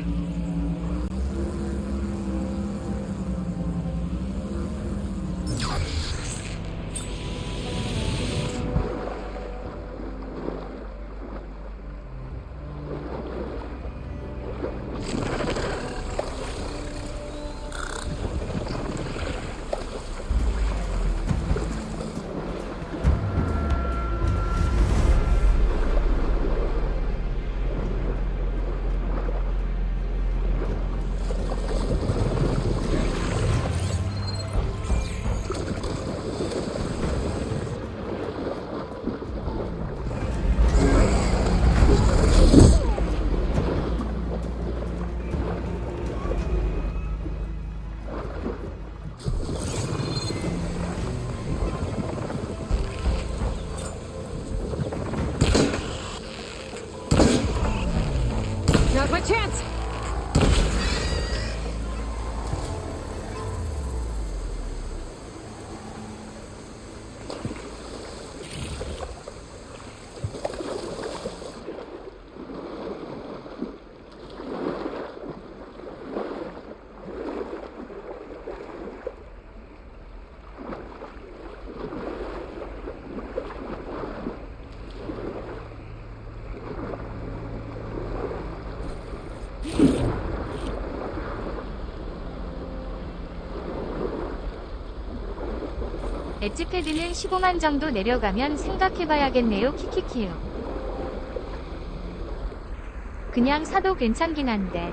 Now's my chance! 엣지패드는 15만 정도 내려가면 생각해봐야겠네요. 키키키요. 그냥 사도 괜찮긴 한데.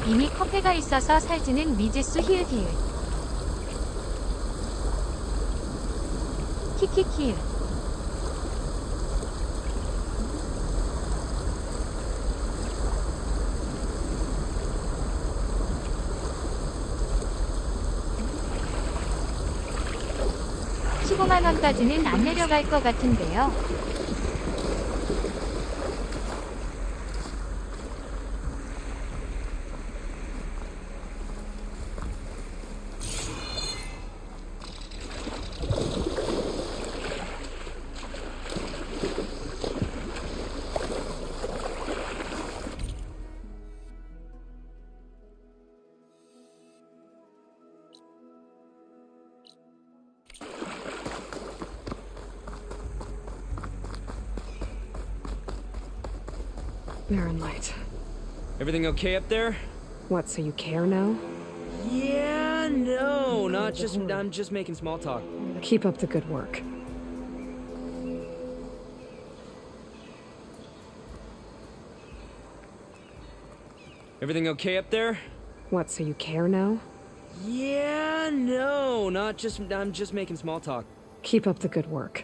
이미 컵회가 있어서 살지는 미지수 히읗히읗. 키키키요. $15만원까지는 안 내려갈 것 같은데요. Barren Light. Everything okay up there? What, so you care now? Yeah, no, not just. I'm just making small talk. Keep up the good work. Everything okay up there? What, so you care now? Yeah, no, not just. I'm just making small talk. Keep up the good work.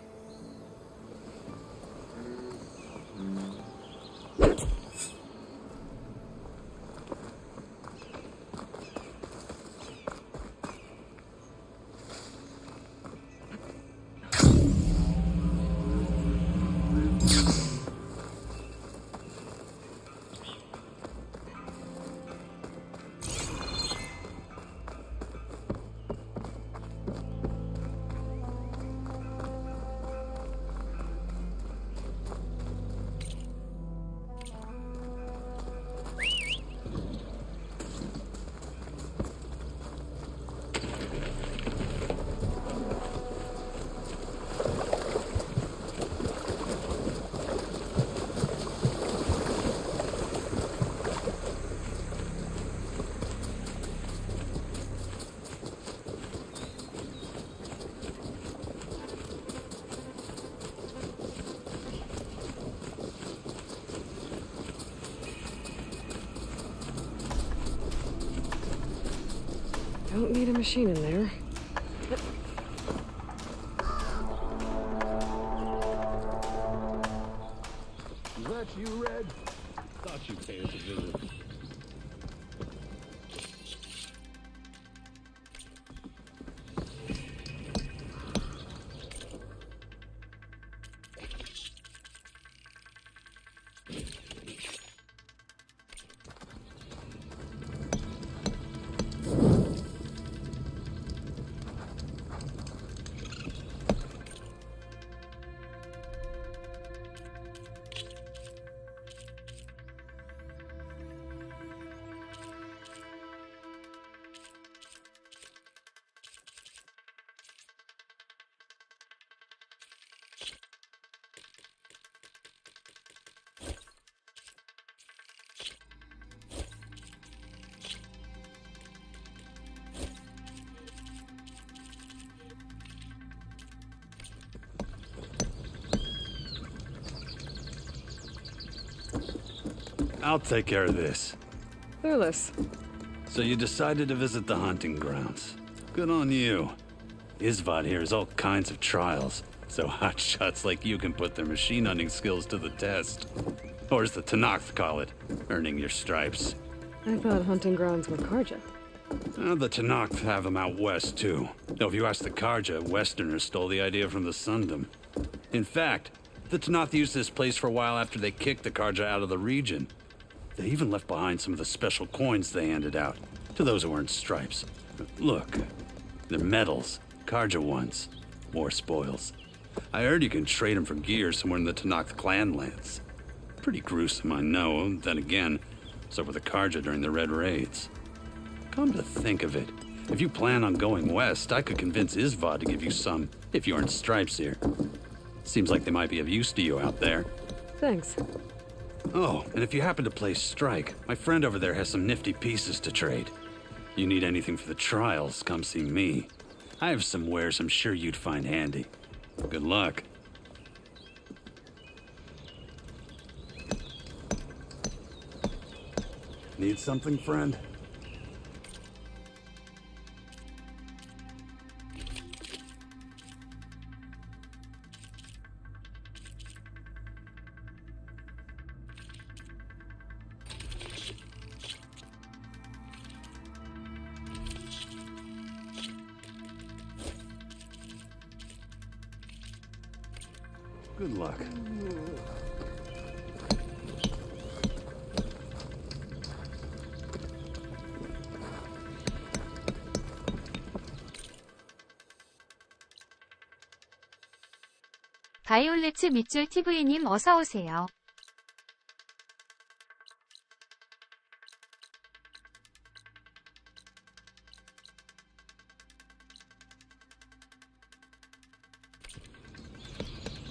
Don't need a machine in there. Is that you, Red? Thought you'd pay us a visit. I'll take care of this. Clueless. So you decided to visit the hunting grounds. Good on you. Isvad here has all kinds of trials, so hotshots like you can put their machine hunting skills to the test. Or as the Tenakth call it, earning your stripes. I thought hunting grounds were Karja. The Tenakth have them out west, too. Though if you ask the Karja, Westerners stole the idea from the Sundom. In fact, the Tenakth used this place for a while after they kicked the Karja out of the region. They even left behind some of the special coins they handed out to those who earned stripes. Look, they're medals, Karja ones, war spoils. I heard you can trade them for gear somewhere in the Tenakth clan lands. Pretty gruesome, I know. Then again, so were the Karja during the Red Raids. Come to think of it, if you plan on going west, I could convince Isvad to give you some, if you earn stripes here. Seems like they might be of use to you out there. Thanks. Oh, and if you happen to play Strike, my friend over there has some nifty pieces to trade. You need anything for the trials, come see me. I have some wares I'm sure you'd find handy. Good luck. Need something, friend? Good luck. 바이올레츠 밑줄 TV님 어서오세요.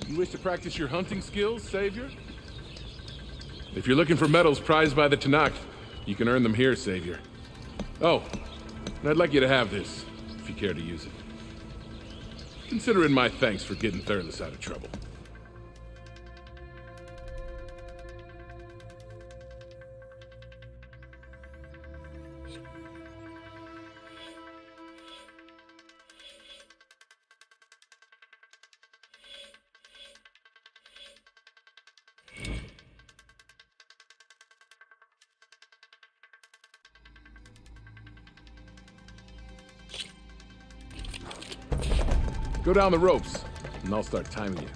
You wish to practice your hunting skills, Savior? If you're looking for medals prized by the Tenakth, you can earn them here, Savior. Oh, and I'd like you to have this, if you care to use it. Consider it my thanks for getting Thurles out of trouble. Go down the ropes, and I'll start timing you.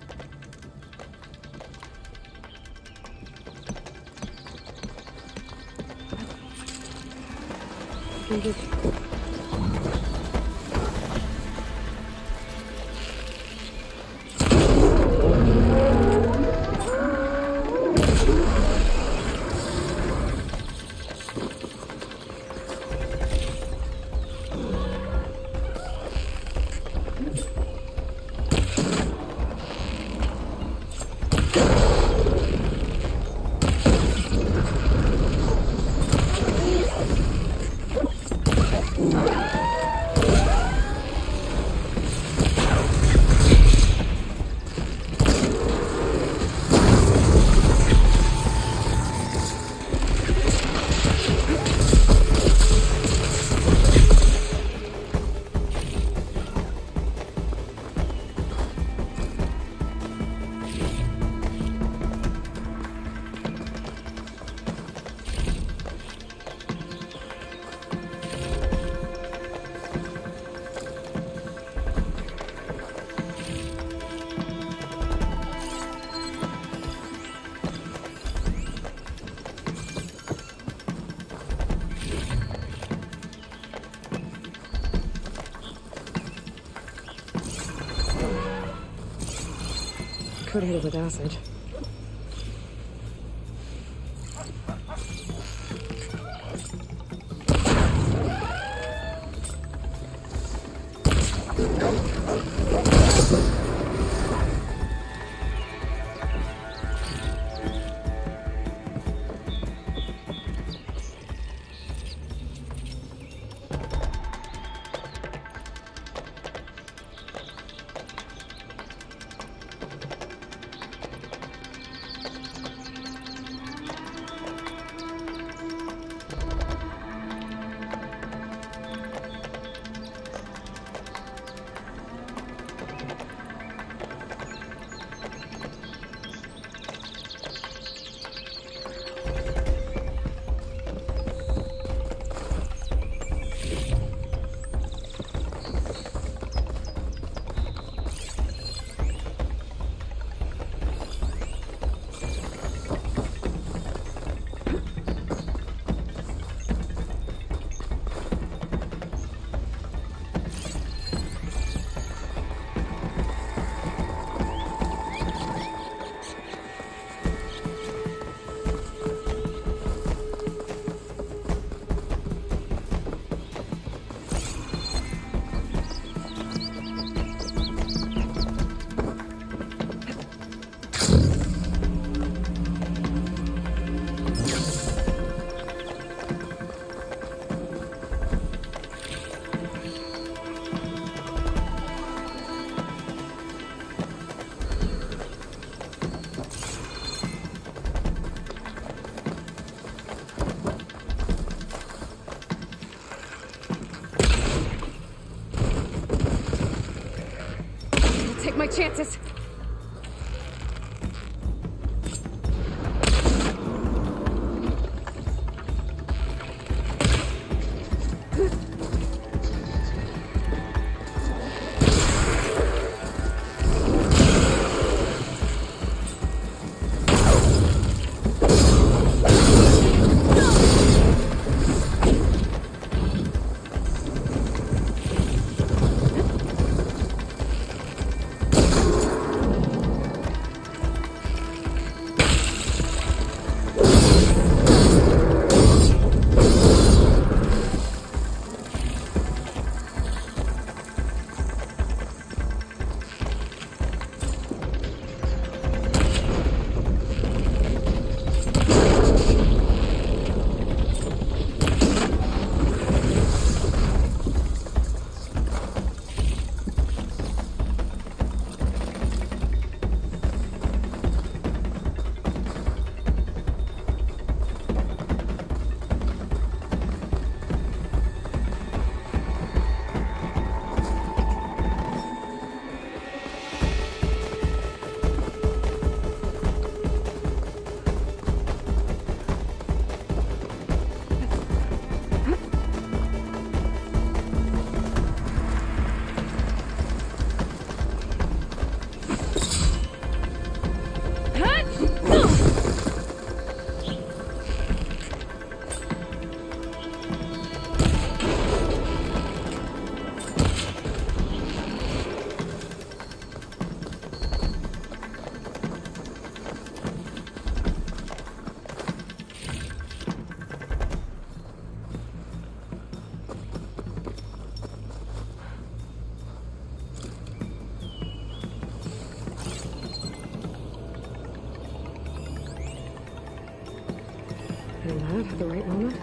could hit it with acid. Take my chances. And that at the right moment?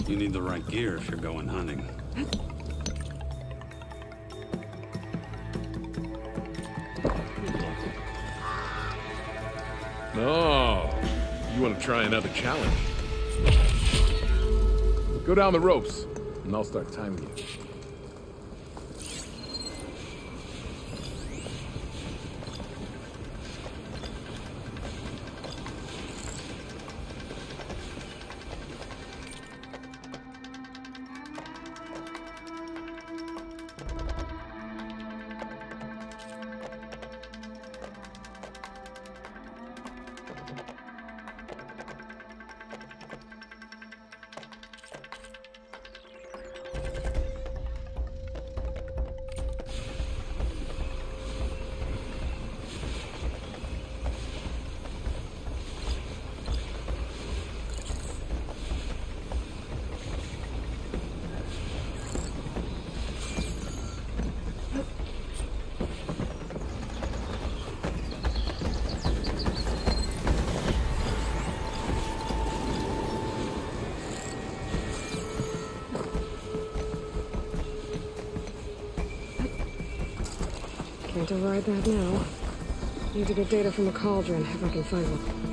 You need the right gear if you're going hunting. Oh, you want to try another challenge? Go down the ropes, and I'll start timing you. Can't override that now. Need to get data from the cauldron if I can find one.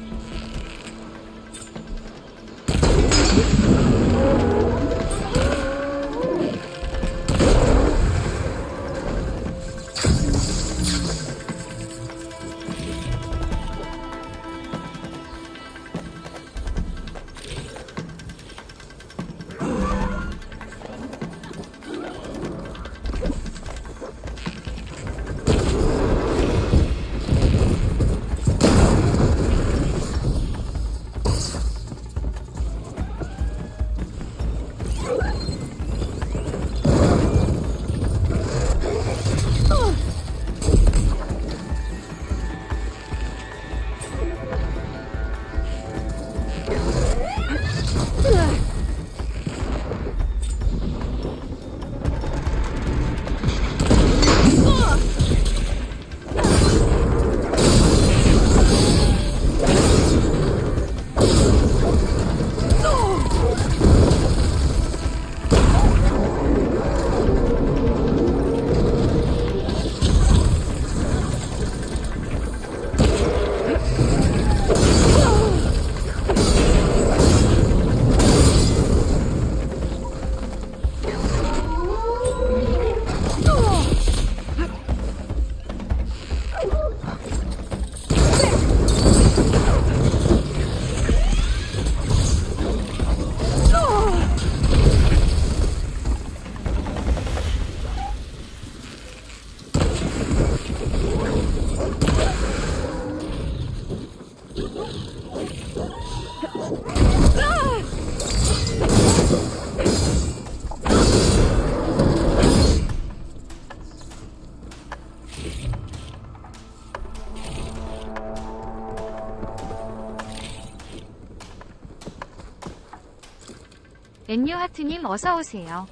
엔유하트님 어서오세요.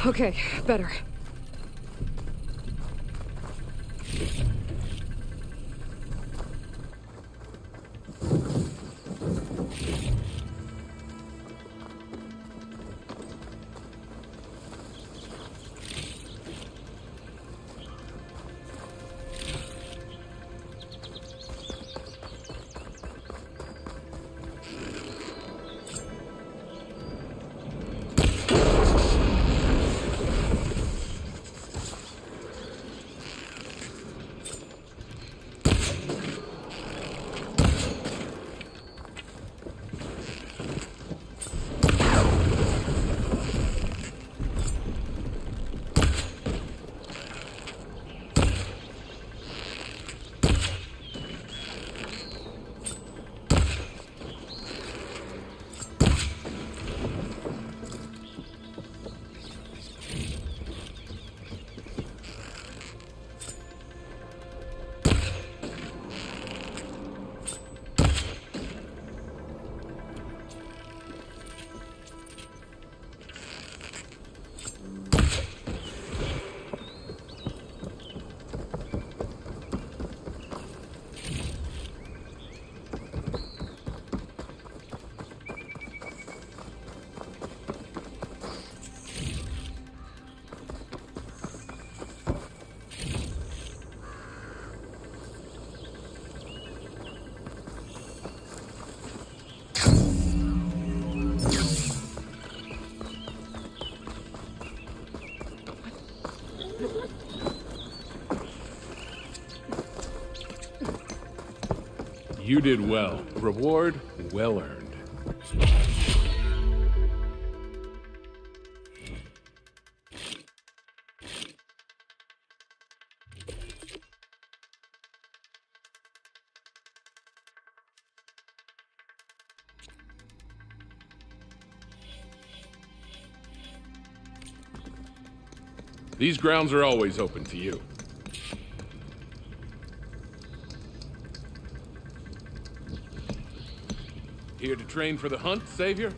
Okay, better. You did well. Reward well earned. These grounds are always open to you. Here to train for the hunt, Savior?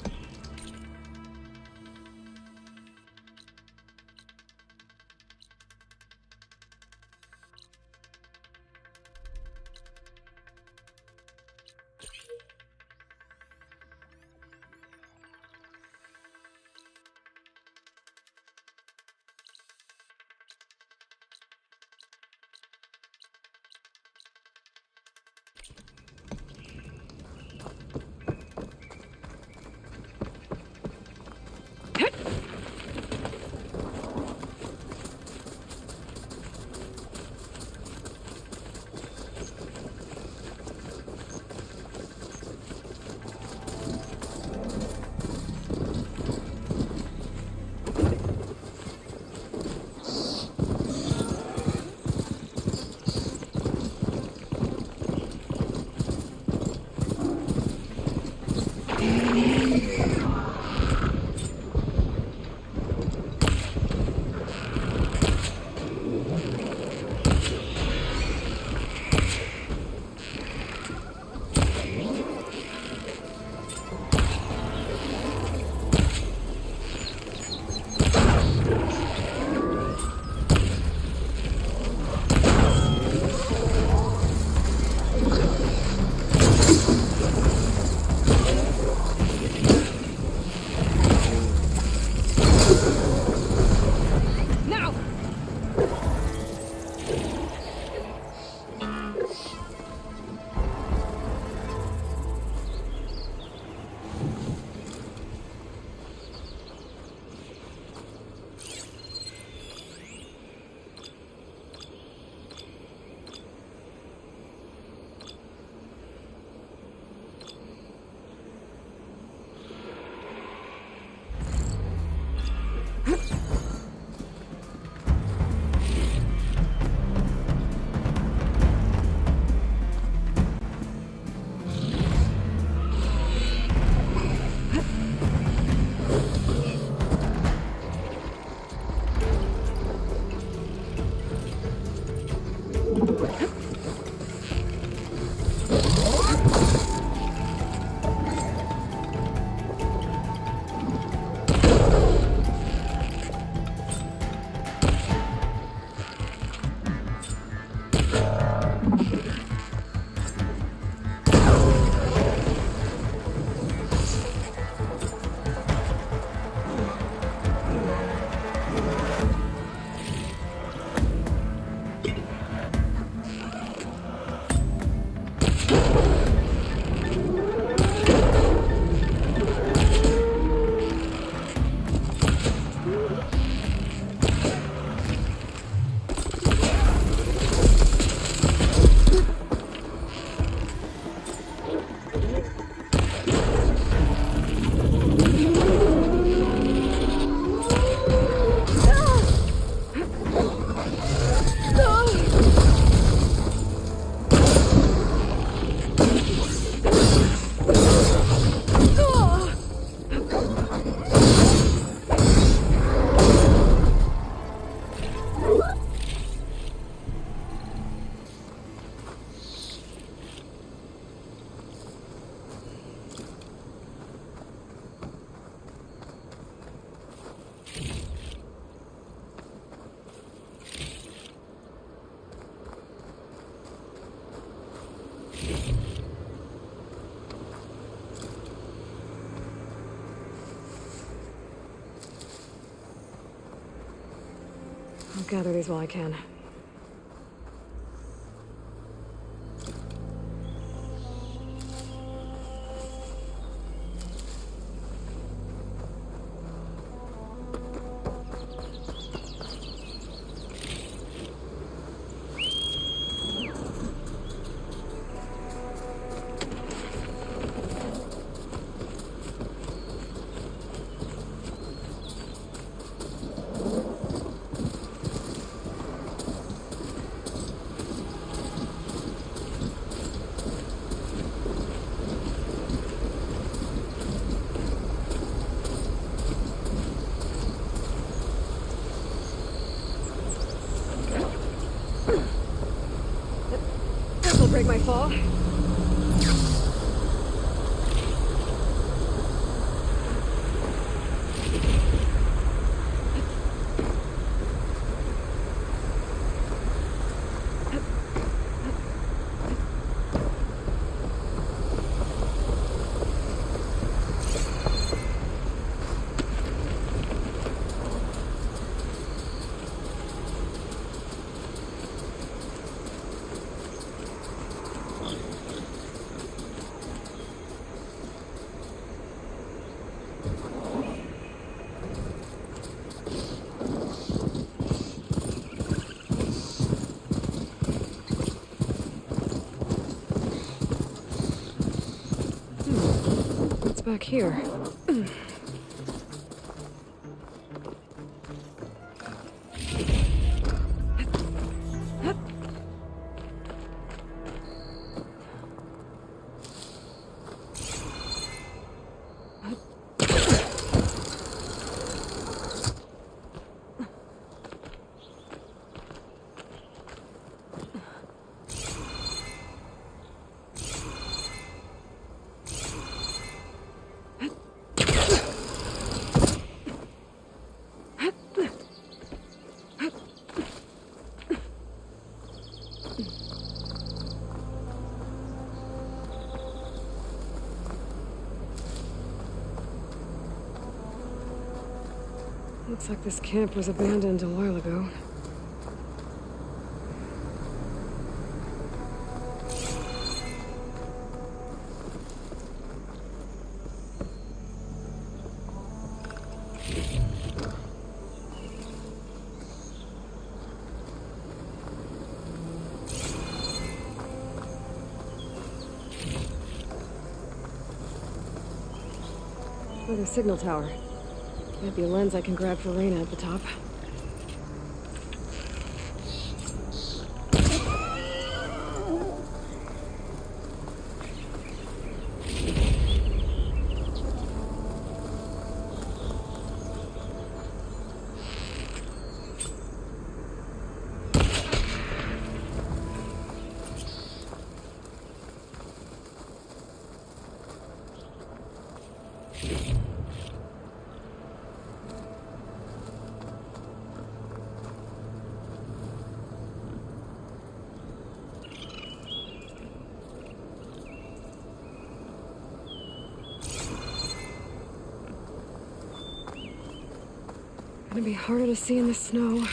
I'll gather these while I can. break my fall. What's back here? Looks like this camp was abandoned a while ago. Another signal tower. Might be a lens I can grab for Reyna at the top. Gonna be harder to see in the snow.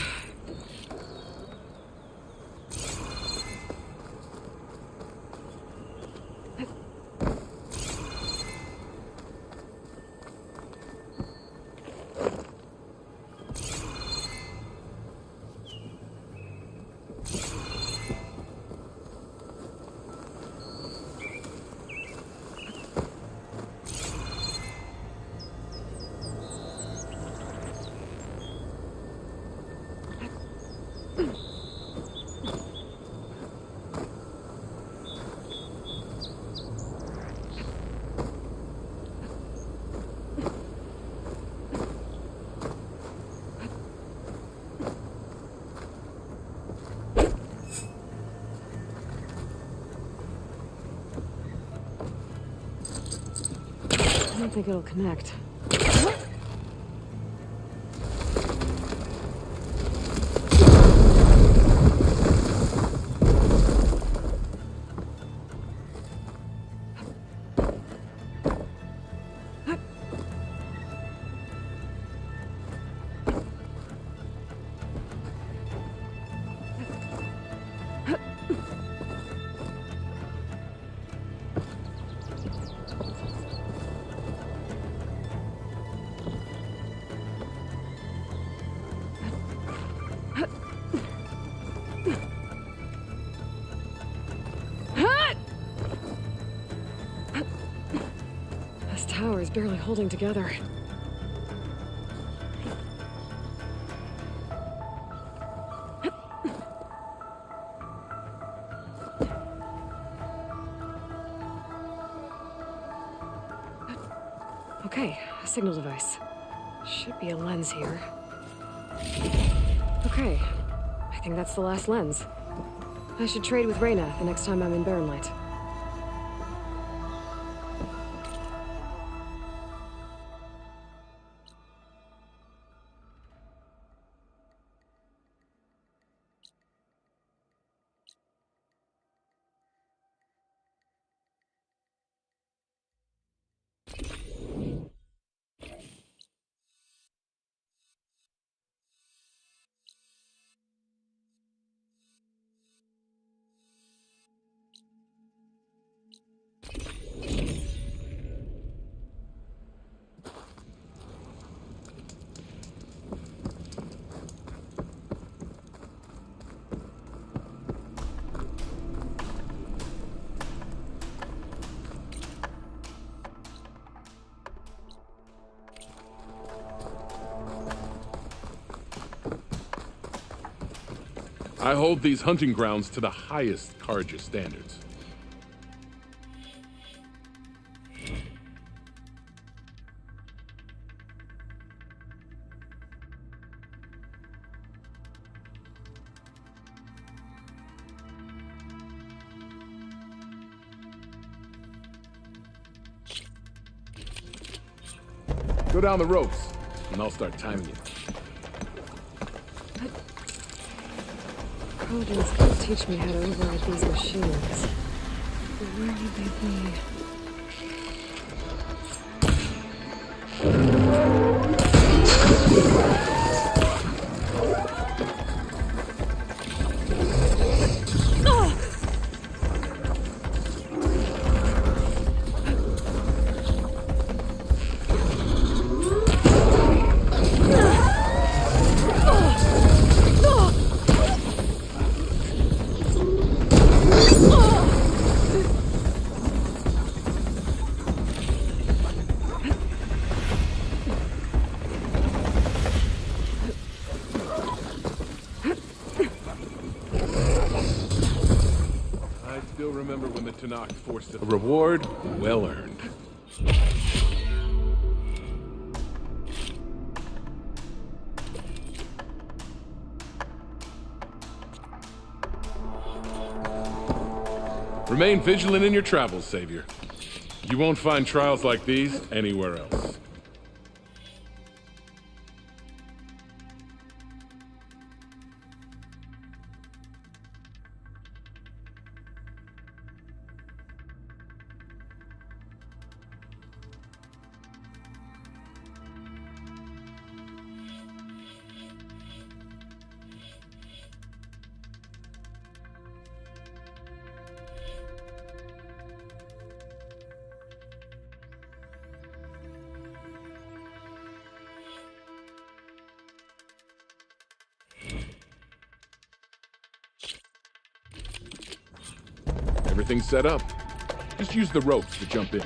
I don't think it'll connect. This tower is barely holding together. Okay, a signal device. Should be a lens here. Okay, I think that's the last lens. I should trade with Reyna the next time I'm in Barrenlight. I hold these hunting grounds to the highest Karja standards. Go down the ropes, and I'll start timing you. Paladins can't teach me how to override these machines. Where would they be? Tanakh forced a reward well earned. Remain vigilant in your travels, Savior. You won't find trials like these anywhere else. Everything's set up. Just use the ropes to jump in.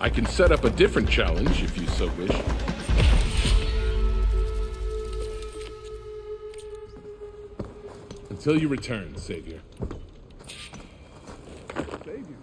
I can set up a different challenge if you so wish. Until you return, Savior. Savior.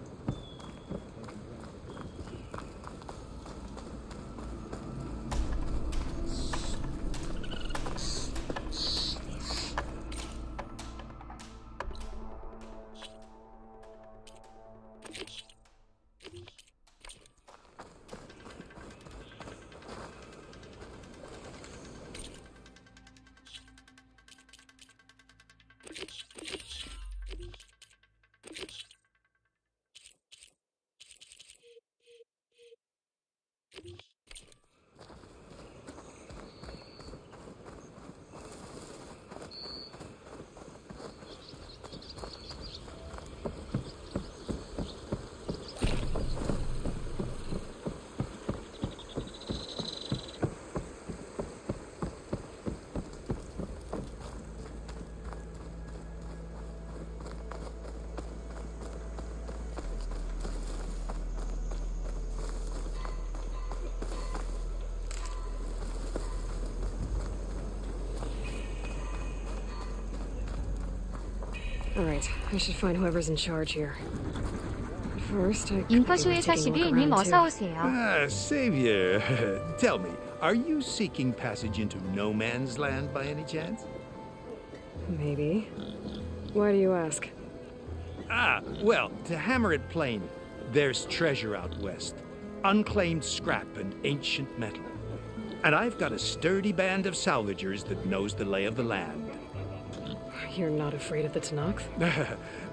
Alright, I should find whoever's in charge here. But first, I 인포쇼에서 12님 어서 오세요. Savior, tell me, are you seeking passage into no man's land by any chance? Maybe. Why do you ask? Well, to hammer it plain, there's treasure out west. Unclaimed scrap and ancient metal. And I've got a sturdy band of salvagers that knows the lay of the land. You're not afraid of the Tanakh?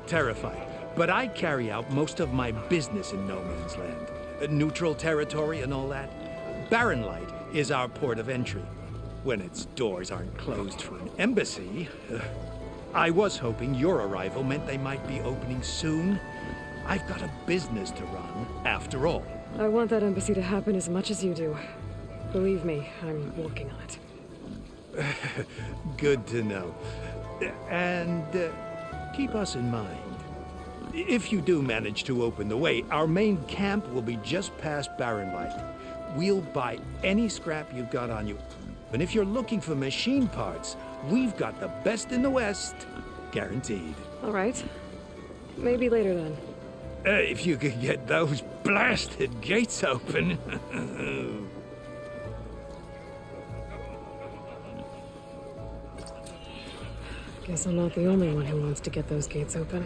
Terrified. But I carry out most of my business in no man's land. Neutral territory and all that. Barren Light is our port of entry. When its doors aren't closed for an embassy. I was hoping your arrival meant they might be opening soon. I've got a business to run, after all. I want that embassy to happen as much as you do. Believe me, I'm working on it. Good to know. And keep us in mind. If you do manage to open the way, our main camp will be just past Barren Light. We'll buy any scrap you've got on you. And if you're looking for machine parts, we've got the best in the West. Guaranteed. All right. Maybe later then. If you could get those blasted gates open. Guess I'm not the only one who wants to get those gates open.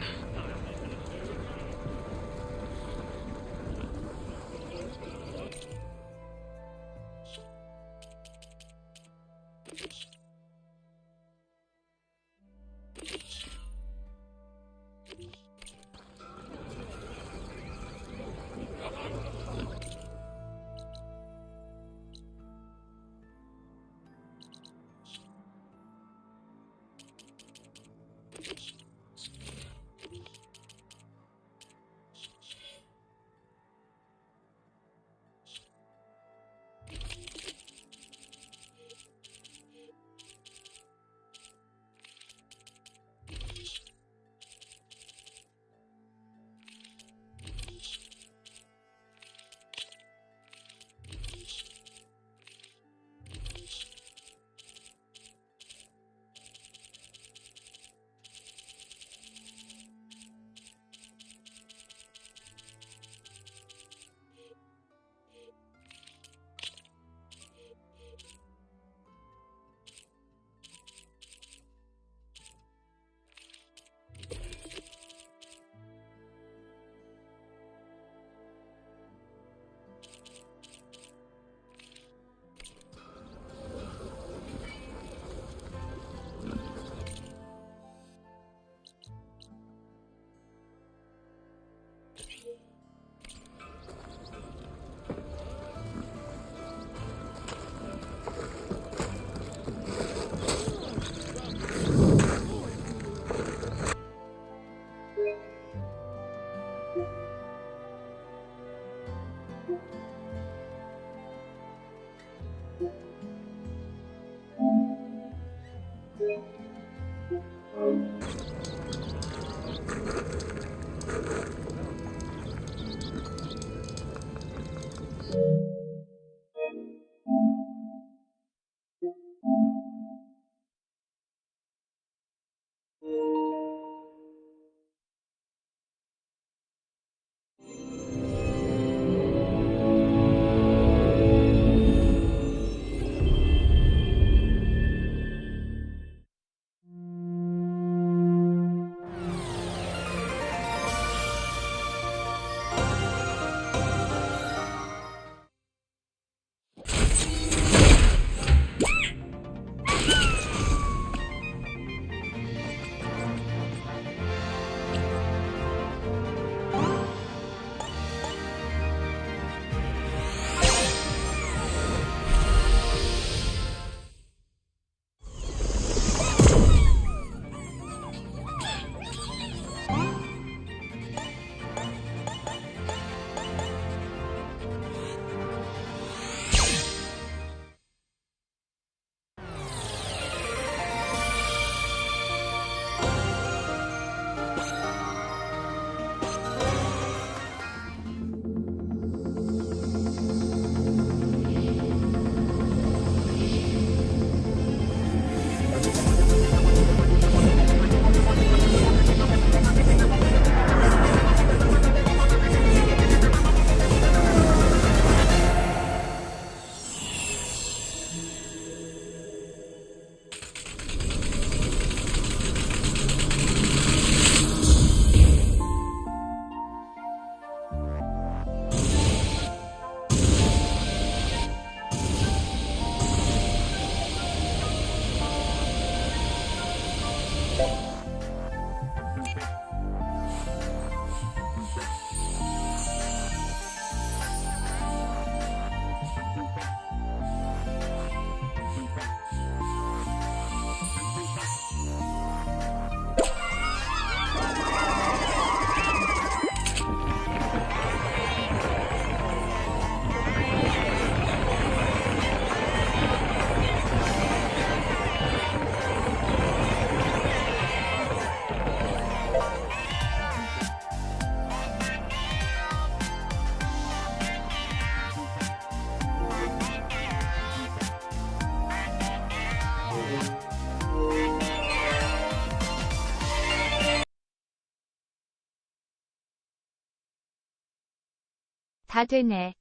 다 되네.